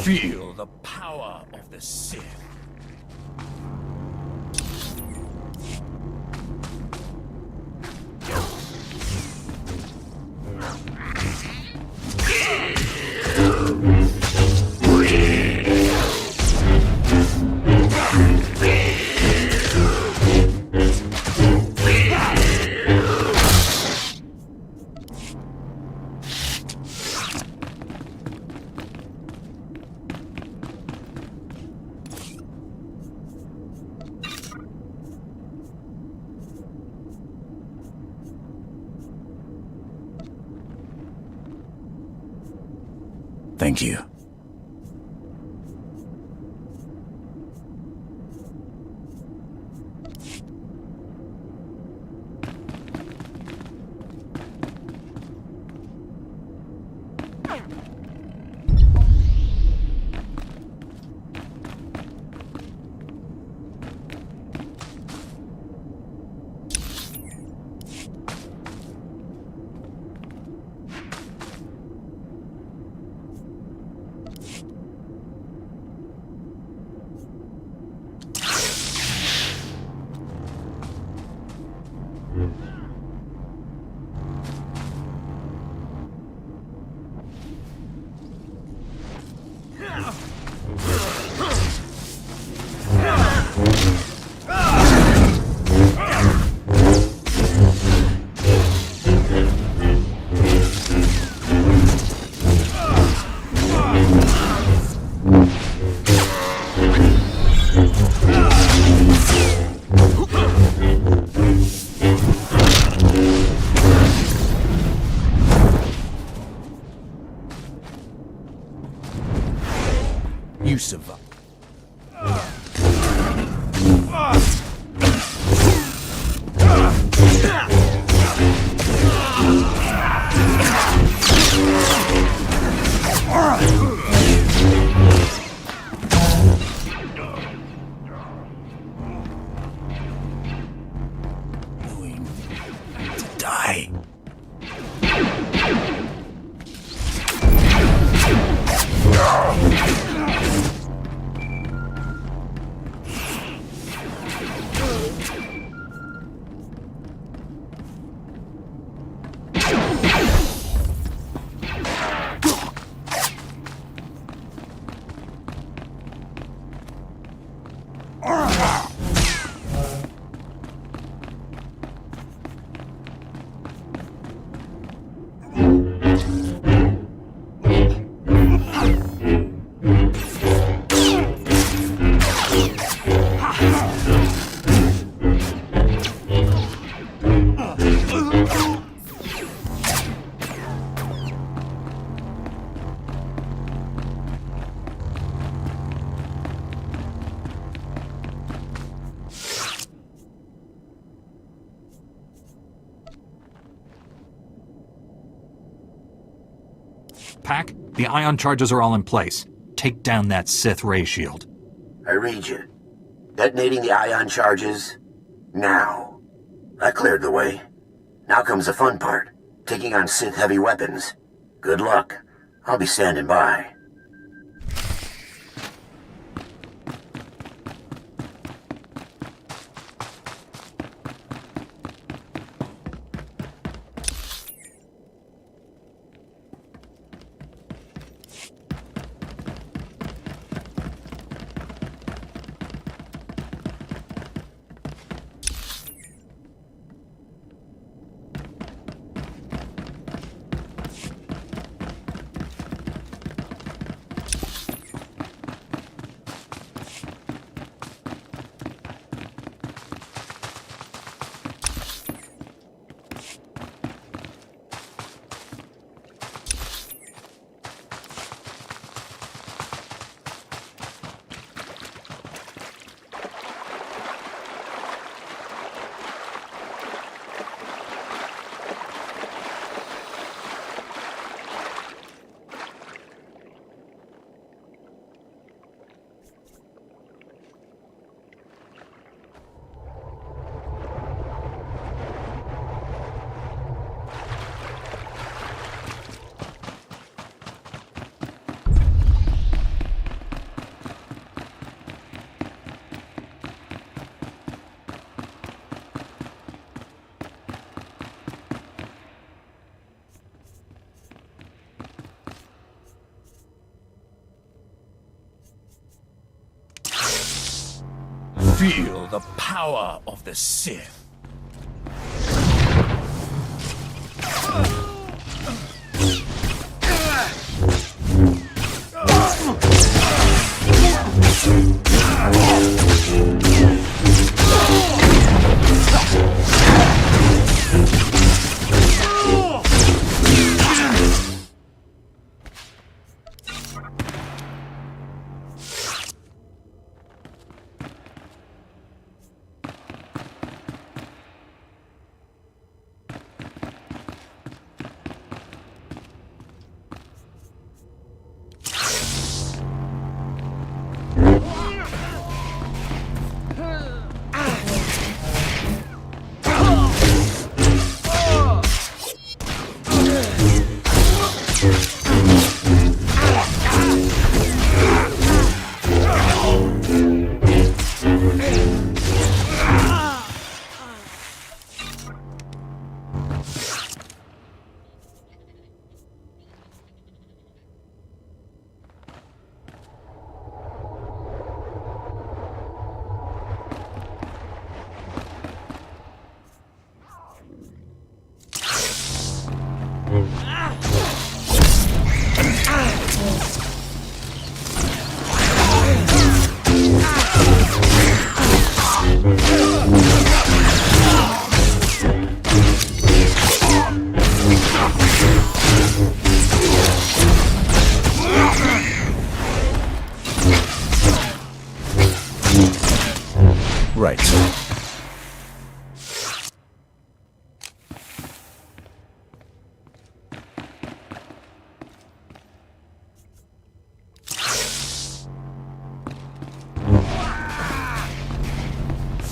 Feel the power of the Sith. Thank you. You survive. Going to die. Pack, the ion charges are all in place. Take down that Sith ray shield. I read you. Detonating the ion charges now. That cleared the way. Now comes the fun part. Taking on Sith heavy weapons. Good luck. I'll be standing by. Feel the power of the Sith. Right.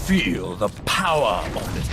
Feel the power of it.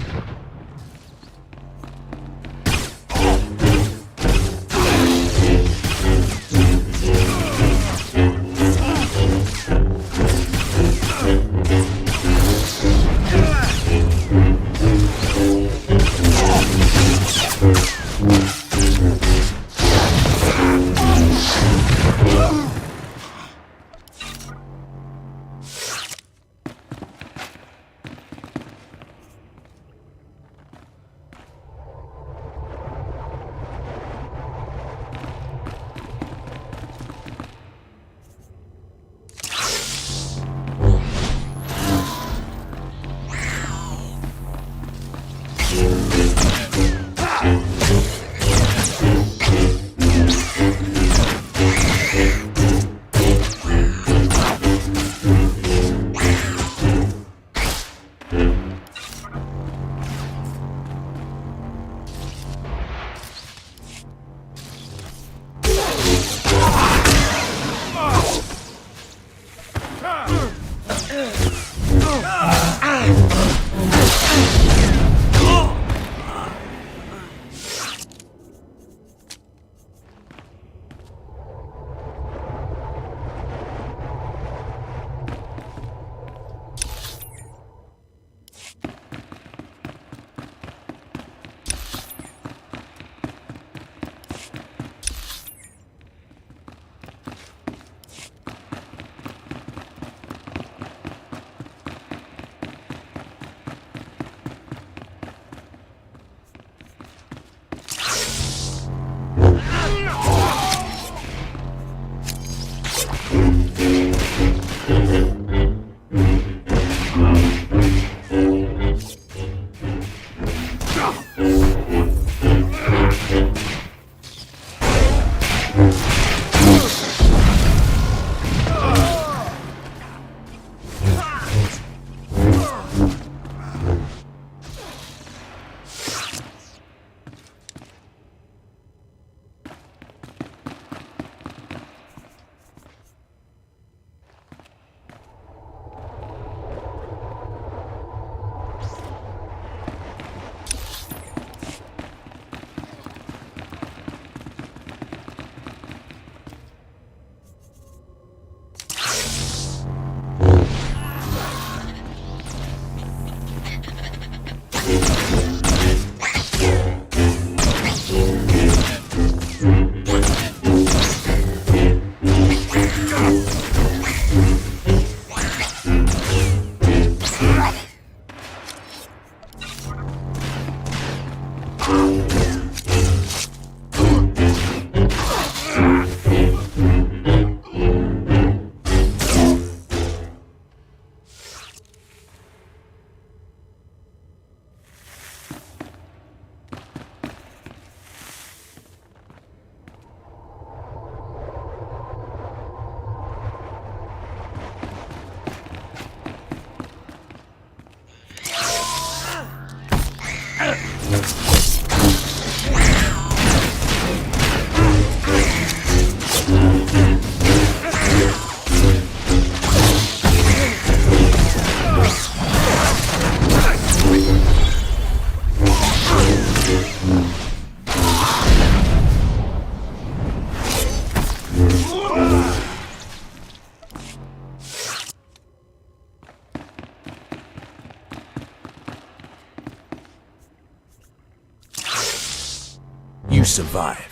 survived.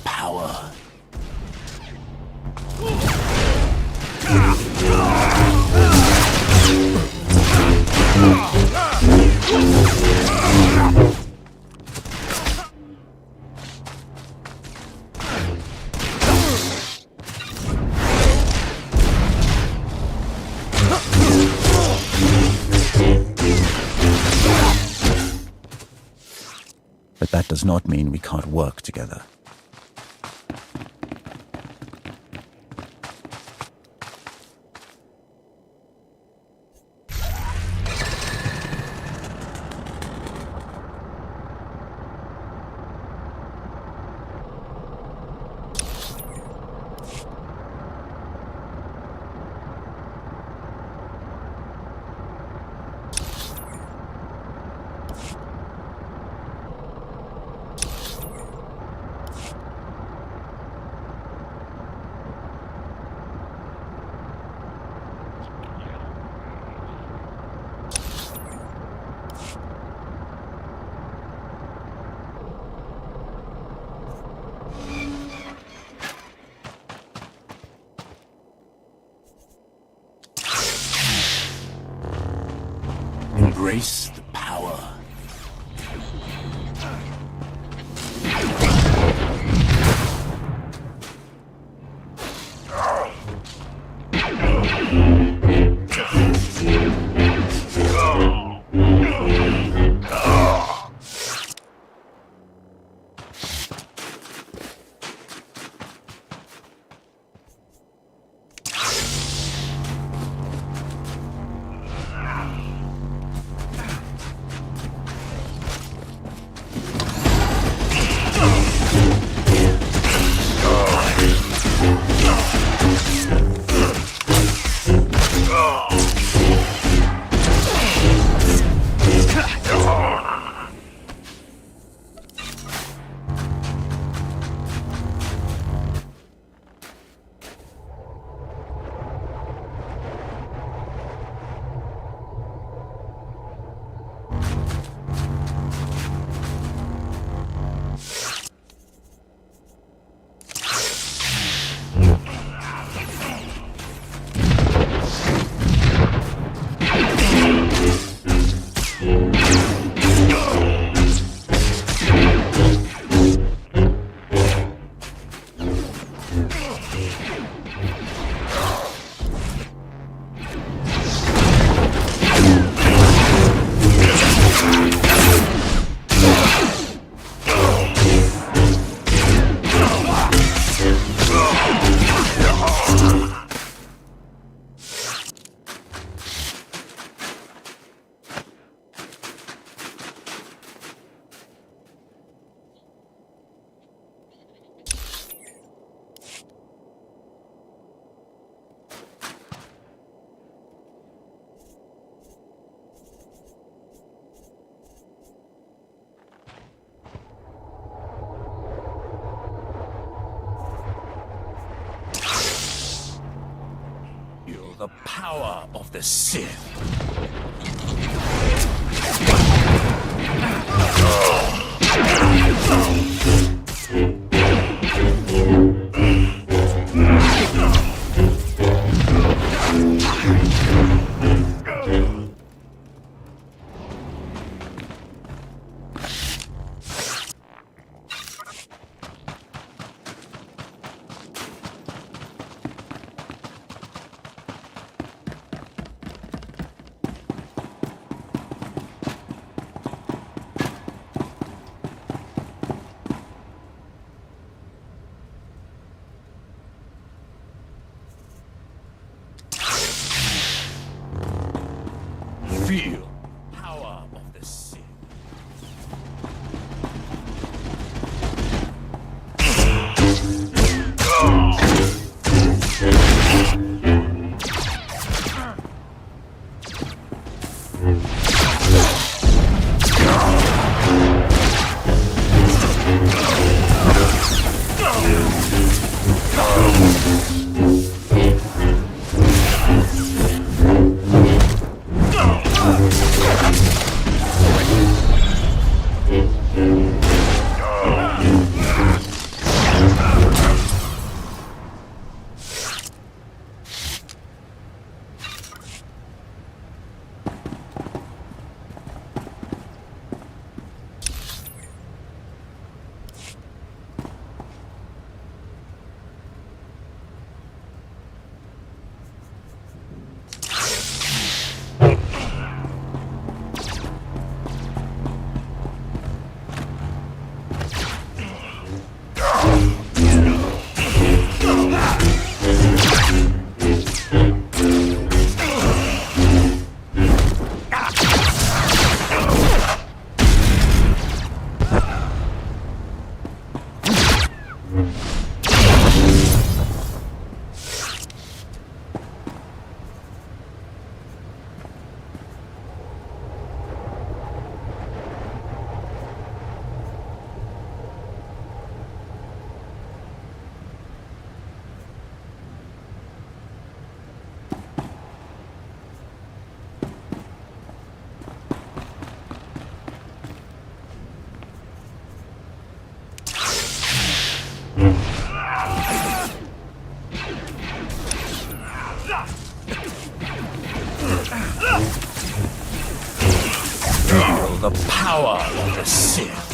Power. But that does not mean we can't work together. the power of the Sith. Feel power of the Sith. Feel the power of the Sith.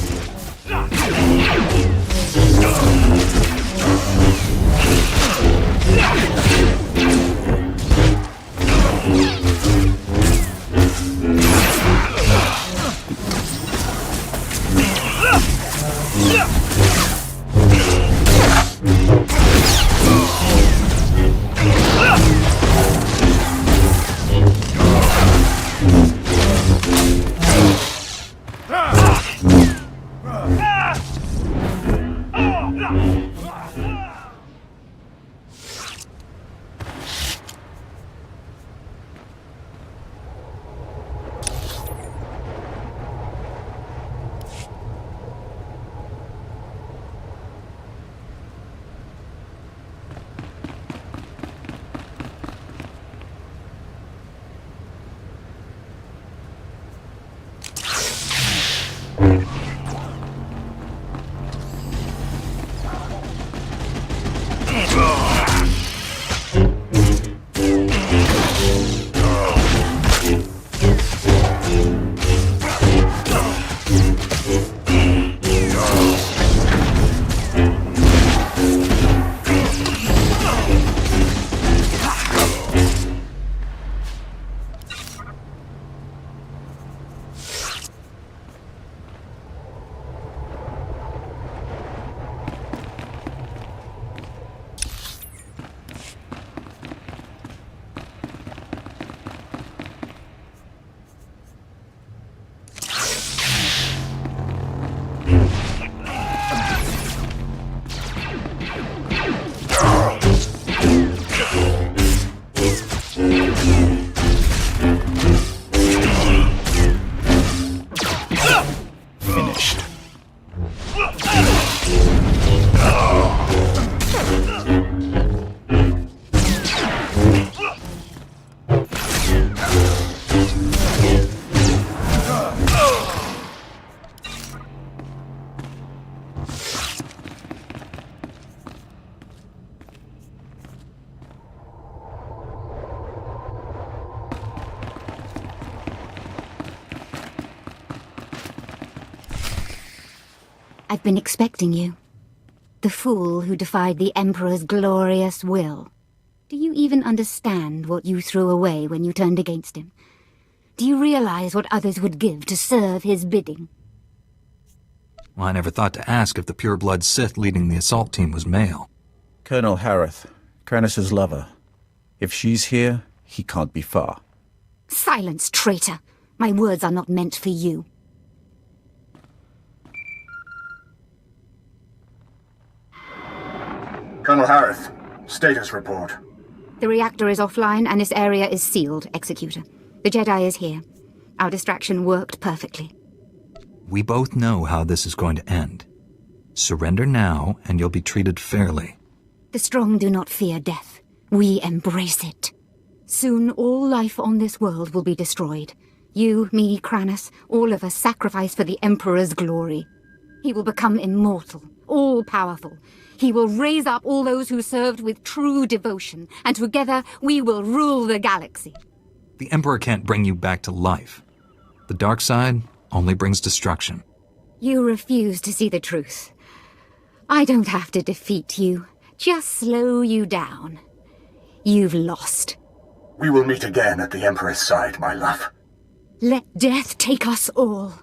I've been expecting you. The fool who defied the Emperor's glorious will. Do you even understand what you threw away when you turned against him? Do you realize what others would give to serve his bidding? Well, I never thought to ask if the pure-blood Sith leading the assault team was male. Colonel Harith, Kranis's lover. If she's here, he can't be far. Silence, traitor! My words are not meant for you. Colonel Harith, status report. The reactor is offline and this area is sealed, Executor. The Jedi is here. Our distraction worked perfectly. We both know how this is going to end. Surrender now, and you'll be treated fairly. The strong do not fear death. We embrace it. Soon all life on this world will be destroyed. You, me, Kranis, all of us sacrifice for the Emperor's glory. He will become immortal, all-powerful. He will raise up all those who served with true devotion, and together we will rule the galaxy. The Emperor can't bring you back to life. The dark side only brings destruction. You refuse to see the truth. I don't have to defeat you, just slow you down. You've lost. We will meet again at the Emperor's side, my love. Let death take us all.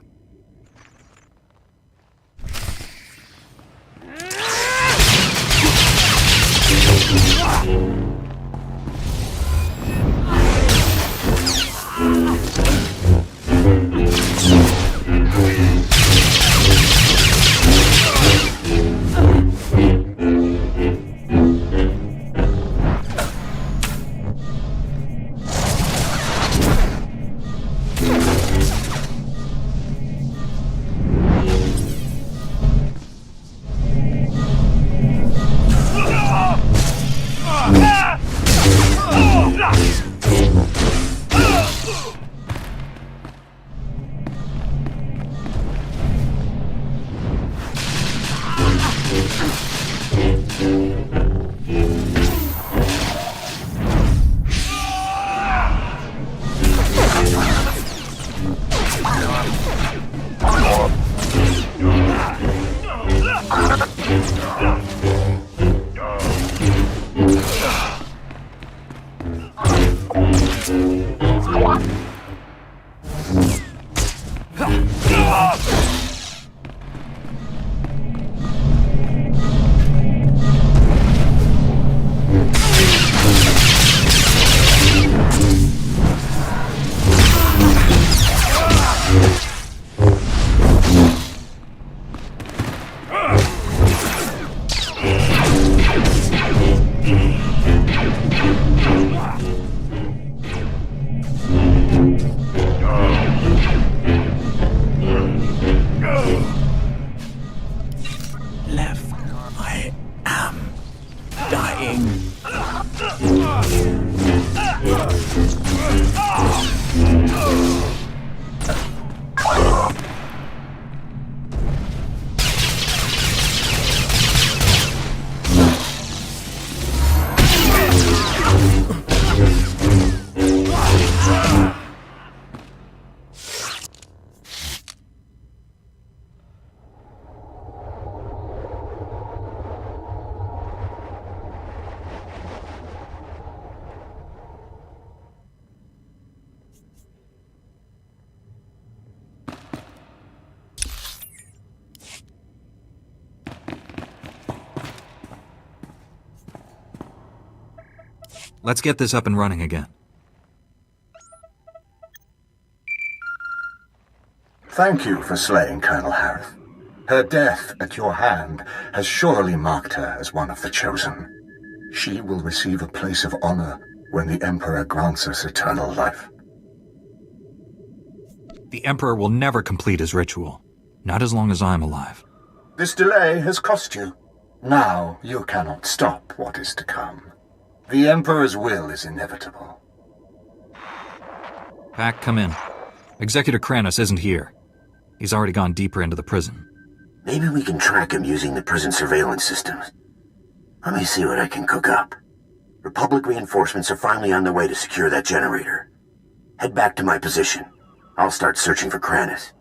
Let's get this up and running again. Thank you for slaying Colonel Harith. Her death at your hand has surely marked her as one of the chosen. She will receive a place of honor when the Emperor grants us eternal life. The Emperor will never complete his ritual. Not as long as I'm alive. This delay has cost you. Now you cannot stop what is to come. The Emperor's will is inevitable. Pack, come in. Executor Kranis isn't here. He's already gone deeper into the prison. Maybe we can track him using the prison surveillance systems. Let me see what I can cook up. Republic reinforcements are finally on their way to secure that generator. Head back to my position. I'll start searching for Kranis.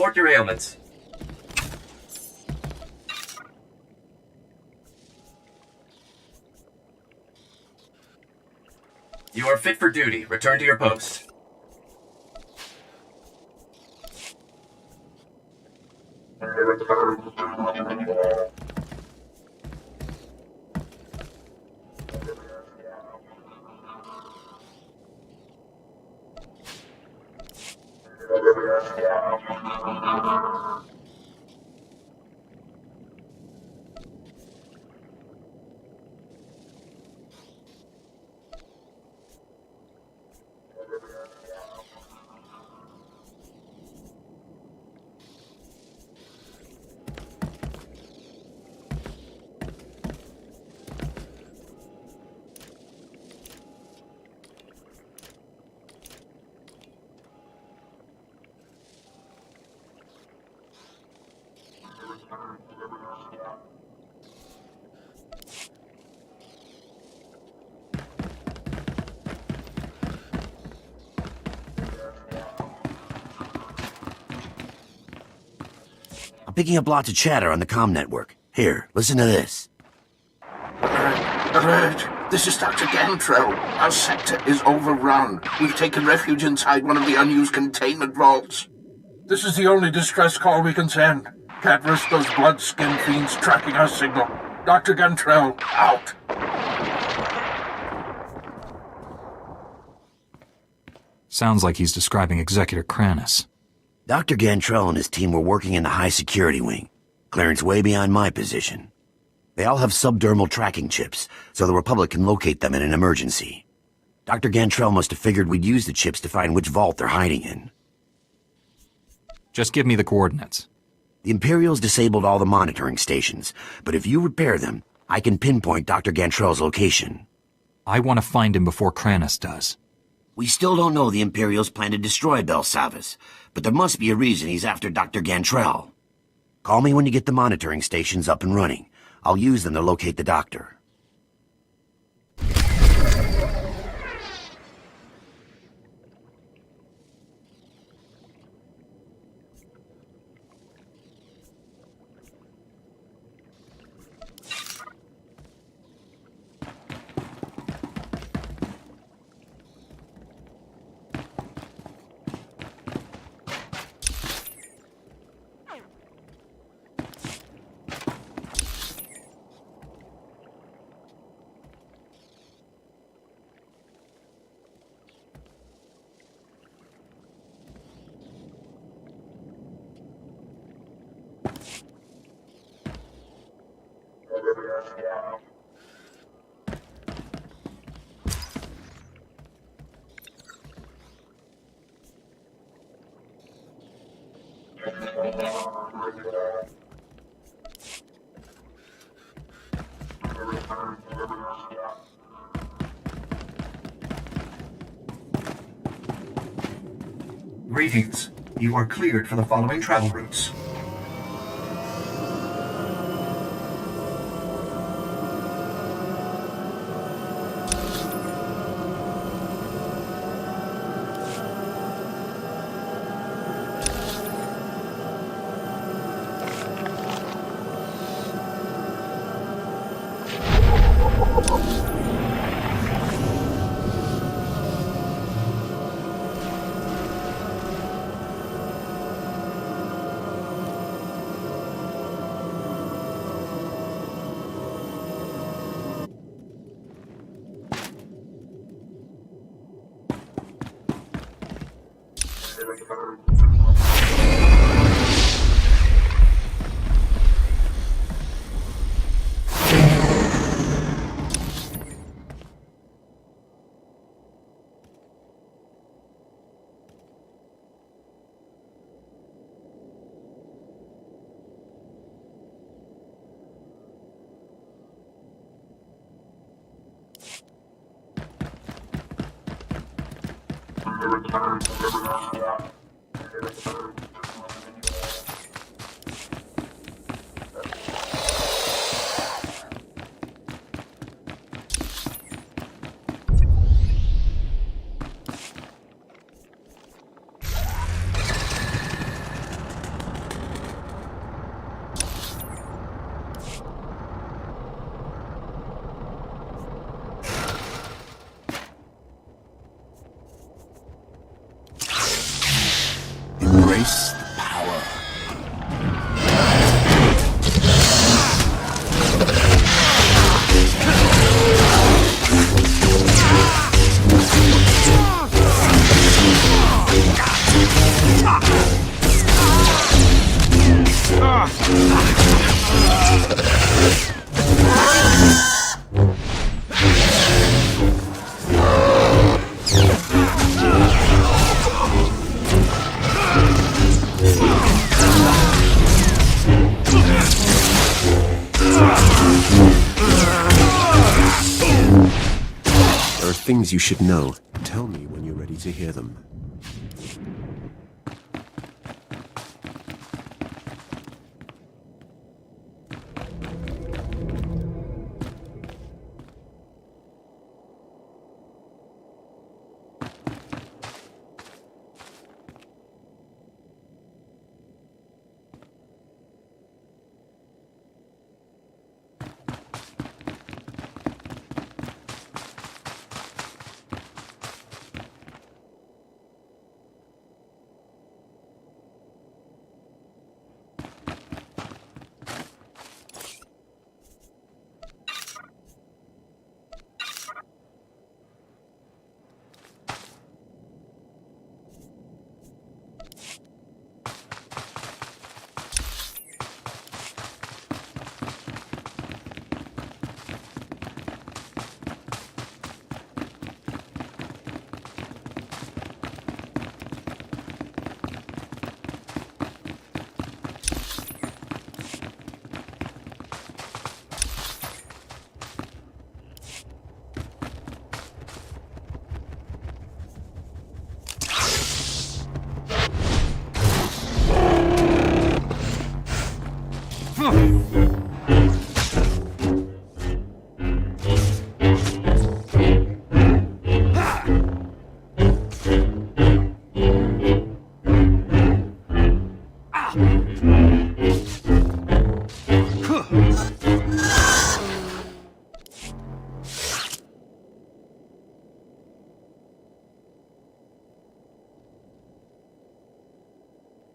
report your ailments. You are fit for duty. Return to your post. Picking up lots of chatter on the comm network. Here, listen to this. Alert! This is Dr. Gantrell. Our sector is overrun. We've taken refuge inside one of the unused containment vaults. This is the only distress call we can send. Can't risk those blood-skin fiends tracking our signal. Dr. Gantrell, out! Sounds like he's describing Executor Kranis. Dr. Gantrell and his team were working in the high-security wing. Clearance way beyond my position. They all have subdermal tracking chips, so the Republic can locate them in an emergency. Dr. Gantrell must have figured we'd use the chips to find which vault they're hiding in. Just give me the coordinates. The Imperials disabled all the monitoring stations, but if you repair them, I can pinpoint Dr. Gantrell's location. I want to find him before Kranis does. We still don't know the Imperials plan to destroy Belsavis, but there must be a reason he's after Dr. Gantrell. Call me when you get the monitoring stations up and running. I'll use them to locate the doctor. Greetings. You are cleared for the following travel routes. There are things you should know. Tell me when you're ready to hear them.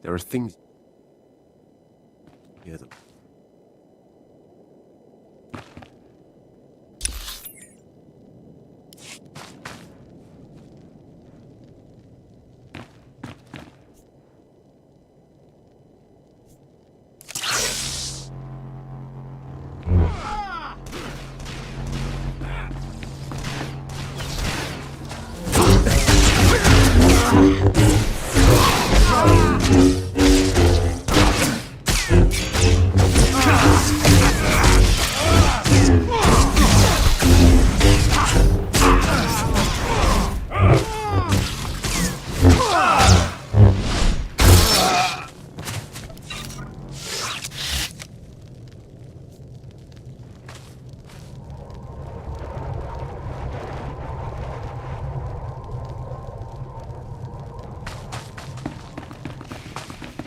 There are things... Hear them.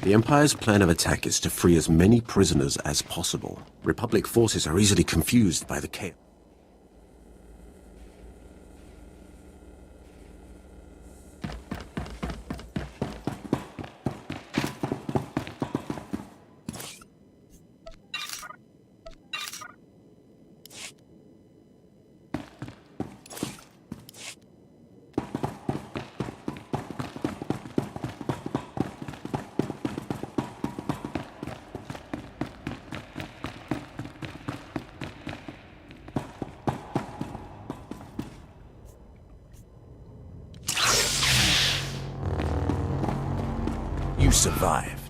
The Empire's plan of attack is to free as many prisoners as possible. Republic forces are easily confused by the chaos. You survived.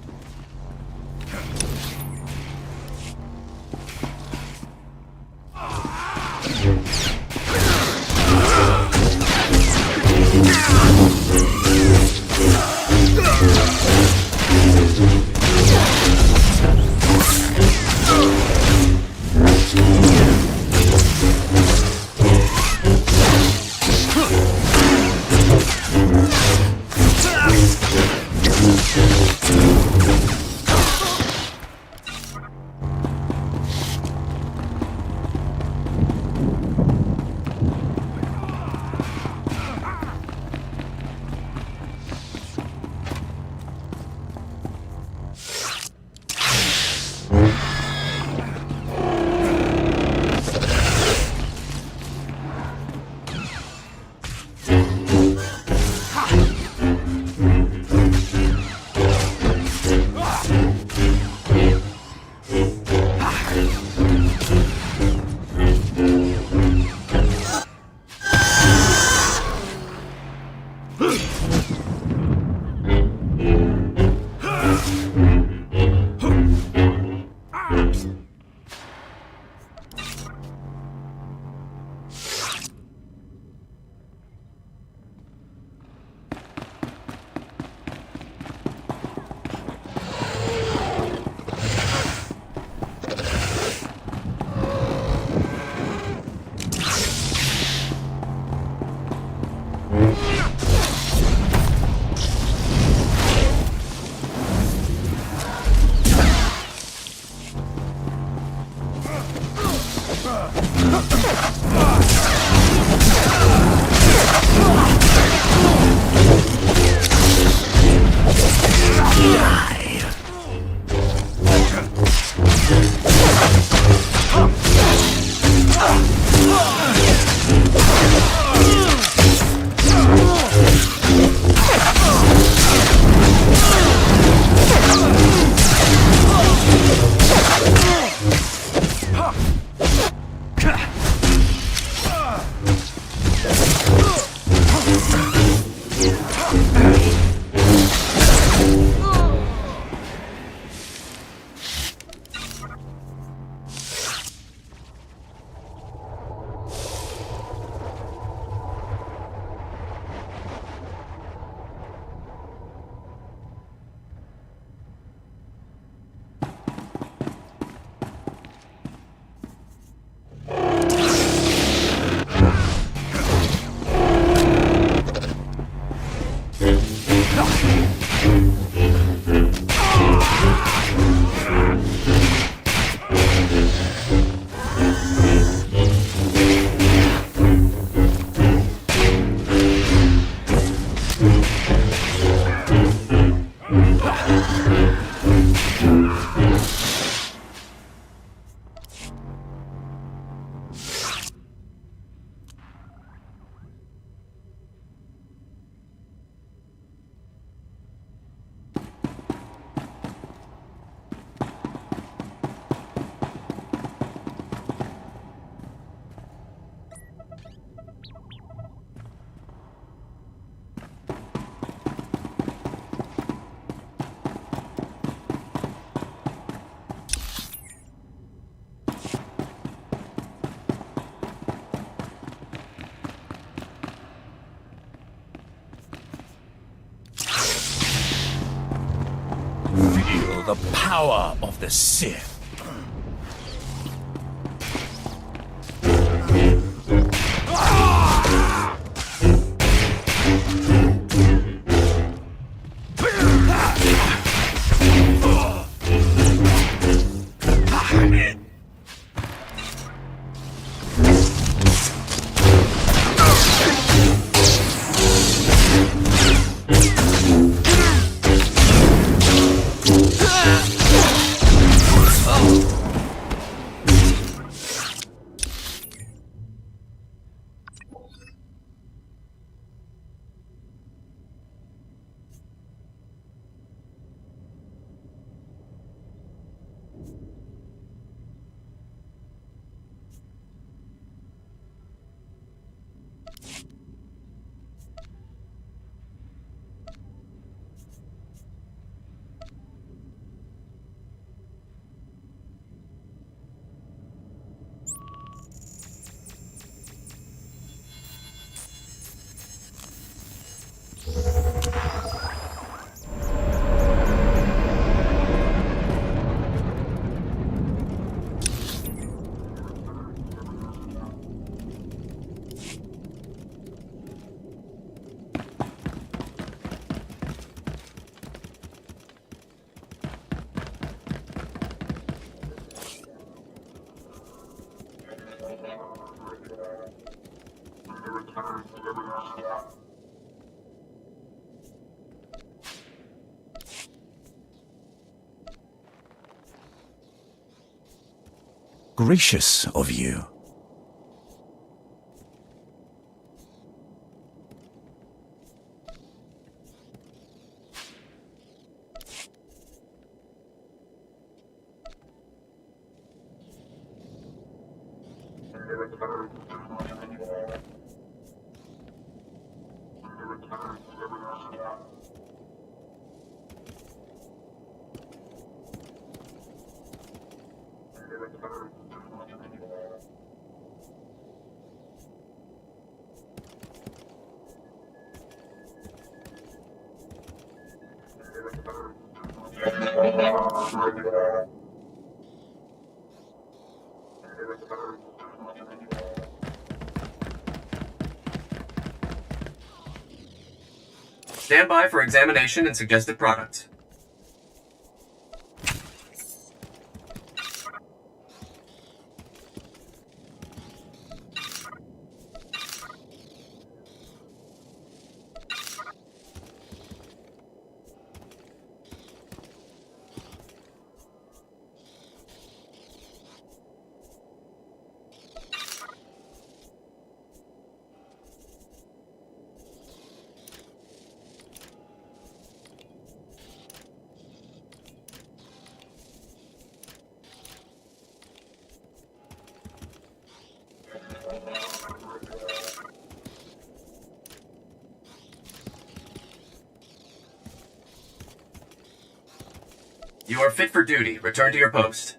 power of the Sith. Gracious of you. Stand by for examination and suggested products. You are fit for duty. Return to your post.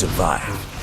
survive.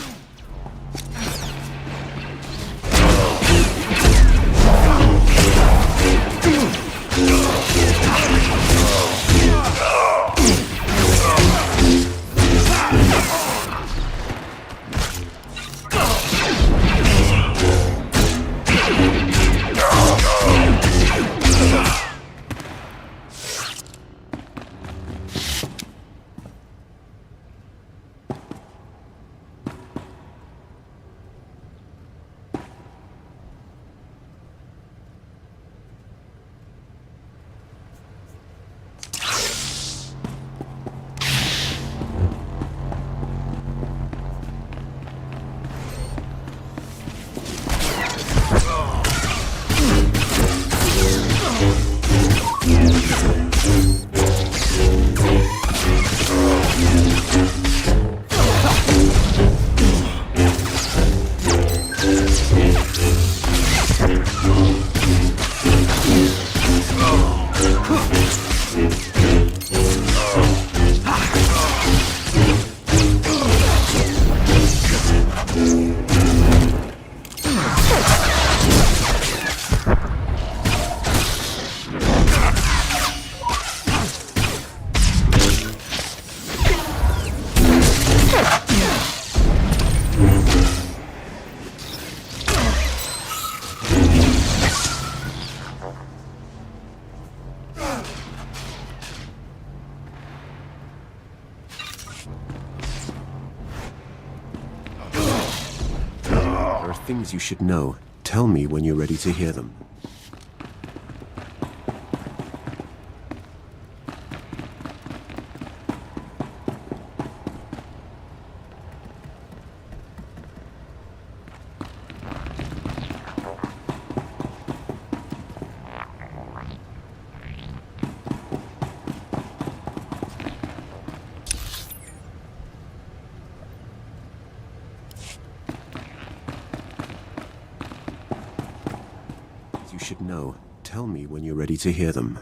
There are things you should know. Tell me when you're ready to hear them. You should know. Tell me when you're ready to hear them.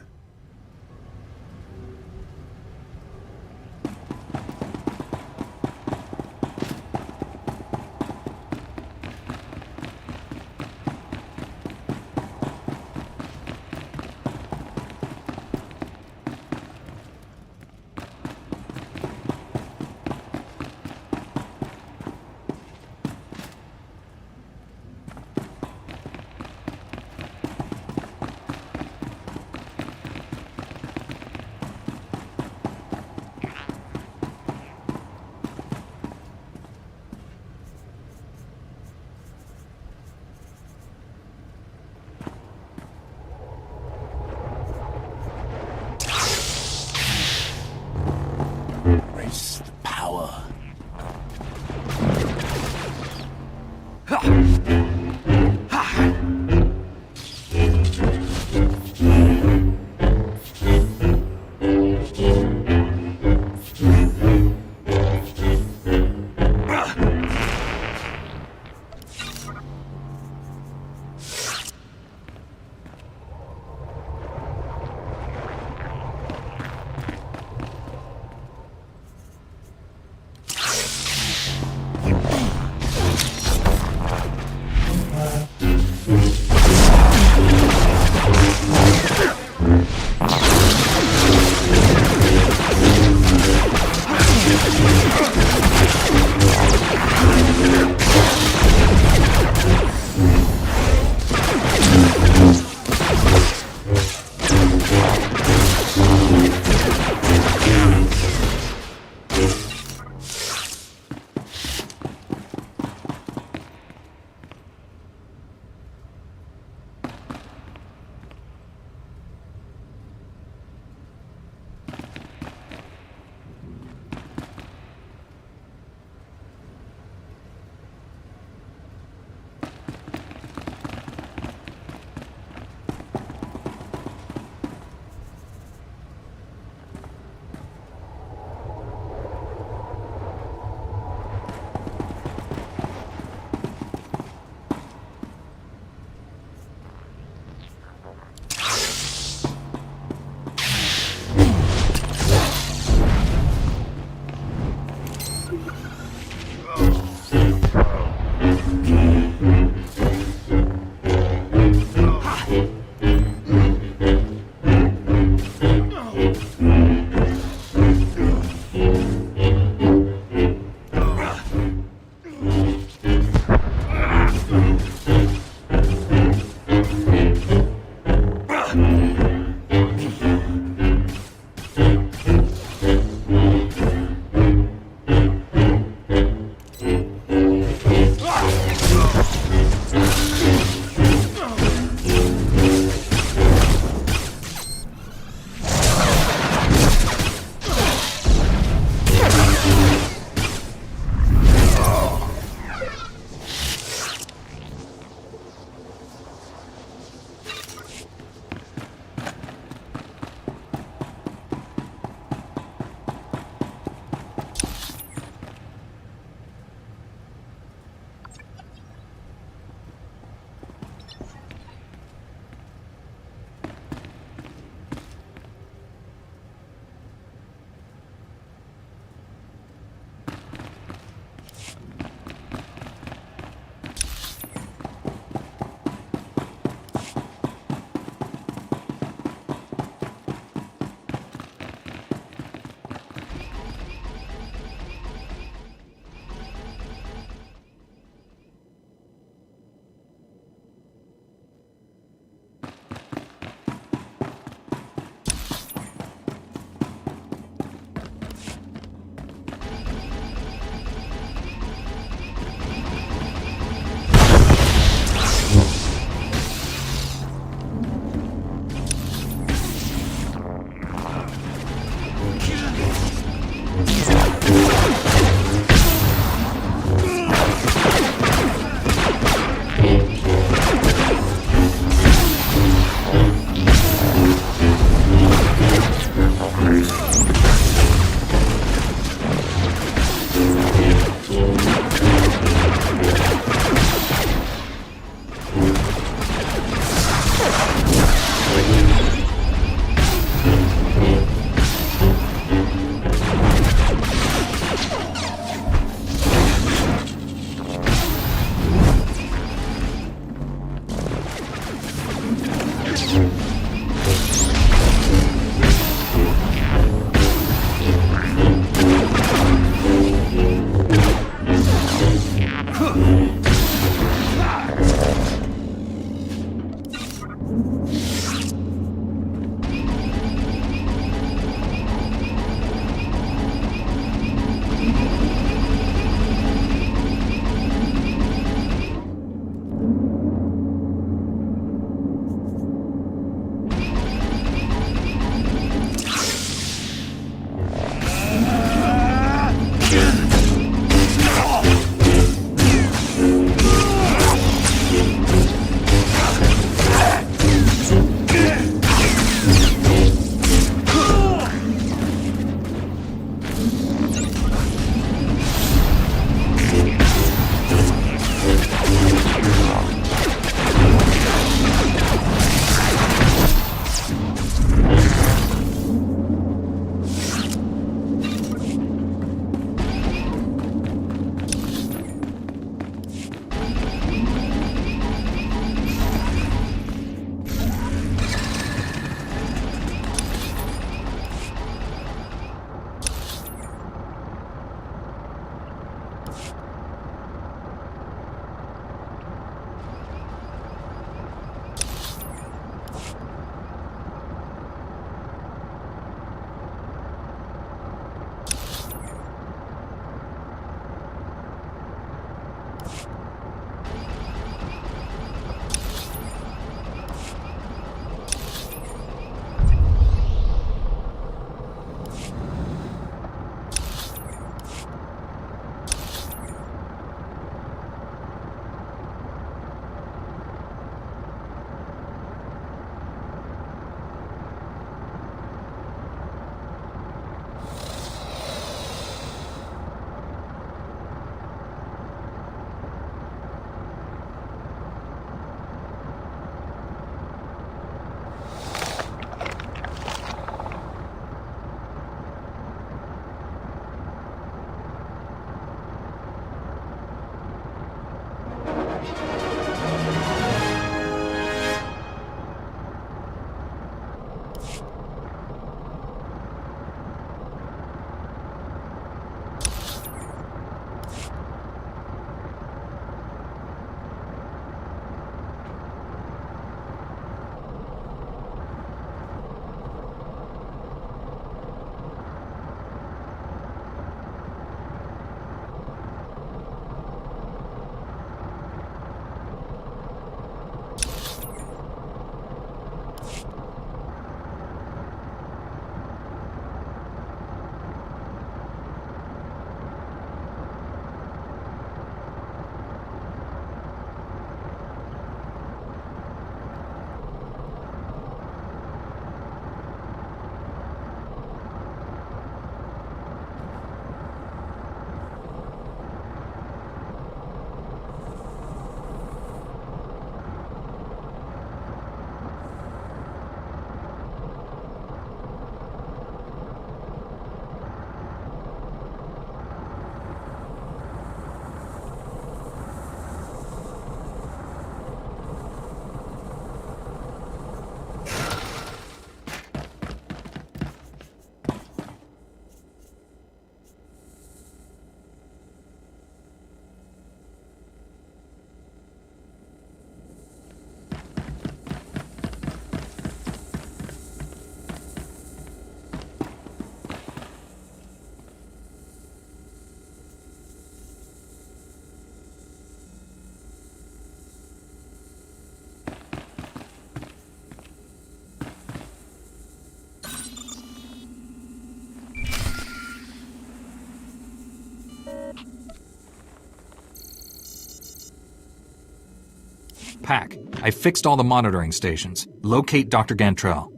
pack. I fixed all the monitoring stations. Locate Dr. Gantrell.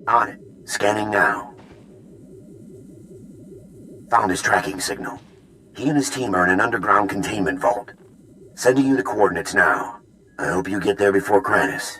On it. Scanning now. Found his tracking signal. He and his team are in an underground containment vault. Sending you the coordinates now. I hope you get there before Kranis.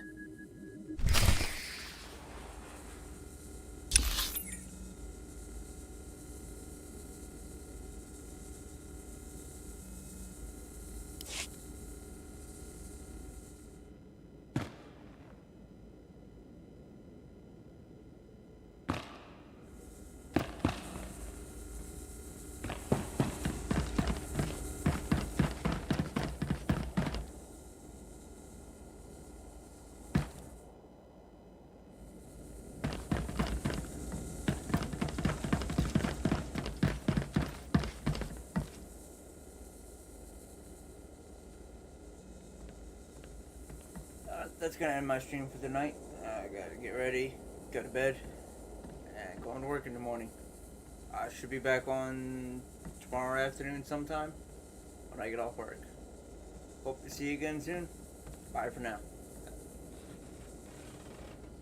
That's gonna end my stream for the night. I gotta get ready, go to bed, and go on to work in the morning. I should be back on tomorrow afternoon sometime when I get off work. Hope to see you again soon. Bye for now.